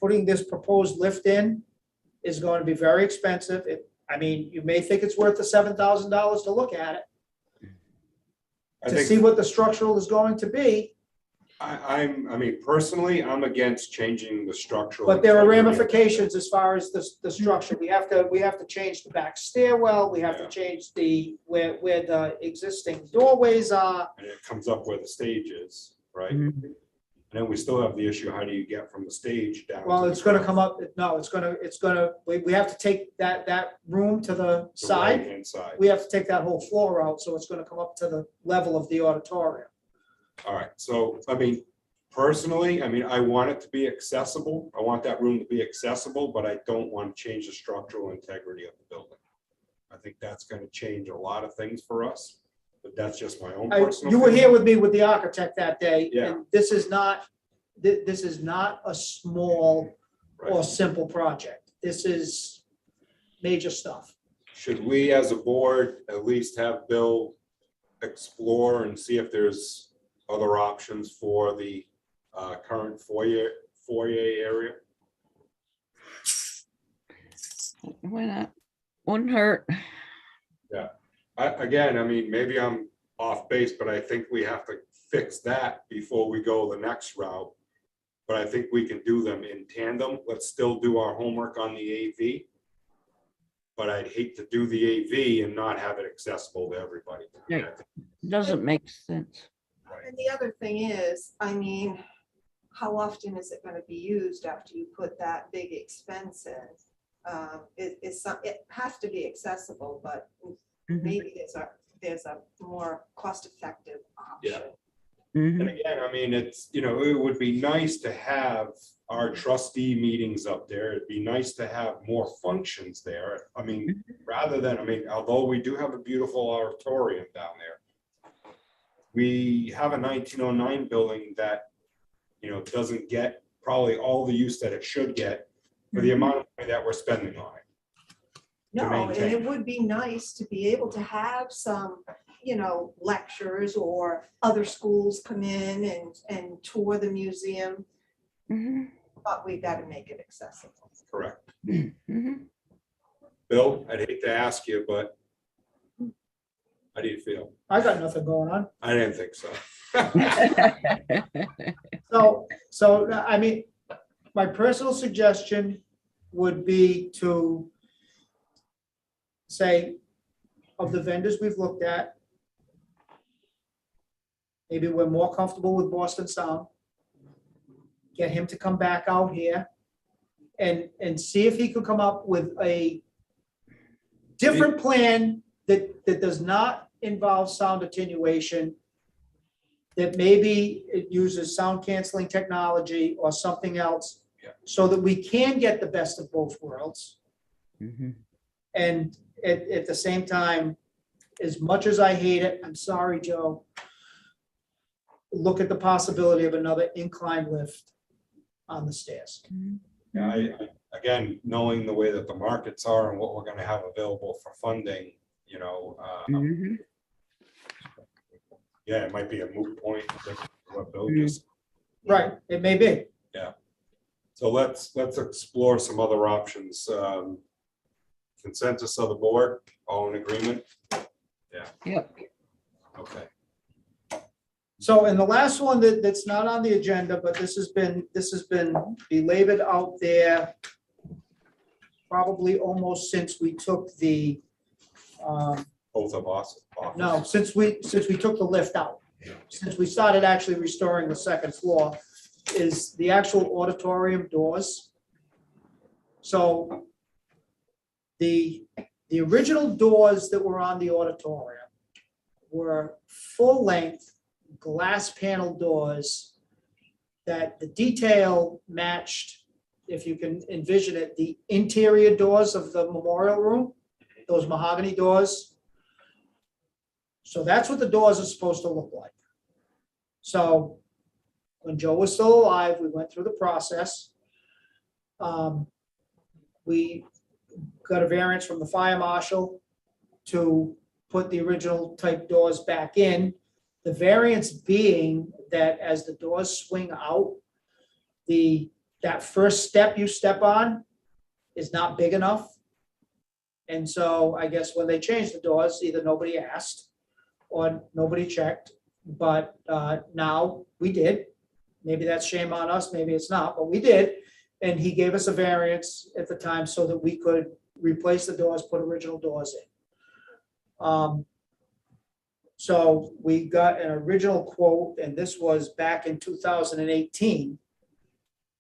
Speaker 10: putting this proposed lift in is going to be very expensive. You may think it's worth the $7,000 to look at it.
Speaker 1: I
Speaker 10: to
Speaker 1: think
Speaker 10: see what the structural is going to be.
Speaker 1: I mean, personally, I'm against changing the structural.
Speaker 10: But there are
Speaker 1: integrity of the
Speaker 10: ramifications as far as the structure. We have to change the back stairwell. We have to
Speaker 1: Yeah.
Speaker 10: change where the existing doorways are.
Speaker 1: And it comes up where the stage is, right?
Speaker 9: Mhm.
Speaker 1: And then we still have the issue, how do you get from the stage down?
Speaker 10: Well,
Speaker 1: to
Speaker 10: it's
Speaker 1: the
Speaker 10: gonna
Speaker 1: curb?
Speaker 10: come up, no, we have to take that room to the
Speaker 1: The
Speaker 10: side.
Speaker 1: right-hand side.
Speaker 10: We have to take that whole floor out, so it's gonna come up to the level of the auditorium.
Speaker 1: All right, so, I mean, personally, I mean, I want it to be accessible. I want that room to be accessible, but I don't want to change the structural integrity of the building. I think that's gonna change a lot of things for us, but that's just my own personal.
Speaker 10: You were here
Speaker 1: feeling.
Speaker 10: with me with the architect that day,
Speaker 1: Yeah.
Speaker 10: and this is not a small or
Speaker 1: Right.
Speaker 10: simple project. This is major stuff.
Speaker 1: Should we, as a board, at least have Bill explore and see if there's other options for the current foyer area?
Speaker 9: Why not? Wouldn't hurt.
Speaker 1: Again, I mean, maybe I'm off base, but I think we have to fix that before we go the next route. But I think we can do them in tandem. Let's still do our homework on the AV. But I'd hate to do the AV and not have it accessible to everybody.
Speaker 9: Yeah. Doesn't make sense.
Speaker 8: And the other thing is, I mean, how often is it gonna be used after you put that big expense in? It has to be accessible, but
Speaker 9: Mhm.
Speaker 8: maybe there's a more cost-effective option.
Speaker 9: Mhm.
Speaker 1: And again, I mean, it's, you know, it would be nice to have our trustee meetings up there. It'd be nice to have more functions there. I mean, rather than, I mean, although we do have a beautiful auditorium down there, we have a 1909 building that, you know, doesn't get probably all the use that it should get for the amount of money that we're spending on it.
Speaker 8: No, and
Speaker 1: maintain.
Speaker 8: it would be nice to be able to have some, lectures or other schools come in and tour the museum,
Speaker 9: Mhm.
Speaker 8: but we've got to make it accessible.
Speaker 1: Correct.
Speaker 9: Mhm.
Speaker 1: Bill, I'd hate to ask you, but how do you feel?
Speaker 10: I got nothing going on.
Speaker 1: I didn't think so.
Speaker 10: So, I mean, my personal suggestion would be to say, of the vendors we've looked at, maybe we're more comfortable with Boston Sound. Get him to come back out here and see if he could come up with a different plan that does not involve sound attenuation, that maybe it uses sound canceling technology or something else,
Speaker 1: Yeah.
Speaker 10: so that we can get the best of both worlds.
Speaker 9: Mhm.
Speaker 10: And at the same time, as much as I hate it, I'm sorry, Joe, look at the possibility of another incline lift on the stairs.
Speaker 1: Yeah, again, knowing the way that the markets are and what we're gonna have available for funding,
Speaker 9: Mhm.
Speaker 1: yeah, it might be a moot point. I think, what Bill
Speaker 9: Mm.
Speaker 1: just-
Speaker 10: Right, it may be.
Speaker 1: So let's explore some other options. Consensus of the board, all in agreement?
Speaker 9: Yep.
Speaker 1: Okay.
Speaker 10: So, and the last one that's not on the agenda, but this has been belabored out there probably almost since we took the,
Speaker 1: Both of us.
Speaker 10: no, since we took the lift out. Since we started actually restoring the second floor, is the actual auditorium doors. So the original doors that were on the auditorium were full-length glass panel doors that the detail matched, if you can envision it, the interior doors of the memorial room, those mahogany doors. So that's what the doors are supposed to look like. So when Joe was still alive, we went through the process. We got a variance from the fire marshal to put the original type doors back in. The variance being that as the doors swing out, that first step you step on is not big enough. And so I guess when they changed the doors, either nobody asked, or nobody checked, but now we did. Maybe that's shame on us, maybe it's not, but we did. And he gave us a variance at the time so that we could replace the doors, put original doors in. So we got an original quote, and this was back in 2018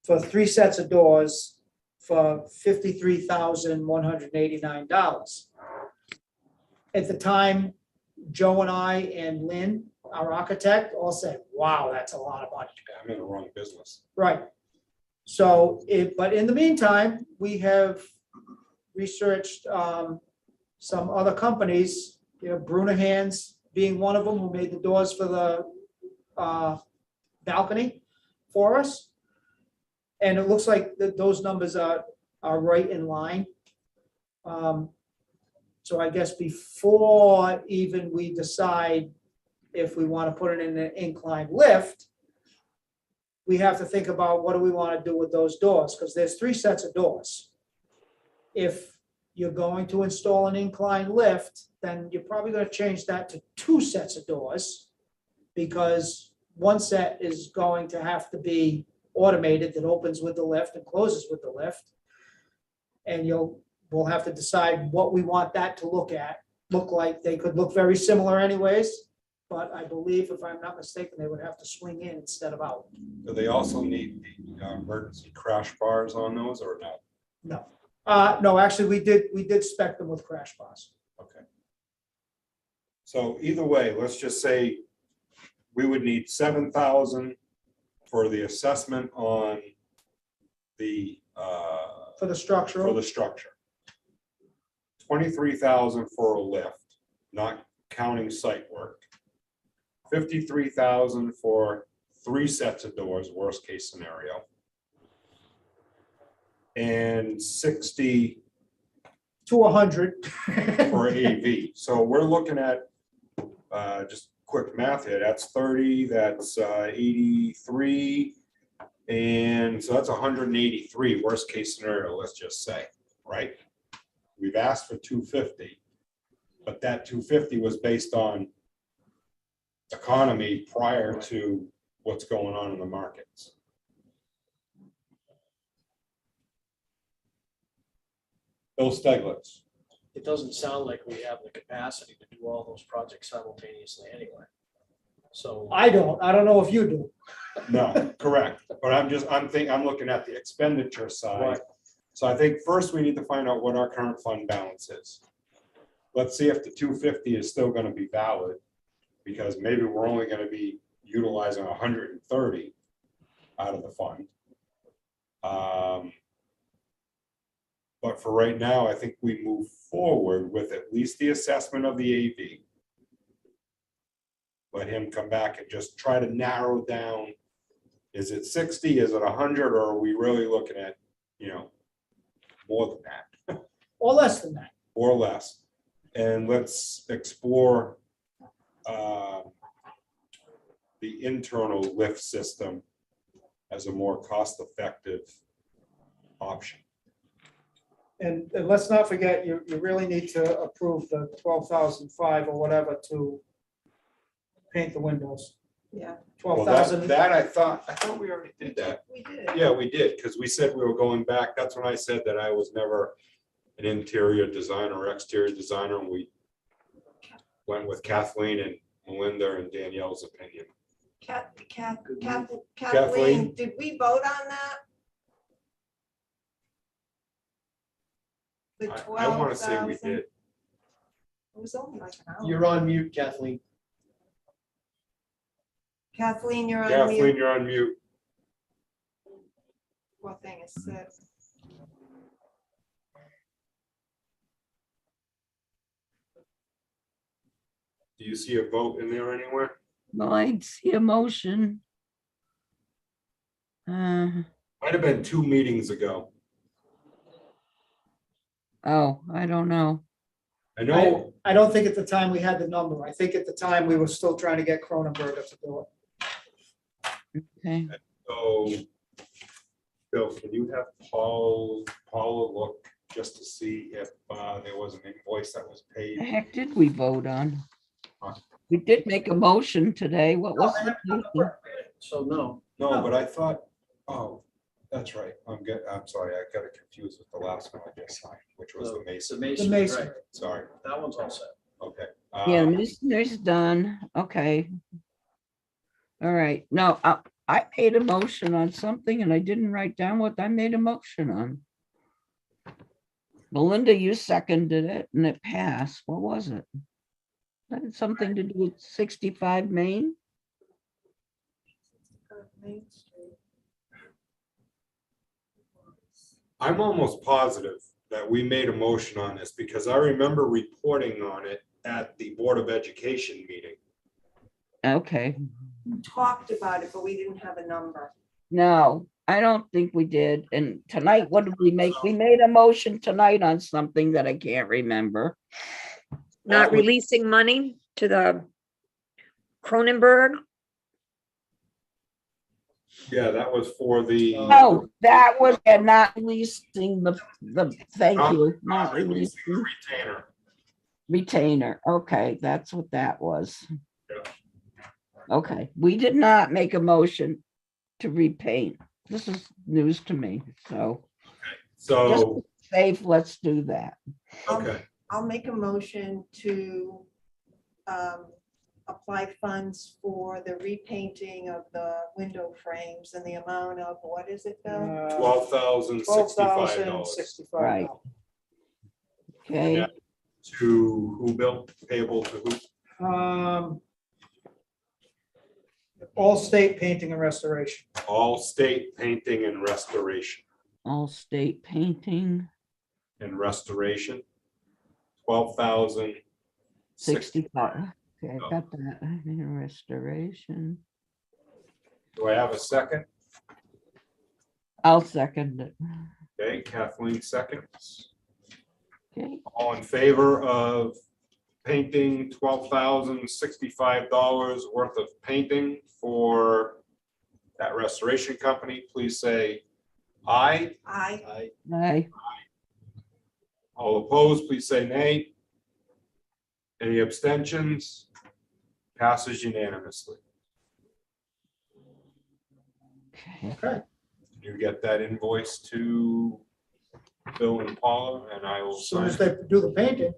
Speaker 10: for 3 sets of doors for $53,189. At the time, Joe and I and Lynn, our architect, all said, wow, that's a lot of money.
Speaker 1: I'm in the wrong business.
Speaker 10: Right. So, but in the meantime, we have researched some other companies, Brunahans being one of them, who made the doors for the balcony for us. And it looks like those numbers are right in line. So I guess before even we decide if we want to put it in an inclined lift, we have to think about what do we want to do with those doors, because there's 3 sets of doors. If you're going to install an inclined lift, then you're probably going to change that to 2 sets of doors, because one set is going to have to be automated, that opens with the lift and closes with the lift. And we'll have to decide what we want that to look like. They could look very similar anyways, but I believe, if I'm not mistaken, they would have to swing in instead of out.
Speaker 1: Do they also need the emergency crash bars on those or not?
Speaker 10: No, no, actually, we did spec them with crash bars.
Speaker 1: Okay. So either way, let's just say we would need 7,000 for the assessment on the
Speaker 10: For the structural.
Speaker 1: for the structure. 23,000 for a lift, not counting site work. 53,000 for 3 sets of doors, worst case scenario. And 60
Speaker 10: to 100.
Speaker 1: for AV. So we're looking at, just quick math here, that's 30, that's 83. And so that's 183, worst case scenario, let's just say, right? We've asked for 250, but that 250 was based on economy prior to what's going on in the markets. Bill Steglitz.
Speaker 6: It doesn't sound like we have the capacity to do all those projects simultaneously anyway. So.
Speaker 10: I don't know if you do.
Speaker 1: No, correct. But I'm looking at the expenditure side.
Speaker 6: Right.
Speaker 1: So I think first we need to find out what our current fund balance is. Let's see if the 250 is still going to be valid, because maybe we're only going to be utilizing 130 out of the fund. But for right now, I think we move forward with at least the assessment of the AV. Let him come back and just try to narrow down. Is it 60? Is it 100? Or are we really looking at, more than that?
Speaker 10: Or less than that.
Speaker 1: Or less. And let's explore the internal lift system as a more cost-effective option.
Speaker 10: And let's not forget, you really need to approve the 12,005 or whatever to paint the windows.
Speaker 8: Yeah,
Speaker 10: 12,000.
Speaker 1: That I thought we already did that.
Speaker 8: we did.
Speaker 1: Yeah, we did, because we said we were going back. That's when I said that I was never an interior designer or exterior designer, and we went with Kathleen and Melinda and Danielle's opinion.
Speaker 8: Kathleen, did we vote on that? The
Speaker 1: I want to say we
Speaker 8: 12,000?
Speaker 1: did.
Speaker 8: It was only like an hour.
Speaker 6: You're on mute, Kathleen.
Speaker 8: Kathleen, you're on
Speaker 1: Kathleen,
Speaker 8: mute.
Speaker 1: you're on mute.
Speaker 8: What thing is this?
Speaker 1: Do you see a vote in there anywhere?
Speaker 9: Well, I'd see a motion.
Speaker 1: Might have been 2 meetings ago.
Speaker 9: Oh, I don't know.
Speaker 1: I know.
Speaker 10: I don't think at the time we had the number. I think at the time we were still trying to get Cronenberg to do it.
Speaker 9: Okay.
Speaker 1: So, Bill, can you have Paula look just to see if there was an invoice that was
Speaker 9: The
Speaker 1: paid?
Speaker 9: heck did we vote on? We did make a motion today. What was the motion?
Speaker 6: So no,
Speaker 1: No, but I thought, oh, that's right. I'm sorry, I got it confused with the last one I just signed, which was the
Speaker 6: the
Speaker 1: Mason.
Speaker 6: Mason,
Speaker 10: Mason.
Speaker 6: right,
Speaker 1: Sorry,
Speaker 6: that one's all set.
Speaker 1: okay.
Speaker 9: Yeah, the masonry's done. Okay. All right. No, I made a motion on something and I didn't write down what I made a motion on. Melinda, you seconded it and it passed. What was it? That had something to do with 65 Main?
Speaker 8: Main Street.
Speaker 1: I'm almost positive that we made a motion on this because I remember reporting on it at the Board of Education meeting.
Speaker 9: Okay.
Speaker 8: We talked about it, but we didn't have a number.
Speaker 9: No, I don't think we did. And tonight, what did we make? We made a motion tonight on something that I can't remember.
Speaker 11: Not releasing money to the Cronenberg.
Speaker 1: Yeah, that was for the.
Speaker 9: Oh, that was not releasing thank you, not releasing
Speaker 1: Retainer.
Speaker 9: retainer. Okay, that's what that was.
Speaker 1: Yeah.
Speaker 9: Okay, we did not make a motion to repaint. This is news to me, so just
Speaker 1: So,
Speaker 9: to be safe, let's do that.
Speaker 1: okay,
Speaker 8: I'll make a motion to apply funds for the repainting of the window frames in the amount of, what is it, Bill?
Speaker 1: $12,065.
Speaker 9: Right. Okay,
Speaker 1: To who, Bill? Payable to who?
Speaker 10: All state painting and restoration.
Speaker 1: All state painting and restoration.
Speaker 9: all state painting,
Speaker 1: And restoration. 12,000.
Speaker 9: 65. Okay, I got that. Restoration.
Speaker 1: Do I have a second?
Speaker 9: I'll second it.
Speaker 1: Okay, Kathleen seconds.
Speaker 9: Okay,
Speaker 1: All in favor of painting $12,065 worth of painting for that restoration company, please say aye.
Speaker 8: I,
Speaker 9: aye.
Speaker 1: All opposed, please say nay. Any abstentions? Passes unanimously.
Speaker 9: Okay.
Speaker 1: You get that invoice to Bill and Paula, and I will
Speaker 10: As soon
Speaker 1: sign
Speaker 10: as
Speaker 1: it.
Speaker 10: they do the painting.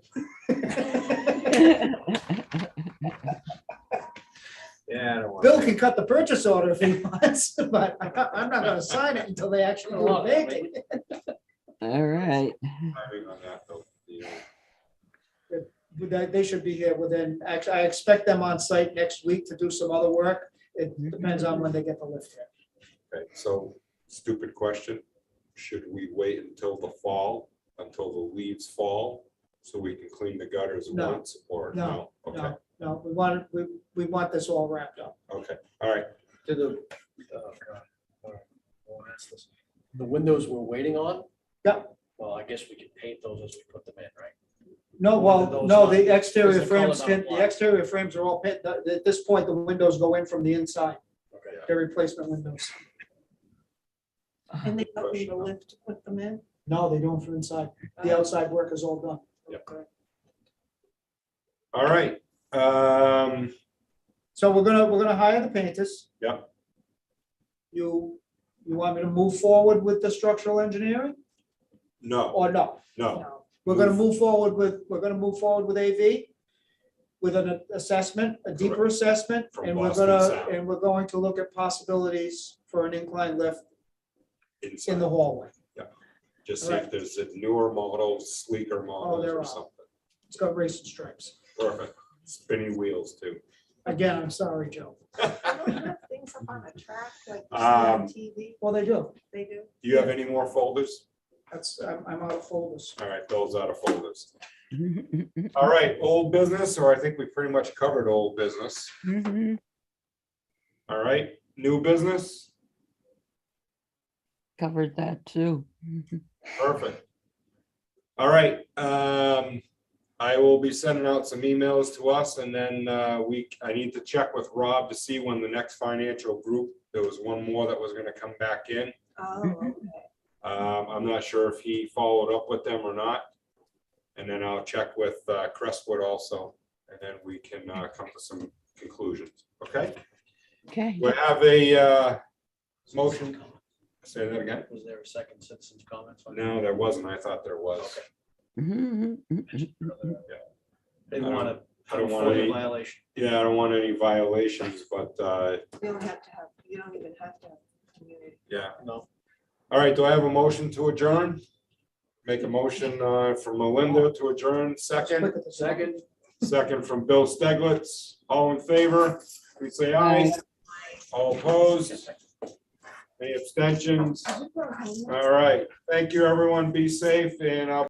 Speaker 1: Yeah, I don't want
Speaker 10: Bill
Speaker 1: to.
Speaker 10: can cut the purchase order if he wants, but I'm not gonna sign it until they actually do the painting.
Speaker 9: All right.
Speaker 1: Timing on that, though.
Speaker 10: They should be here within, actually, I expect them on site next week to do some other work. It depends on when they get the lift here.
Speaker 1: Okay, so stupid question. Should we wait until the fall, until the leaves fall, so we can clean the gutters
Speaker 10: No.
Speaker 1: once or
Speaker 10: No,
Speaker 1: no? Okay,
Speaker 10: No, we want this all wrapped up.
Speaker 1: okay, all right.
Speaker 6: To the, oh, God. All right, I'll ask this. The windows we're waiting on?
Speaker 10: Yeah.
Speaker 6: Well, I guess we can paint those as we put them in, right?
Speaker 10: No,
Speaker 6: Or
Speaker 10: well,
Speaker 6: those
Speaker 10: no,
Speaker 6: not-
Speaker 10: the exterior
Speaker 6: is the color
Speaker 10: frames
Speaker 6: not
Speaker 10: can, the
Speaker 6: applied?
Speaker 10: exterior frames are all painted. At this point, the windows go in from the inside.
Speaker 6: Okay.
Speaker 10: They're replacement windows.
Speaker 8: and they don't need a lift to put them in.
Speaker 10: No, they do them from inside. The outside work is all done.
Speaker 1: Yep. All right.
Speaker 10: So we're gonna hire the painters.
Speaker 1: Yep.
Speaker 10: You want me to move forward with the structural engineering
Speaker 1: No,
Speaker 10: or no?
Speaker 1: no,
Speaker 10: We're gonna move forward with AV with an assessment, a deeper assessment,
Speaker 1: From
Speaker 10: and we're
Speaker 1: Boston
Speaker 10: gonna,
Speaker 1: Sound.
Speaker 10: and we're going to look at possibilities for an incline lift in
Speaker 1: inside.
Speaker 10: the hallway.
Speaker 1: Just see if there's a newer model, sleeker models
Speaker 10: there
Speaker 1: or
Speaker 10: are.
Speaker 1: something.
Speaker 10: It's got racing stripes.
Speaker 1: Perfect. Spinning wheels too.
Speaker 10: Again, I'm sorry, Joe.
Speaker 8: They don't have things up on a track like you see on TV.
Speaker 10: Well, they do.
Speaker 8: They do.
Speaker 1: Do you have any more folders?
Speaker 10: I'm out of folders.
Speaker 1: All right, those out of folders. All right, old business, or I think we pretty much covered old business.
Speaker 9: Mhm.
Speaker 1: All right, new business,
Speaker 9: Covered that too.
Speaker 1: perfect. All right, I will be sending out some emails to us and then I need to check with Rob to see when the next financial group, there was one more that was gonna come back in.
Speaker 8: Oh, okay.
Speaker 1: I'm not sure if he followed up with them or not. And then I'll check with Crestwood also and then we can come to some conclusions, okay?
Speaker 9: Okay.
Speaker 1: We have a motion. Say that again?
Speaker 6: Was there a second citizens comments? on
Speaker 1: No, there wasn't. I thought there was.
Speaker 9: Mhm, mhm,
Speaker 6: that? They
Speaker 1: I don't-
Speaker 6: want to.
Speaker 1: I don't want any,
Speaker 6: Violation.
Speaker 1: yeah, I don't want any violations, but,
Speaker 8: You don't have to have, you don't even have to have community.
Speaker 1: yeah.
Speaker 6: No.
Speaker 1: All right, do I have a motion to adjourn? Make a motion for Melinda to adjourn, second.
Speaker 6: Second.
Speaker 1: Second from Bill Steglitz. All in favor, please say aye. All opposed? Any abstentions? All right, thank you, everyone. Be safe, and I'll